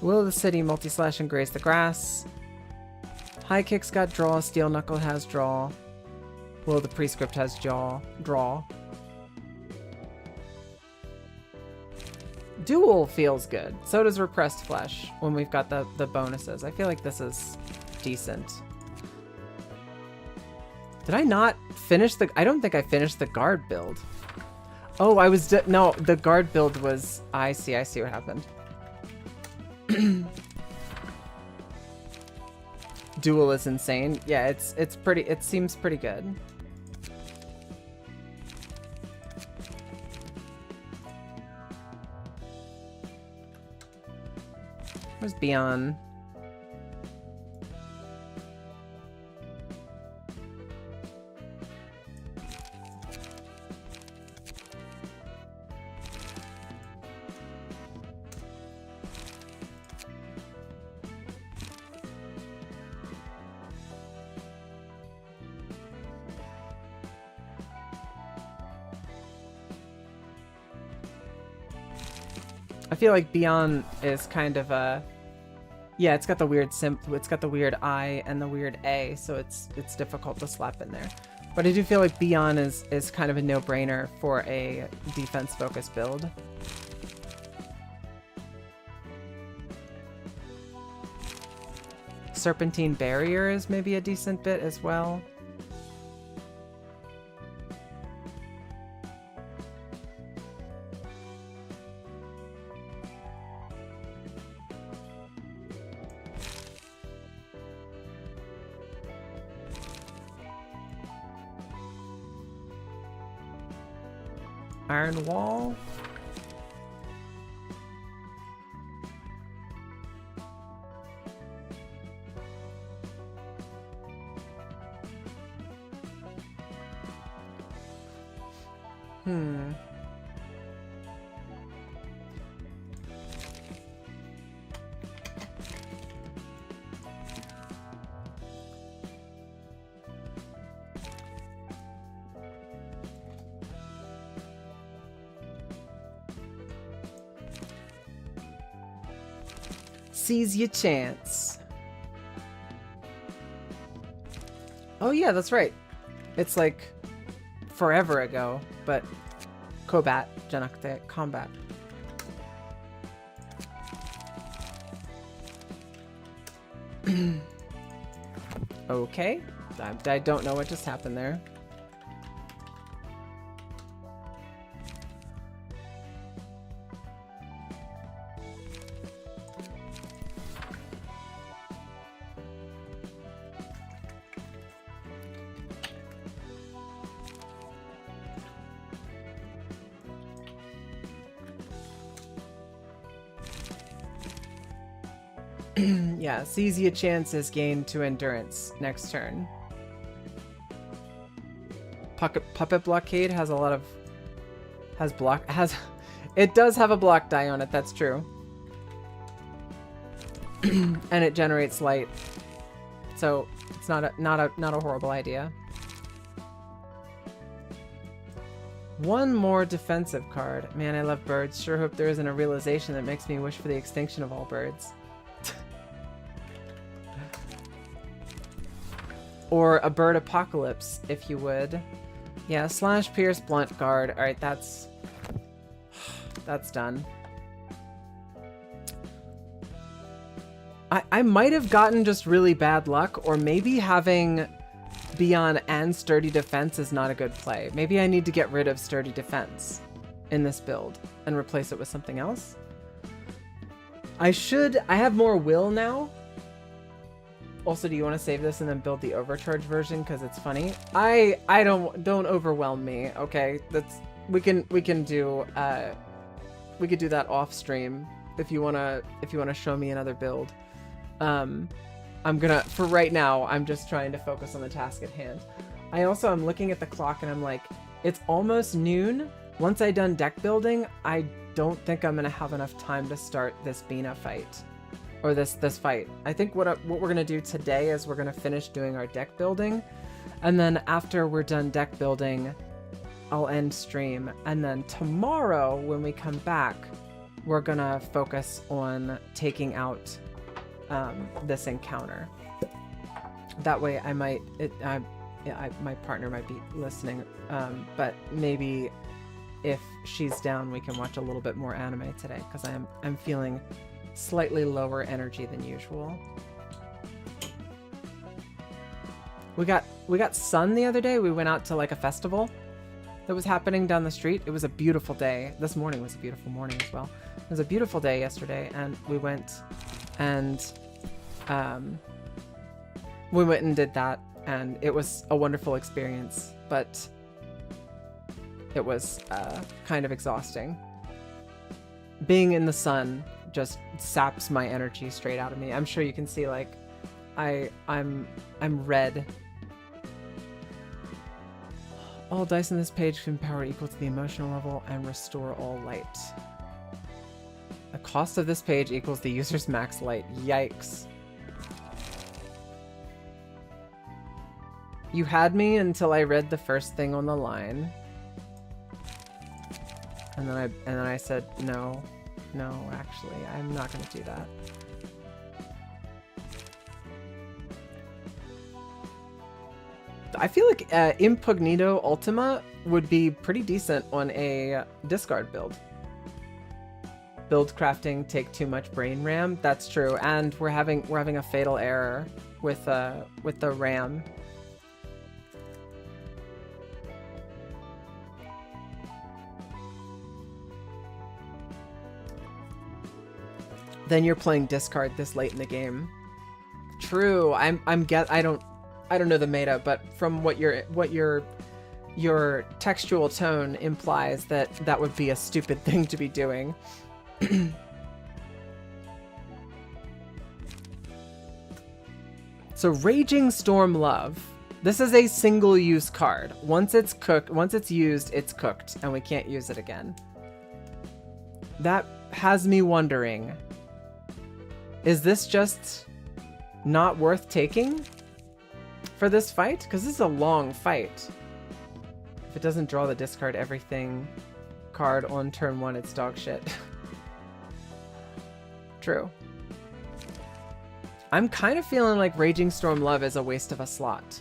Will of the City, multi-slash and graze the grass. High Kick's got draw, Steel Knuckle has draw. Will of the Prescript has draw. Duel feels good. So does Repressed Flesh when we've got the bonuses. I feel like this is decent. Did I not finish the... I don't think I finished the guard build. Oh, I was... No, the guard build was... I see what happened. Duel is insane. Yeah, it's pretty... It seems pretty good. Where's Beyond? I feel like Beyond is kind of a... Yeah, it's got the weird it's got the weird I and the weird A, so it's difficult to slap in there. But I do feel like Beyond is kind of a no-brainer for a defense-focused build. Serpentine Barrier is maybe a decent bit as well. Iron Wall. Seize your chance. Oh yeah, that's right. It's like forever ago, but combat, janakute combat. Okay, I don't know what just happened there. Yeah, seize your chances gain to endurance next turn. Puppet Blockade has a lot of... It does have a block die on it, that's true. And it generates light. So it's not a horrible idea. One more defensive card. Man, I love birds. Sure hope there isn't a realization that makes me wish for the extinction of all birds. Or a bird apocalypse, if you would. Yeah, slash pierce blunt guard. Alright, that's done. I might have gotten just really bad luck, or maybe having Beyond and Sturdy Defense is not a good play. Maybe I need to get rid of Sturdy Defense in this build and replace it with something else. I have more will now. Also, do you want to save this and then build the overcharge version because it's funny? I don't overwhelm me. Okay, we can do that off stream if you wanna show me another build. I'm gonna, for right now, I'm just trying to focus on the task at hand. I'm looking at the clock and I'm like, it's almost noon. Once I'm done deck building, I don't think I'm gonna have enough time to start this Bina fight. Or this fight. I think what we're gonna do today is we're gonna finish doing our deck building, and then after we're done deck building, I'll end stream, and then tomorrow when we come back, we're gonna focus on taking out this encounter. That way my partner might be listening, but maybe if she's down, we can watch a little bit more anime today, because I'm feeling slightly lower energy than usual. We got sun the other day. We went out to like a festival that was happening down the street. It was a beautiful day. This morning was a beautiful morning as well. It was a beautiful day yesterday, and we went and did that, and it was a wonderful experience, but it was kind of exhausting. Being in the sun just saps my energy straight out of me. I'm sure you can see, like, I'm red. All dice on this page can power equal to the emotional level and restore all light. The cost of this page equals the user's max light. Yikes. You had me until I read the first thing on the line. And then I said, no, actually, I'm not going to do that. I feel like Impugnito Ultima would be pretty decent on a discard build. Build crafting take too much brain RAM. That's true, and we're having a fatal error with the RAM. Then you're playing discard this late in the game. True. I don't know the meta, but from what your textual tone implies, that would be a stupid thing to be doing. So Raging Storm Love. This is a single-use card. Once it's used, it's cooked, and we can't use it again. That has me wondering, is this just not worth taking for this fight? Because this is a long fight. If it doesn't draw the discard everything card on turn 1, it's dog shit. True. I'm kind of feeling like Raging Storm Love is a waste of a slot.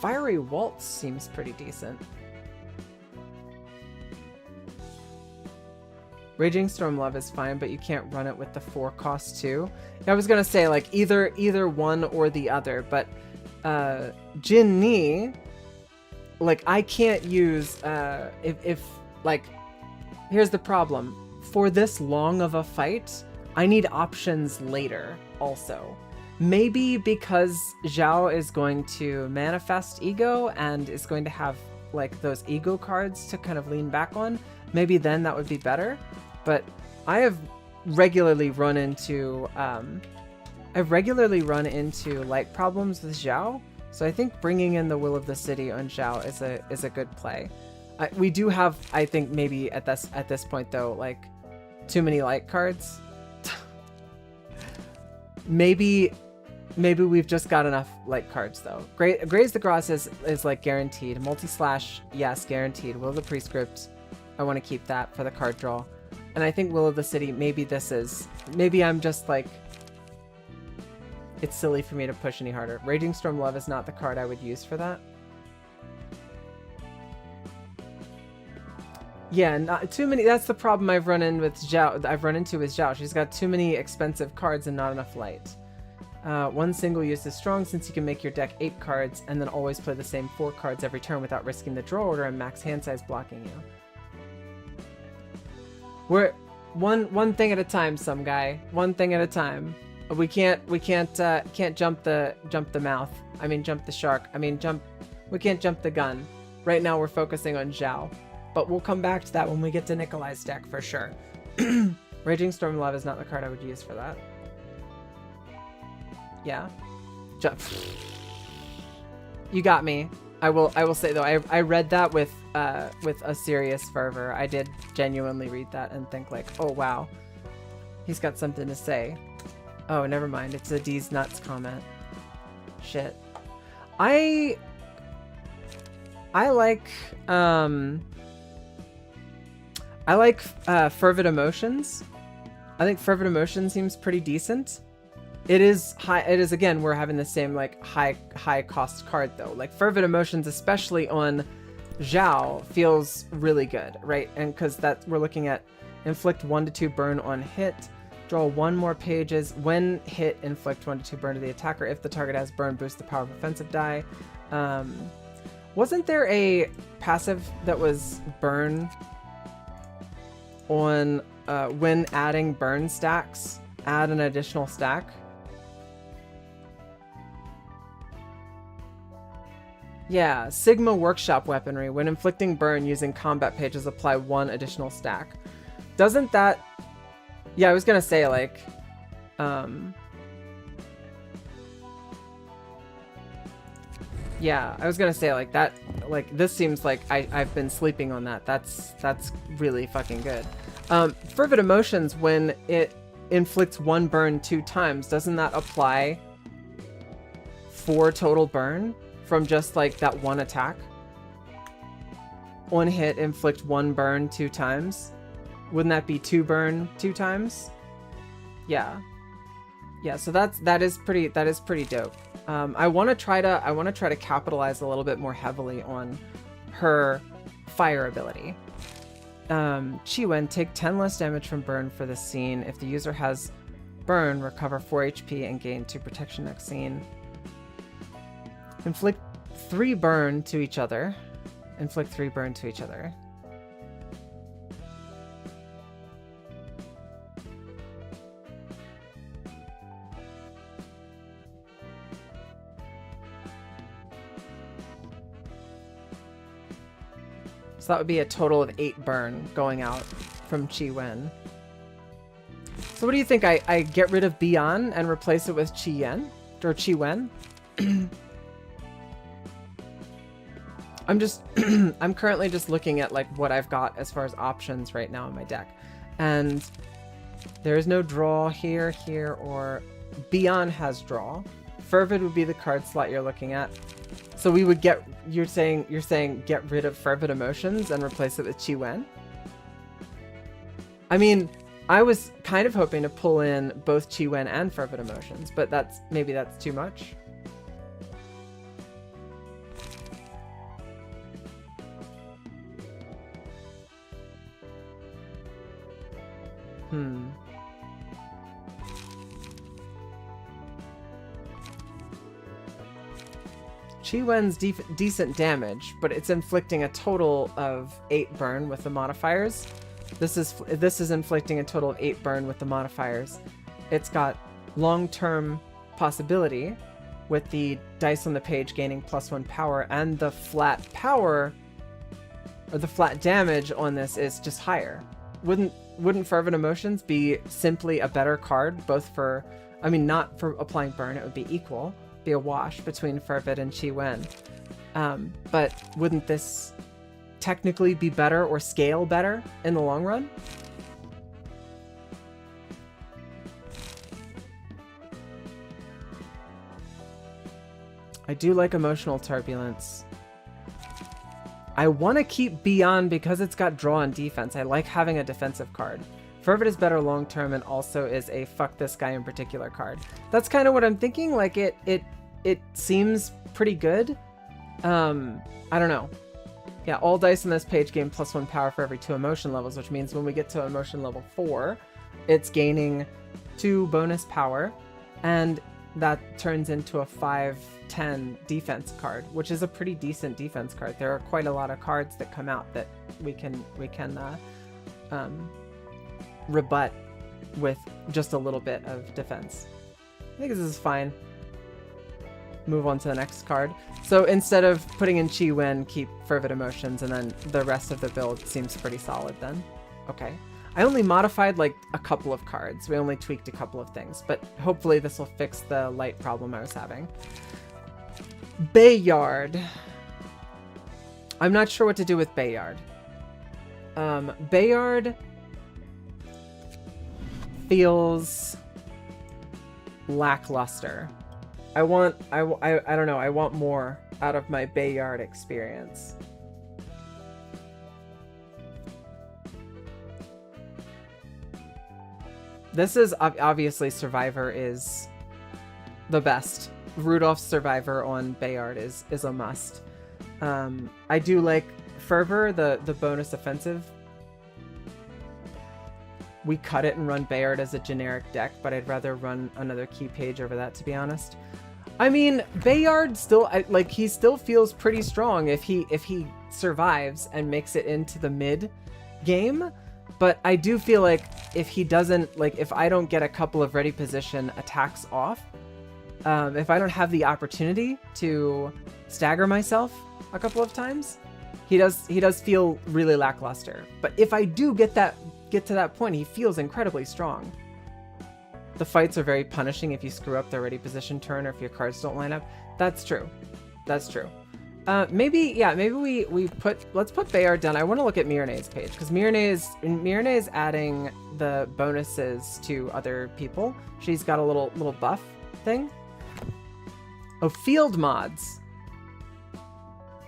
Fiery Waltz seems pretty decent. Raging Storm Love is fine, but you can't run it with the 4 cost too. I was gonna say, like, either one or the other, but Jin Ni, like, I can't use if like, here's the problem. For this long of a fight, I need options later also. Maybe because Zhao is going to manifest ego and is going to have like those ego cards to kind of lean back on, maybe then that would be better. But I have regularly run into light problems with Zhao, so I think bringing in the Will of the City on Zhao is a good play. We do have, I think, maybe at this point though, like, too many light cards. Maybe we've just got enough light cards though. Graze the Grass is like guaranteed. Multi-slash, yes, guaranteed. Will of the Prescript, I want to keep that for the card draw. And I think Will of the City, maybe I'm just like, it's silly for me to push any harder. Raging Storm Love is not the card I would use for that. Yeah, not too many. That's the problem I've run into with Zhao. She's got too many expensive cards and not enough light. One single use is strong since you can make your deck 8 cards and then always play the same 4 cards every turn without risking the draw order and max hand size blocking you. We're one thing at a time, some guy. One thing at a time. We can't jump the mouth. I mean, jump the shark. I mean, we can't jump the gun. Right now we're focusing on Zhao, but we'll come back to that when we get to Nikolai's deck for sure. Raging Storm Love is not the card I would use for that. Yeah. Jump. You got me. I will say though, I read that with a serious fervor. I did genuinely read that and think like, oh wow, he's got something to say. Oh, never mind. It's a D's nuts comment. Shit. I like Fervid Emotions. I think Fervid Emotion seems pretty decent. It is high. It is, again, we're having the same like high cost card though. Like Fervid Emotions, especially on Zhao, feels really good, right? And because that we're looking at inflict 1 to 2 burn on hit, draw 1 more pages. When hit, inflict 1 to 2 burn to the attacker. If the target has burn, boost the power of offensive die. Wasn't there a passive that was burn on when adding burn stacks? Add an additional stack. Yeah, Sigma Workshop Weaponry. When inflicting burn using combat pages, apply 1 additional stack. Doesn't that... Yeah, I was gonna say, like... Yeah, I was gonna say, like, that... Like, this seems like I've been sleeping on that. That's really fucking good. Fervid Emotions, when it inflicts 1 burn 2 times, doesn't that apply 4 total burn from just like that 1 attack? On hit, inflict 1 burn 2 times. Wouldn't that be 2 burn 2 times? Yeah. Yeah, so that is pretty dope. I want to try to capitalize a little bit more heavily on her fire ability. Chi-Wen, take 10 less damage from burn for this scene. If the user has burn, recover 4 HP and gain 2 protection next scene. Inflict 3 burn to each other. Inflict 3 burn to each other. So that would be a total of 8 burn going out from Chi-Wen. So what do you think? I get rid of Bian and replace it with Chi-Yen? Or Chi-Wen? I'm currently just looking at like what I've got as far as options right now in my deck. And there is no draw here, or Bian has draw. Fervid would be the card slot you're looking at. So we would get, you're saying get rid of Fervid Emotions and replace it with Chi-Wen? I mean, I was kind of hoping to pull in both Chi-Wen and Fervid Emotions, but maybe that's too much. Chi-Wen's decent damage, but it's inflicting a total of 8 burn with the modifiers. This is inflicting a total of 8 burn with the modifiers. It's got long-term possibility with the dice on the page gaining +1 power, and the flat power or the flat damage on this is just higher. Wouldn't Fervent Emotions be simply a better card, both for, I mean, not for applying burn, it would be equal, be a wash between Fervid and Chi-Wen. But wouldn't this technically be better or scale better in the long run? I do like Emotional Turbulence. I want to keep Beyond because it's got draw and defense. I like having a defensive card. Fervid is better long term and also is a fuck this guy in particular card. That's kind of what I'm thinking. Like it seems pretty good. I don't know. Yeah, all dice on this page gain +1 power for every 2 emotion levels, which means when we get to emotion level 4, it's gaining 2 bonus power, and that turns into a 5/10 defense card, which is a pretty decent defense card. There are quite a lot of cards that come out that we can rebut with just a little bit of defense. I think this is fine. Move on to the next card. So instead of putting in Chi-Wen, keep Fervid Emotions, and then the rest of the build seems pretty solid then. Okay. I only modified like a couple of cards. We only tweaked a couple of things, but hopefully this will fix the light problem I was having. Bayard. I'm not sure what to do with Bayard. Bayard feels lackluster. I don't know, I want more out of my Bayard experience. This is obviously Survivor is the best. Rudolph's Survivor on Bayard is a must. I do like Fervor, the bonus offensive. We cut it and run Bayard as a generic deck, but I'd rather run another key page over that, to be honest. I mean, Bayard still, like, he still feels pretty strong if he survives and makes it into the mid game. But I do feel like if he doesn't, like, if I don't get a couple of ready position attacks off, if I don't have the opportunity to stagger myself a couple of times, he does feel really lackluster. But if I do get to that point, he feels incredibly strong. The fights are very punishing if you screw up the ready position turn or if your cards don't line up. That's true. That's true. Maybe let's put Bayard down. I want to look at Mirene's page because Mirene is adding the bonuses to other people. She's got a little buff thing. Oh, field mods.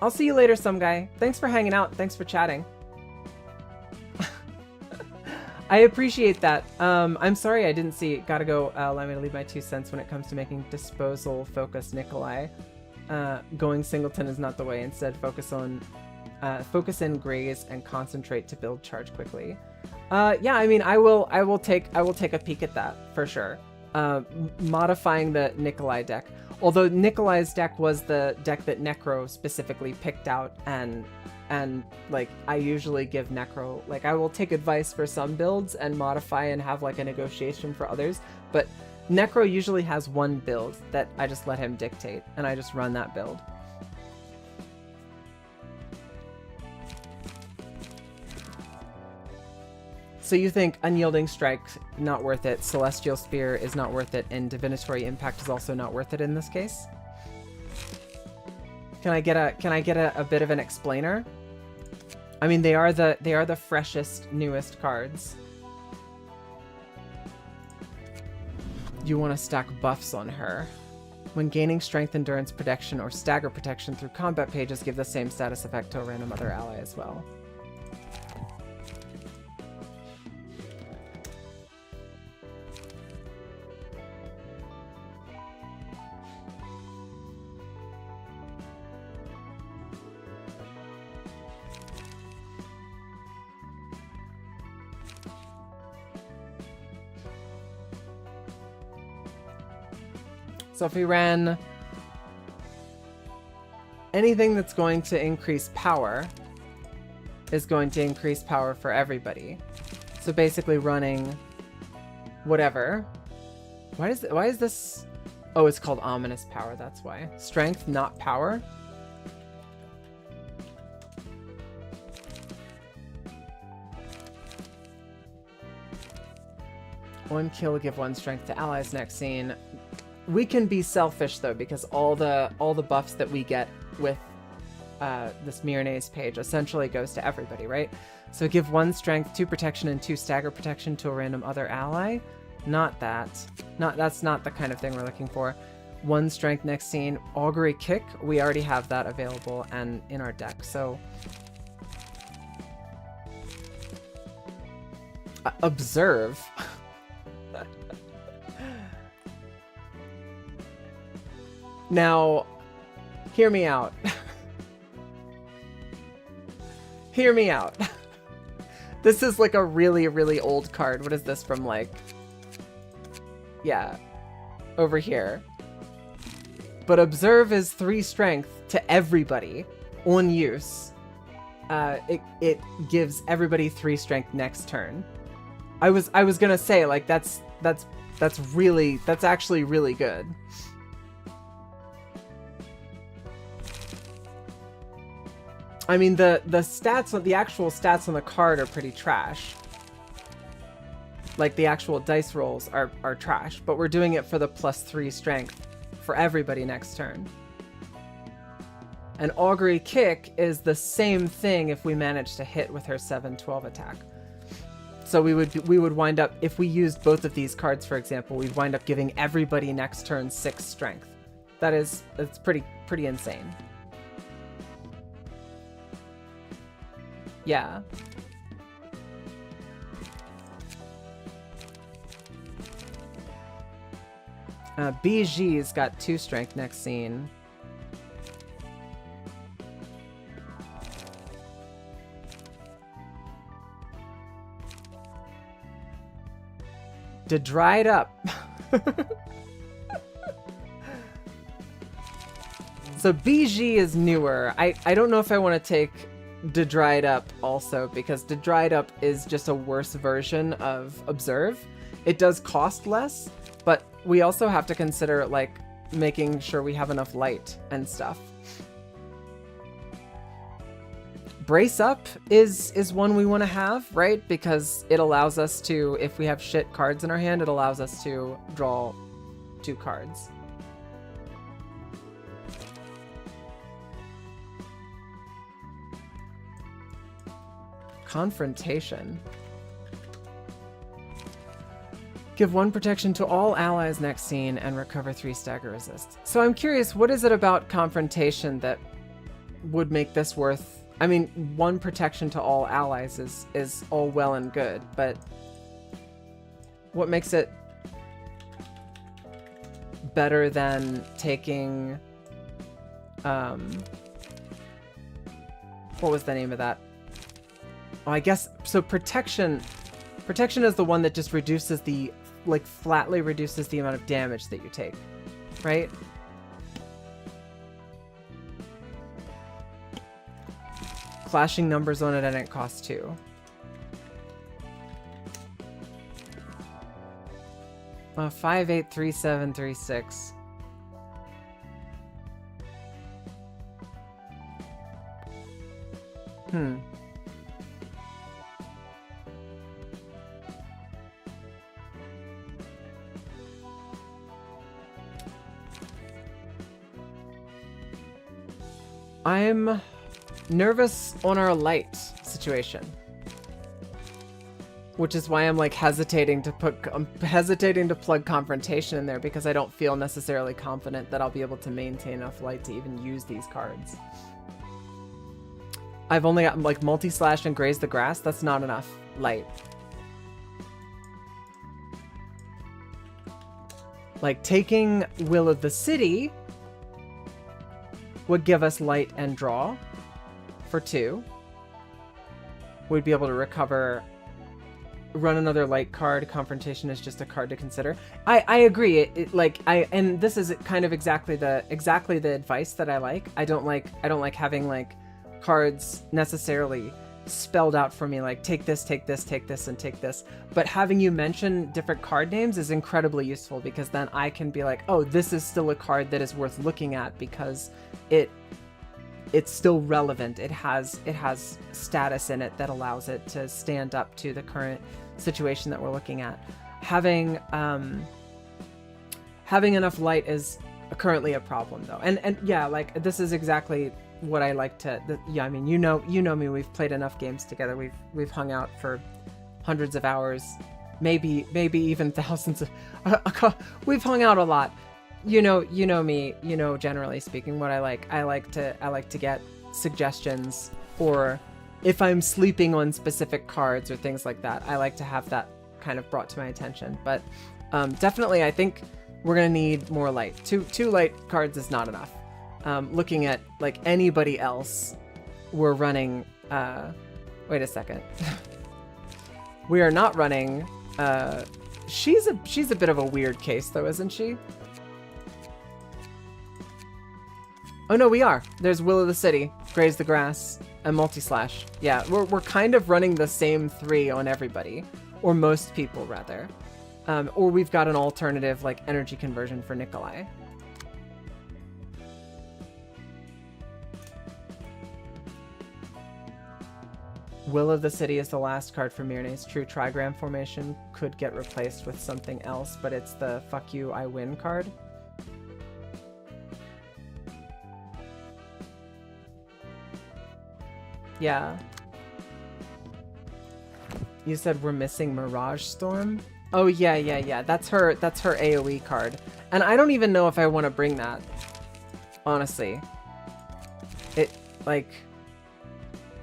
I'll see you later, some guy. Thanks for hanging out. Thanks for chatting. I appreciate that. I'm sorry I didn't see. Gotta go. Allow me to leave my 2 cents when it comes to making disposal focus Nikolai. Going singleton is not the way. Instead, focus in graze and concentrate to build charge quickly. Yeah, I mean, I will take a peek at that for sure. Modifying the Nikolai deck. Although Nikolai's deck was the deck that Necro specifically picked out, and like I usually give Necro, like I will take advice for some builds and modify and have like a negotiation for others, but Necro usually has one build that I just let him dictate and I just run that build. So you think Unyielding Strike, not worth it, Celestial Spear is not worth it, and Divinatory Impact is also not worth it in this case? Can I get a bit of an explainer? I mean, they are the freshest, newest cards. You want to stack buffs on her. When gaining strength, endurance, protection, or stagger protection through combat pages, give the same status effect to a random other ally as well. So if we ran anything that's going to increase power is going to increase power for everybody. So basically running whatever. Why is this? Oh, it's called Ominous Power, that's why. Strength, not power. One kill, give 1 strength to allies next scene. We can be selfish though, because all the buffs that we get with this Mirene's page essentially goes to everybody, right? So give 1 strength, 2 protection, and 2 stagger protection to a random other ally. Not that. That's not the kind of thing we're looking for. 1 strength next scene. Augury Kick, we already have that available and in our deck. So observe. Now, hear me out. Hear me out. This is like a really, really old card. What is this from, like... Yeah. Over here. But Observe is 3 strength to everybody on use. It gives everybody 3 strength next turn. I was gonna say, like, that's actually really good. I mean, the stats, the actual stats on the card are pretty trash. Like, the actual dice rolls are trash, but we're doing it for the +3 strength for everybody next turn. An Augury Kick is the same thing if we manage to hit with her 7/12 attack. So we would wind up, if we used both of these cards, for example, we'd wind up giving everybody next turn 6 strength. That's pretty insane. Yeah. BG's got 2 strength next scene. To dry it up. So BG is newer. I don't know if I want to take to dry it up also, because to dry it up is just a worse version of Observe. It does cost less, but we also have to consider like making sure we have enough light and stuff. Brace Up is one we want to have, right? Because it allows us to, if we have shit cards in our hand, it allows us to draw 2 cards. Confrontation. Give 1 protection to all allies next scene and recover 3 stagger resist. So I'm curious, what is it about Confrontation that would make this worth... I mean, 1 protection to all allies is all well and good, but what makes it better than taking... what was the name of that? Oh, I guess... So Protection is the one that just reduces the... like, flatly reduces the amount of damage that you take, right? Clashing numbers on it, and it costs 2. Well, 5, 8, 3, 7, 3, 6. I'm nervous on our light situation, which is why I'm like hesitating to plug Confrontation in there, because I don't feel necessarily confident that I'll be able to maintain enough light to even use these cards. I've only got like Multi-Slash and Graze the Grass. That's not enough light. Like taking Will of the City would give us light and draw for 2. We'd be able to recover, run another light card. Confrontation is just a card to consider. I agree. And this is kind of exactly the advice that I like. I don't like having like cards necessarily spelled out for me, like take this, take this, take this, and take this. But having you mention different card names is incredibly useful, because then I can be like, oh, this is still a card that is worth looking at because it's still relevant. It has status in it that allows it to stand up to the current situation that we're looking at. Having enough light is currently a problem though. And yeah, like this is exactly what I like to, yeah, I mean, you know me, we've played enough games together. We've hung out for hundreds of hours, maybe even thousands of, we've hung out a lot. You know me, generally speaking, what I like to get suggestions, or if I'm sleeping on specific cards or things like that, I like to have that kind of brought to my attention. But definitely, I think we're gonna need more light. Two light cards is not enough. Looking at like anybody else, we're running, wait a second. We are not running, she's a bit of a weird case though, isn't she? Oh no, we are. There's Will of the City, Graze the Grass, and Multi-Slash. Yeah, we're kind of running the same 3 on everybody, or most people rather. Or we've got an alternative like energy conversion for Nikolai. Will of the City is the last card for Mirne's true trigram formation. Could get replaced with something else, but it's the fuck you, I win card. Yeah. You said we're missing Mirage Storm? Oh yeah. That's her AoE card. And I don't even know if I want to bring that. Honestly. It like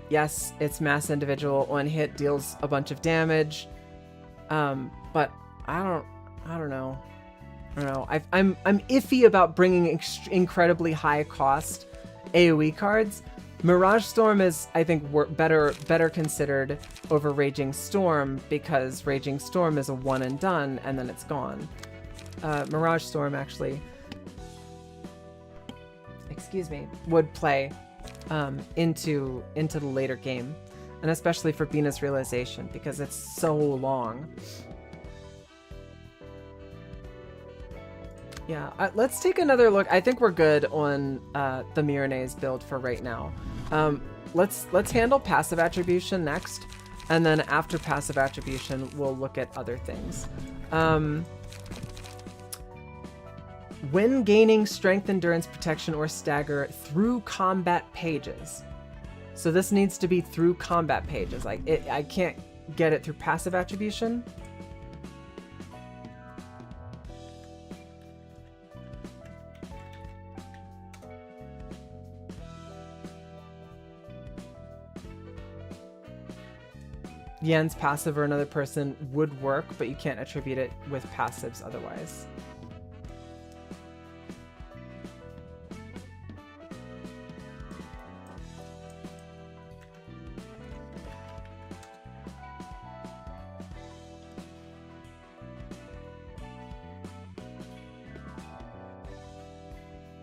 yes, it's mass individual, one hit deals a bunch of damage. But I don't know. I'm iffy about bringing incredibly high cost AoE cards. Mirage Storm is, I think, better considered over Raging Storm because Raging Storm is a one and done and then it's gone. Mirage Storm actually, excuse me, would play into the later game, and especially for Bina's Realization because it's so long. Yeah, let's take another look. I think we're good on the Mirene's build for right now. Let's handle passive attribution next, and then after passive attribution, we'll look at other things. When gaining strength, endurance, protection, or stagger through combat pages. So this needs to be through combat pages. Like I can't get it through passive attribution. Yen's passive or another person would work, but you can't attribute it with passives otherwise.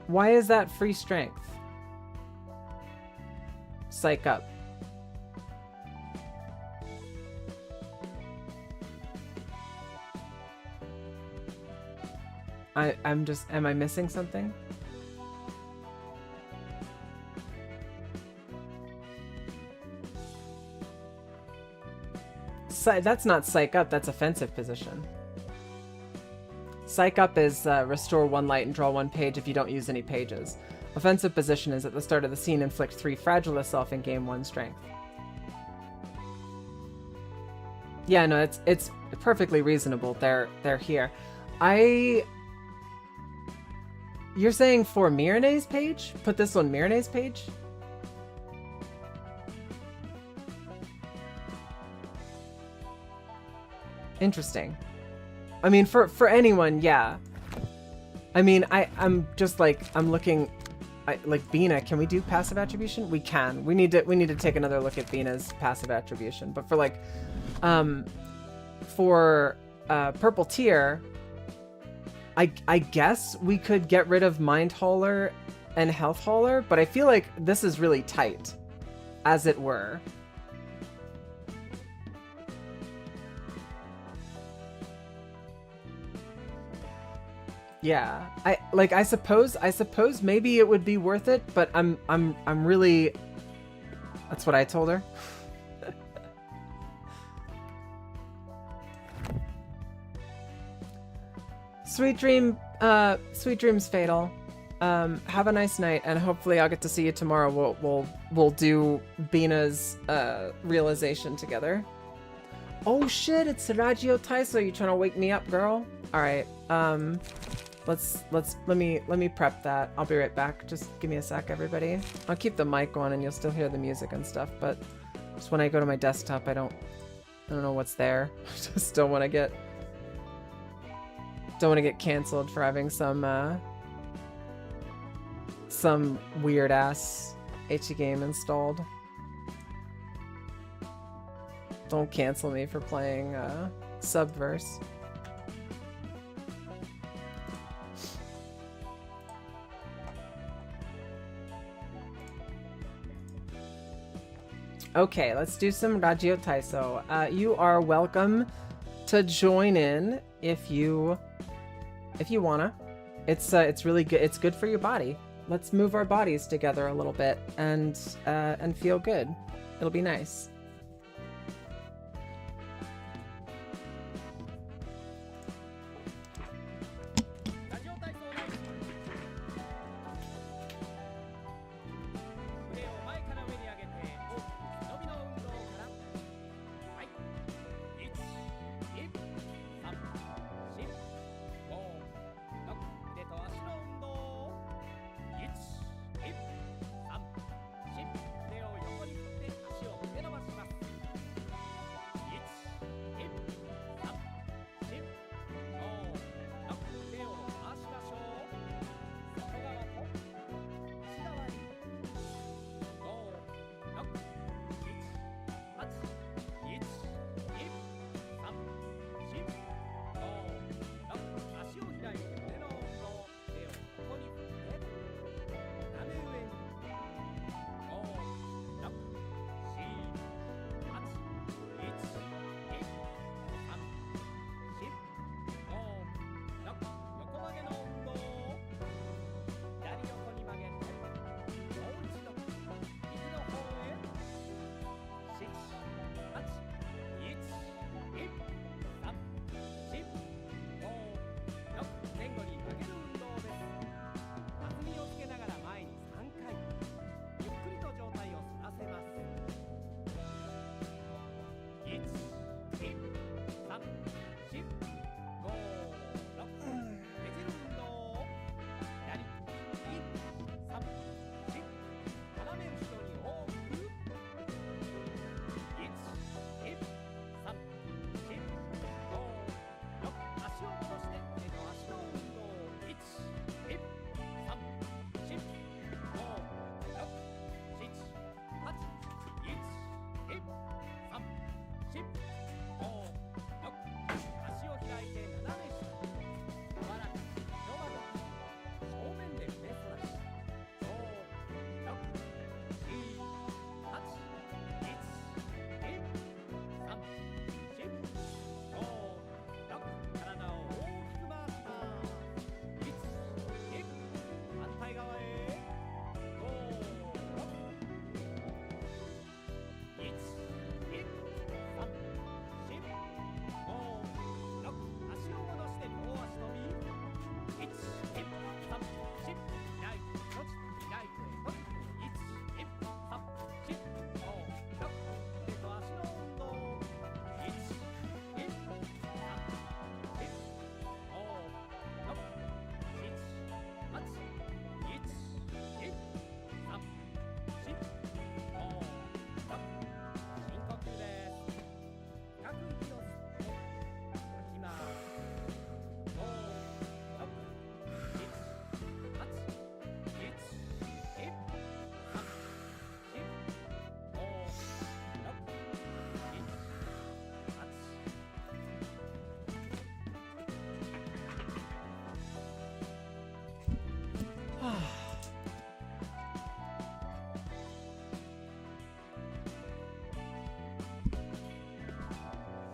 Why is that free strength? Psych up. I'm just, am I missing something? That's not psych up, that's offensive position. Psych up is restore 1 light and draw 1 page if you don't use any pages. Offensive position is at the start of the scene, inflict 3 fragile itself and gain 1 strength. Yeah, no, it's perfectly reasonable. They're here. You're saying for Mirene's page? Put this on Mirene's page? Interesting. I mean, for anyone, yeah. I mean, I'm just like, I'm looking, like Bina, can we do passive attribution? We can. We need to take another look at Bina's passive attribution. But for like, purple tier, I guess we could get rid of Mind Hauler and Health Hauler, but I feel like this is really tight, as it were. Yeah, I suppose maybe it would be worth it, but I'm really, that's what I told her. Sweet dreams, Fatal. Have a nice night, and hopefully I'll get to see you tomorrow. We'll do Bina's realization together. Oh shit! It's Seragio Taiso. You trying to wake me up, girl? All right. Let me prep that. I'll be right back. Just give me a sec, everybody. I'll keep the mic on, and you'll still hear the music and stuff. But just when I go to my desktop, I don't know what's there. Just don't want to get canceled for having some weird ass HE game installed. Don't cancel me for playing Subverse. Okay, let's do some Ragio Taiso. You are welcome to join in if you wanna. It's really good. It's good for your body. Let's move our bodies together a little bit and feel good. It'll be nice.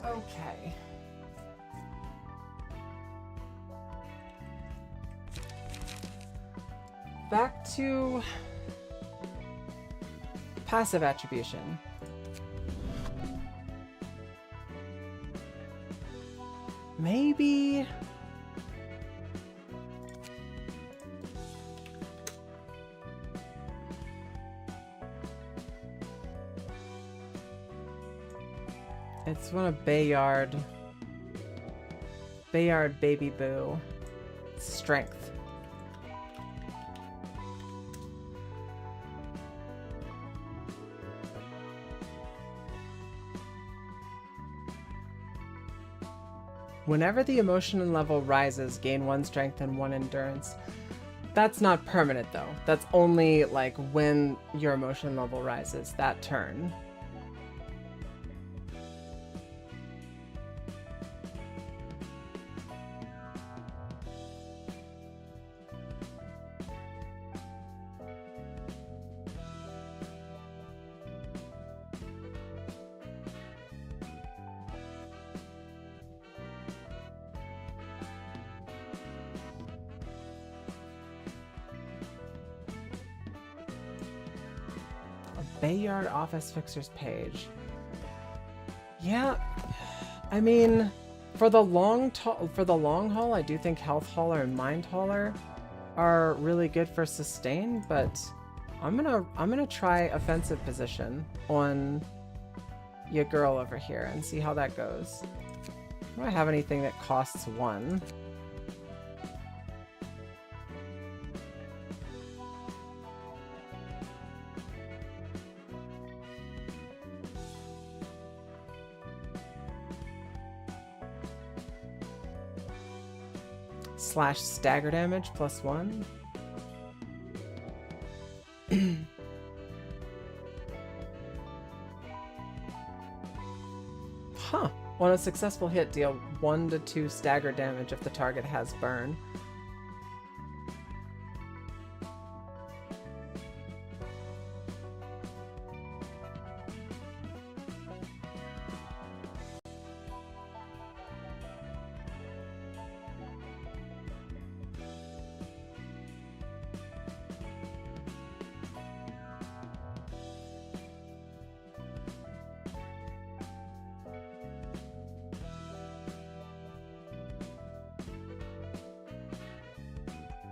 Okay. Back to passive attribution. Maybe... It's one of Bayard. Bayard Baby Boo. Strength. Whenever the emotion level rises, gain 1 strength and 1 endurance. That's not permanent though. That's only like when your emotion level rises that turn. Bayard Office Fixers page. Yeah, I mean, for the long haul, I do think Health Hauler and Mind Hauler are really good for sustain, but I'm gonna try Offensive Position on your girl over here and see how that goes. Do I have anything that costs 1? Slash stagger damage plus 1. Huh. On a successful hit, deal 1 to 2 stagger damage if the target has burn.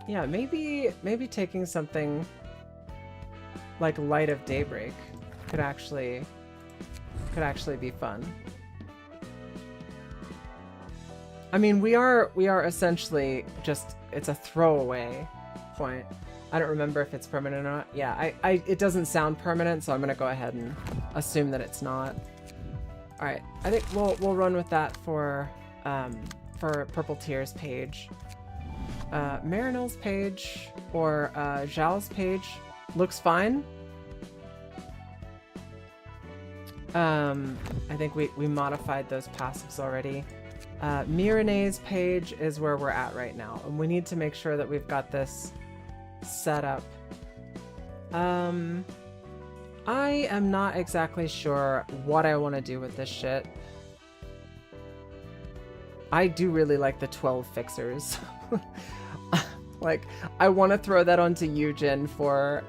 Yeah, maybe taking something like Light of Daybreak could actually be fun. I mean, we are essentially just, it's a throwaway point. I don't remember if it's permanent or not. Yeah, it doesn't sound permanent, so I'm gonna go ahead and assume that it's not. All right, I think we'll run with that for Purple Tears page. Marinelle's page or Zhao's page looks fine. I think we modified those passives already. Mirane's page is where we're at right now, and we need to make sure that we've got this set up. I am not exactly sure what I want to do with this shit. I do really like the 12 fixers. Like, I want to throw that onto Eugen for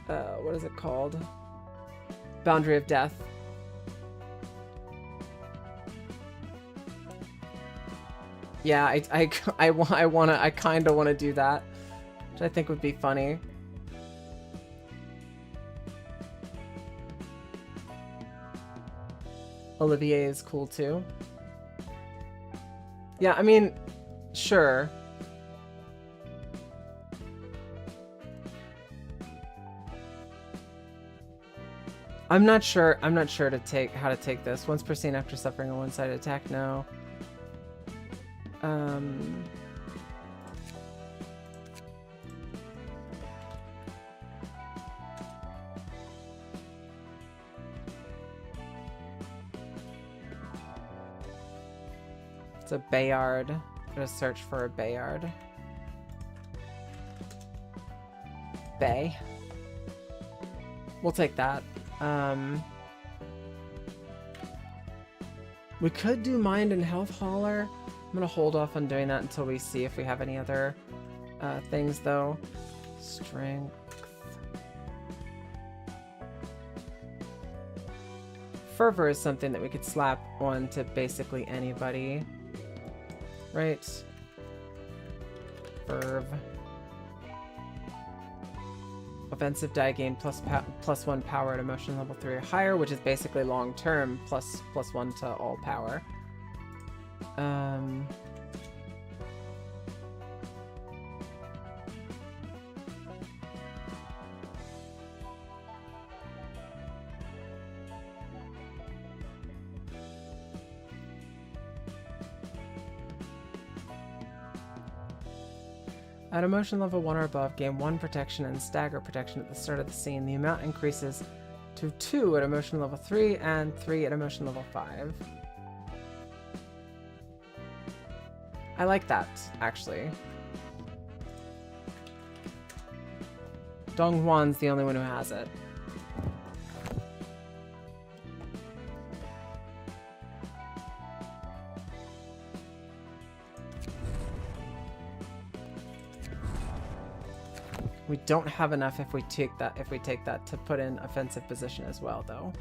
what is it called? Boundary of Death. Yeah, I kind of want to do that, which I think would be funny. Olivier is cool too. Yeah, I mean, sure. I'm not sure how to take this. Once per scene after suffering a one-sided attack, no. It's a Bayard. I'm gonna search for a Bayard. Bay. We'll take that. We could do Mind and Health Hauler. I'm gonna hold off on doing that until we see if we have any other things, though. Strength. Fervor is something that we could slap on to basically anybody. Right? Verve. Offensive die gain +1 power at emotion level 3 or higher, which is basically long term, +1 to all power. At emotion level 1 or above, gain 1 protection and stagger protection at the start of the scene. The amount increases to 2 at emotion level 3 and 3 at emotion level 5. I like that, actually. Donghuan's the only one who has it. We don't have enough if we take that to put in offensive position as well, though.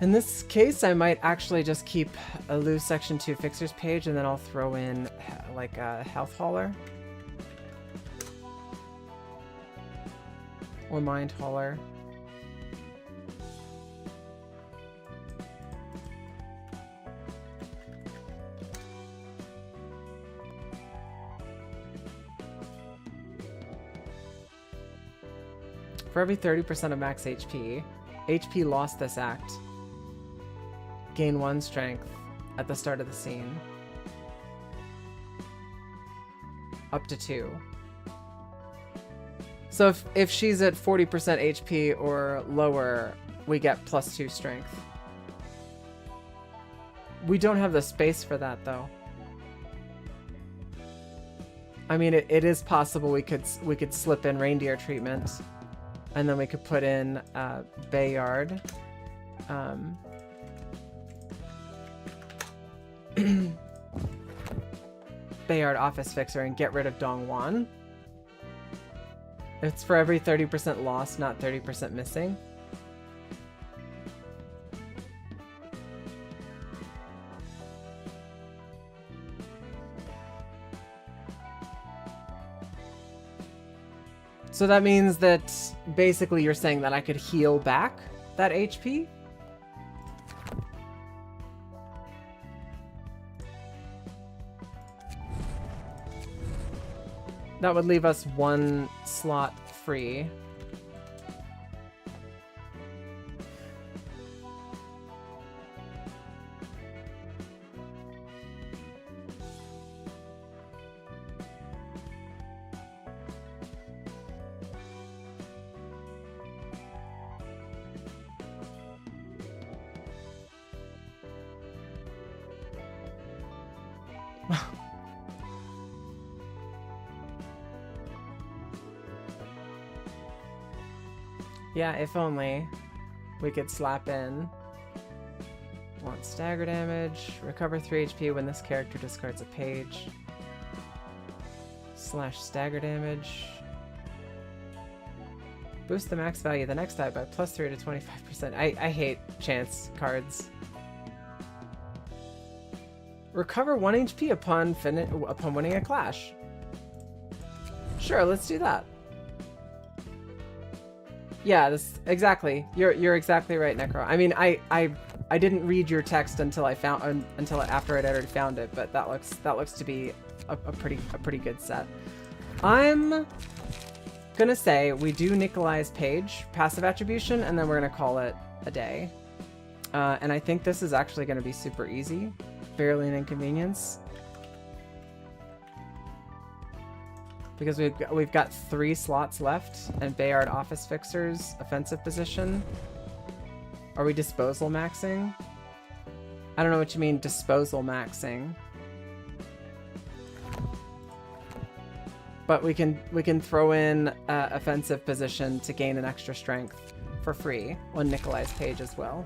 In this case, I might actually just keep a loose section 2 fixers page, and then I'll throw in like a health hauler or mind hauler. For every 30% of max HP lost this act, gain 1 strength at the start of the scene. Up to 2. So if she's at 40% HP or lower, we get +2 strength. We don't have the space for that, though. I mean, it is possible we could slip in reindeer treatment. And then we could put in Bayard. Bayard Office Fixer and get rid of Donghuan. It's for every 30% loss, not 30% missing. So that means that basically you're saying that I could heal back that HP? That would leave us 1 slot free. Yeah, if only we could slap in. Want stagger damage, recover 3 HP when this character discards a page. / stagger damage. Boost the max value of the next die by +3 to 25%. I hate chance cards. Recover 1 HP upon winning a clash. Sure, let's do that. Yeah, exactly. You're exactly right, Necro. I mean, I didn't read your text until after I'd already found it, but that looks to be a pretty good set. I'm gonna say we do Nikolai's page passive attribution, and then we're gonna call it a day. And I think this is actually gonna be super easy, barely an inconvenience. Because we've got 3 slots left, and Bayard Office Fixer's offensive position. Are we disposal maxing? I don't know what you mean disposal maxing. But we can throw in offensive position to gain an extra strength for free on Nikolai's page as well.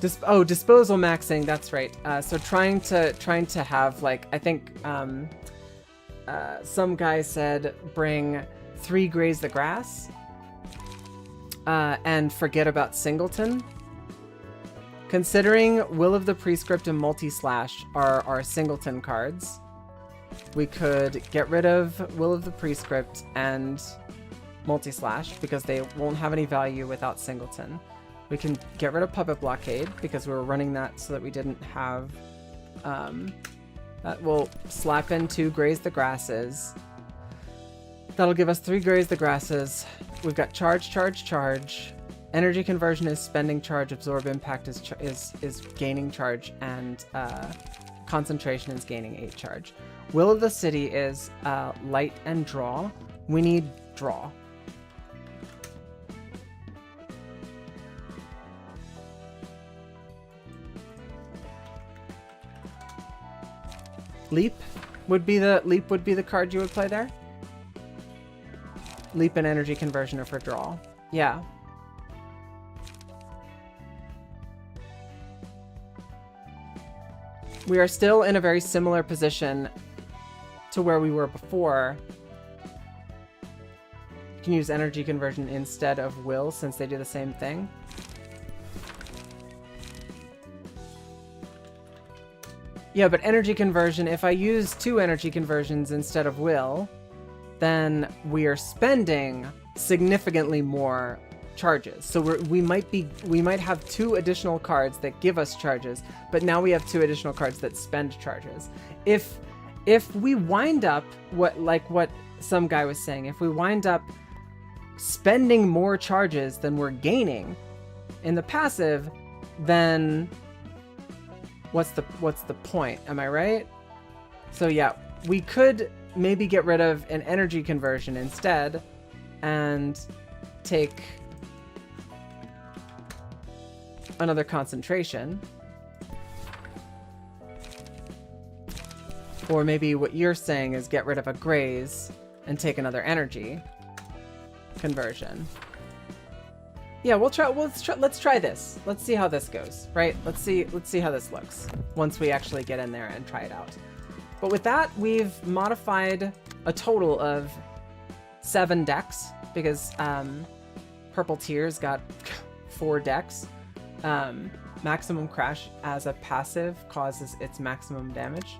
Disposal maxing. That's right. So trying to have, like, I think some guy said bring 3 Graze the Grass and forget about Singleton. Considering Will of the Prescript and Multi-Slash are our Singleton cards, we could get rid of Will of the Prescript and Multi-Slash because they won't have any value without Singleton. We can get rid of Puppet Blockade because we were running that so that we didn't have... that will slap in 2 Graze the Grasses. That'll give us 3 Graze the Grasses. We've got Charge, Charge, Charge. Energy Conversion is spending charge. Absorb Impact is gaining charge. And Concentration is gaining 8 charge. Will of the City is Light and Draw. We need Draw. Leap would be the card you would play there. Leap and Energy Conversion are for draw. Yeah. We are still in a very similar position to where we were before. You can use Energy Conversion instead of Will since they do the same thing. Yeah, but Energy Conversion, if I use 2 Energy Conversions instead of Will, then we are spending significantly more charges. So we might have 2 additional cards that give us charges, but now we have 2 additional cards that spend charges. If we wind up what some guy was saying, if we wind up spending more charges than we're gaining in the passive, then what's the point? Am I right? So yeah, we could maybe get rid of an Energy Conversion instead and take another Concentration. Or maybe what you're saying is get rid of a Graze and take another Energy Conversion. Yeah, let's try this. Let's see how this goes, right? Let's see how this looks once we actually get in there and try it out. But with that, we've modified a total of 7 decks because Purple Tears got 4 decks. Maximum Crash as a passive causes its maximum damage.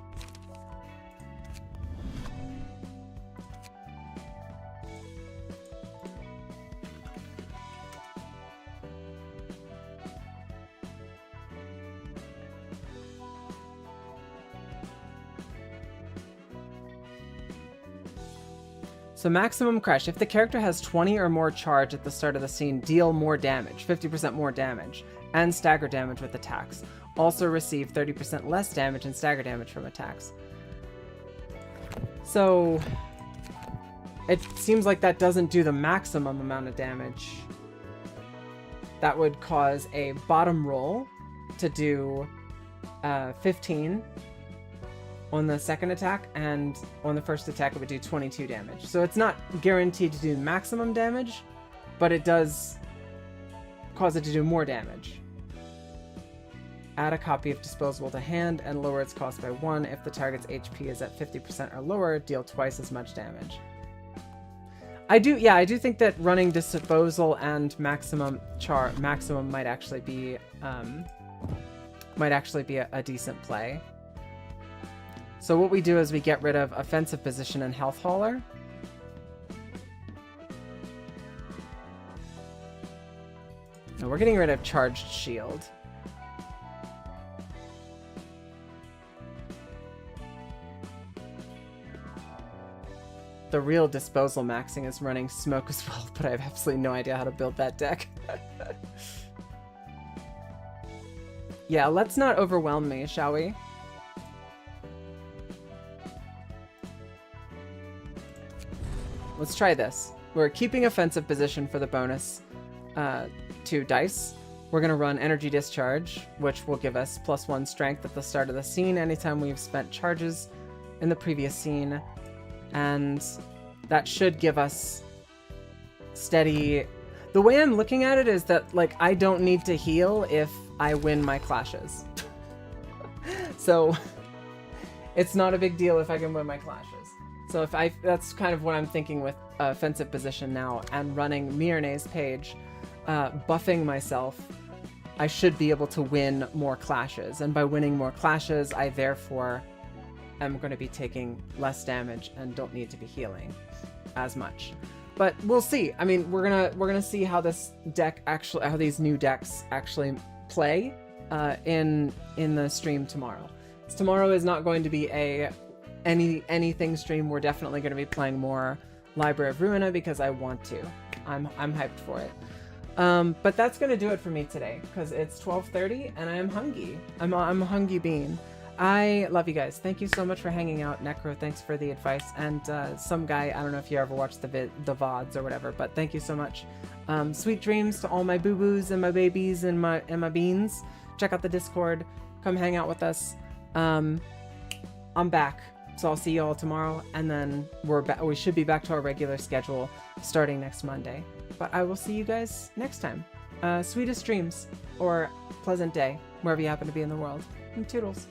So Maximum Crash, if the character has 20 or more charge at the start of the scene, deal more damage, 50% more damage, and stagger damage with attacks. Also receive 30% less damage and stagger damage from attacks. So it seems like that doesn't do the maximum amount of damage. That would cause a bottom roll to do 15 on the second attack, and on the first attack it would do 22 damage. So it's not guaranteed to do maximum damage, but it does cause it to do more damage. Add a copy of Disposable to hand and lower its cost by 1. If the target's HP is at 50% or lower, deal twice as much damage. I do think that running Disposal and maximum might actually be a decent play. So what we do is we get rid of Offensive Position and Health Hauler. No, we're getting rid of Charged Shield. The real Disposal maxing is running Smoke as well, but I have absolutely no idea how to build that deck. Yeah, let's not overwhelm me, shall we? Let's try this. We're keeping Offensive Position for the bonus 2 dice. We're going to run Energy Discharge, which will give us +1 strength at the start of the scene anytime we've spent charges in the previous scene. And that should give us steady... The way I'm looking at it is that, like, I don't need to heal if I win my clashes. So it's not a big deal if I can win my clashes. So that's kind of what I'm thinking with offensive position now and running Mirne's page, buffing myself. I should be able to win more clashes, and by winning more clashes, I therefore am going to be taking less damage and don't need to be healing as much. But we'll see. I mean, we're gonna see how this deck actually, how these new decks actually play in the stream tomorrow. So tomorrow is not going to be anything stream. We're definitely going to be playing more Library of Ruina because I want to. I'm hyped for it. But that's going to do it for me today because it's 12:30 and I am hungry. I'm a hungry bean. I love you guys. Thank you so much for hanging out. Necro, thanks for the advice. And some guy, I don't know if you ever watched the VODs or whatever, but thank you so much. Sweet dreams to all my boo-boos and my babies and my beans. Check out the Discord. Come hang out with us. I'm back. So I'll see you all tomorrow, and then we should be back to our regular schedule starting next Monday. But I will see you guys next time. Sweetest dreams, or pleasant day, wherever you happen to be in the world. And toodles.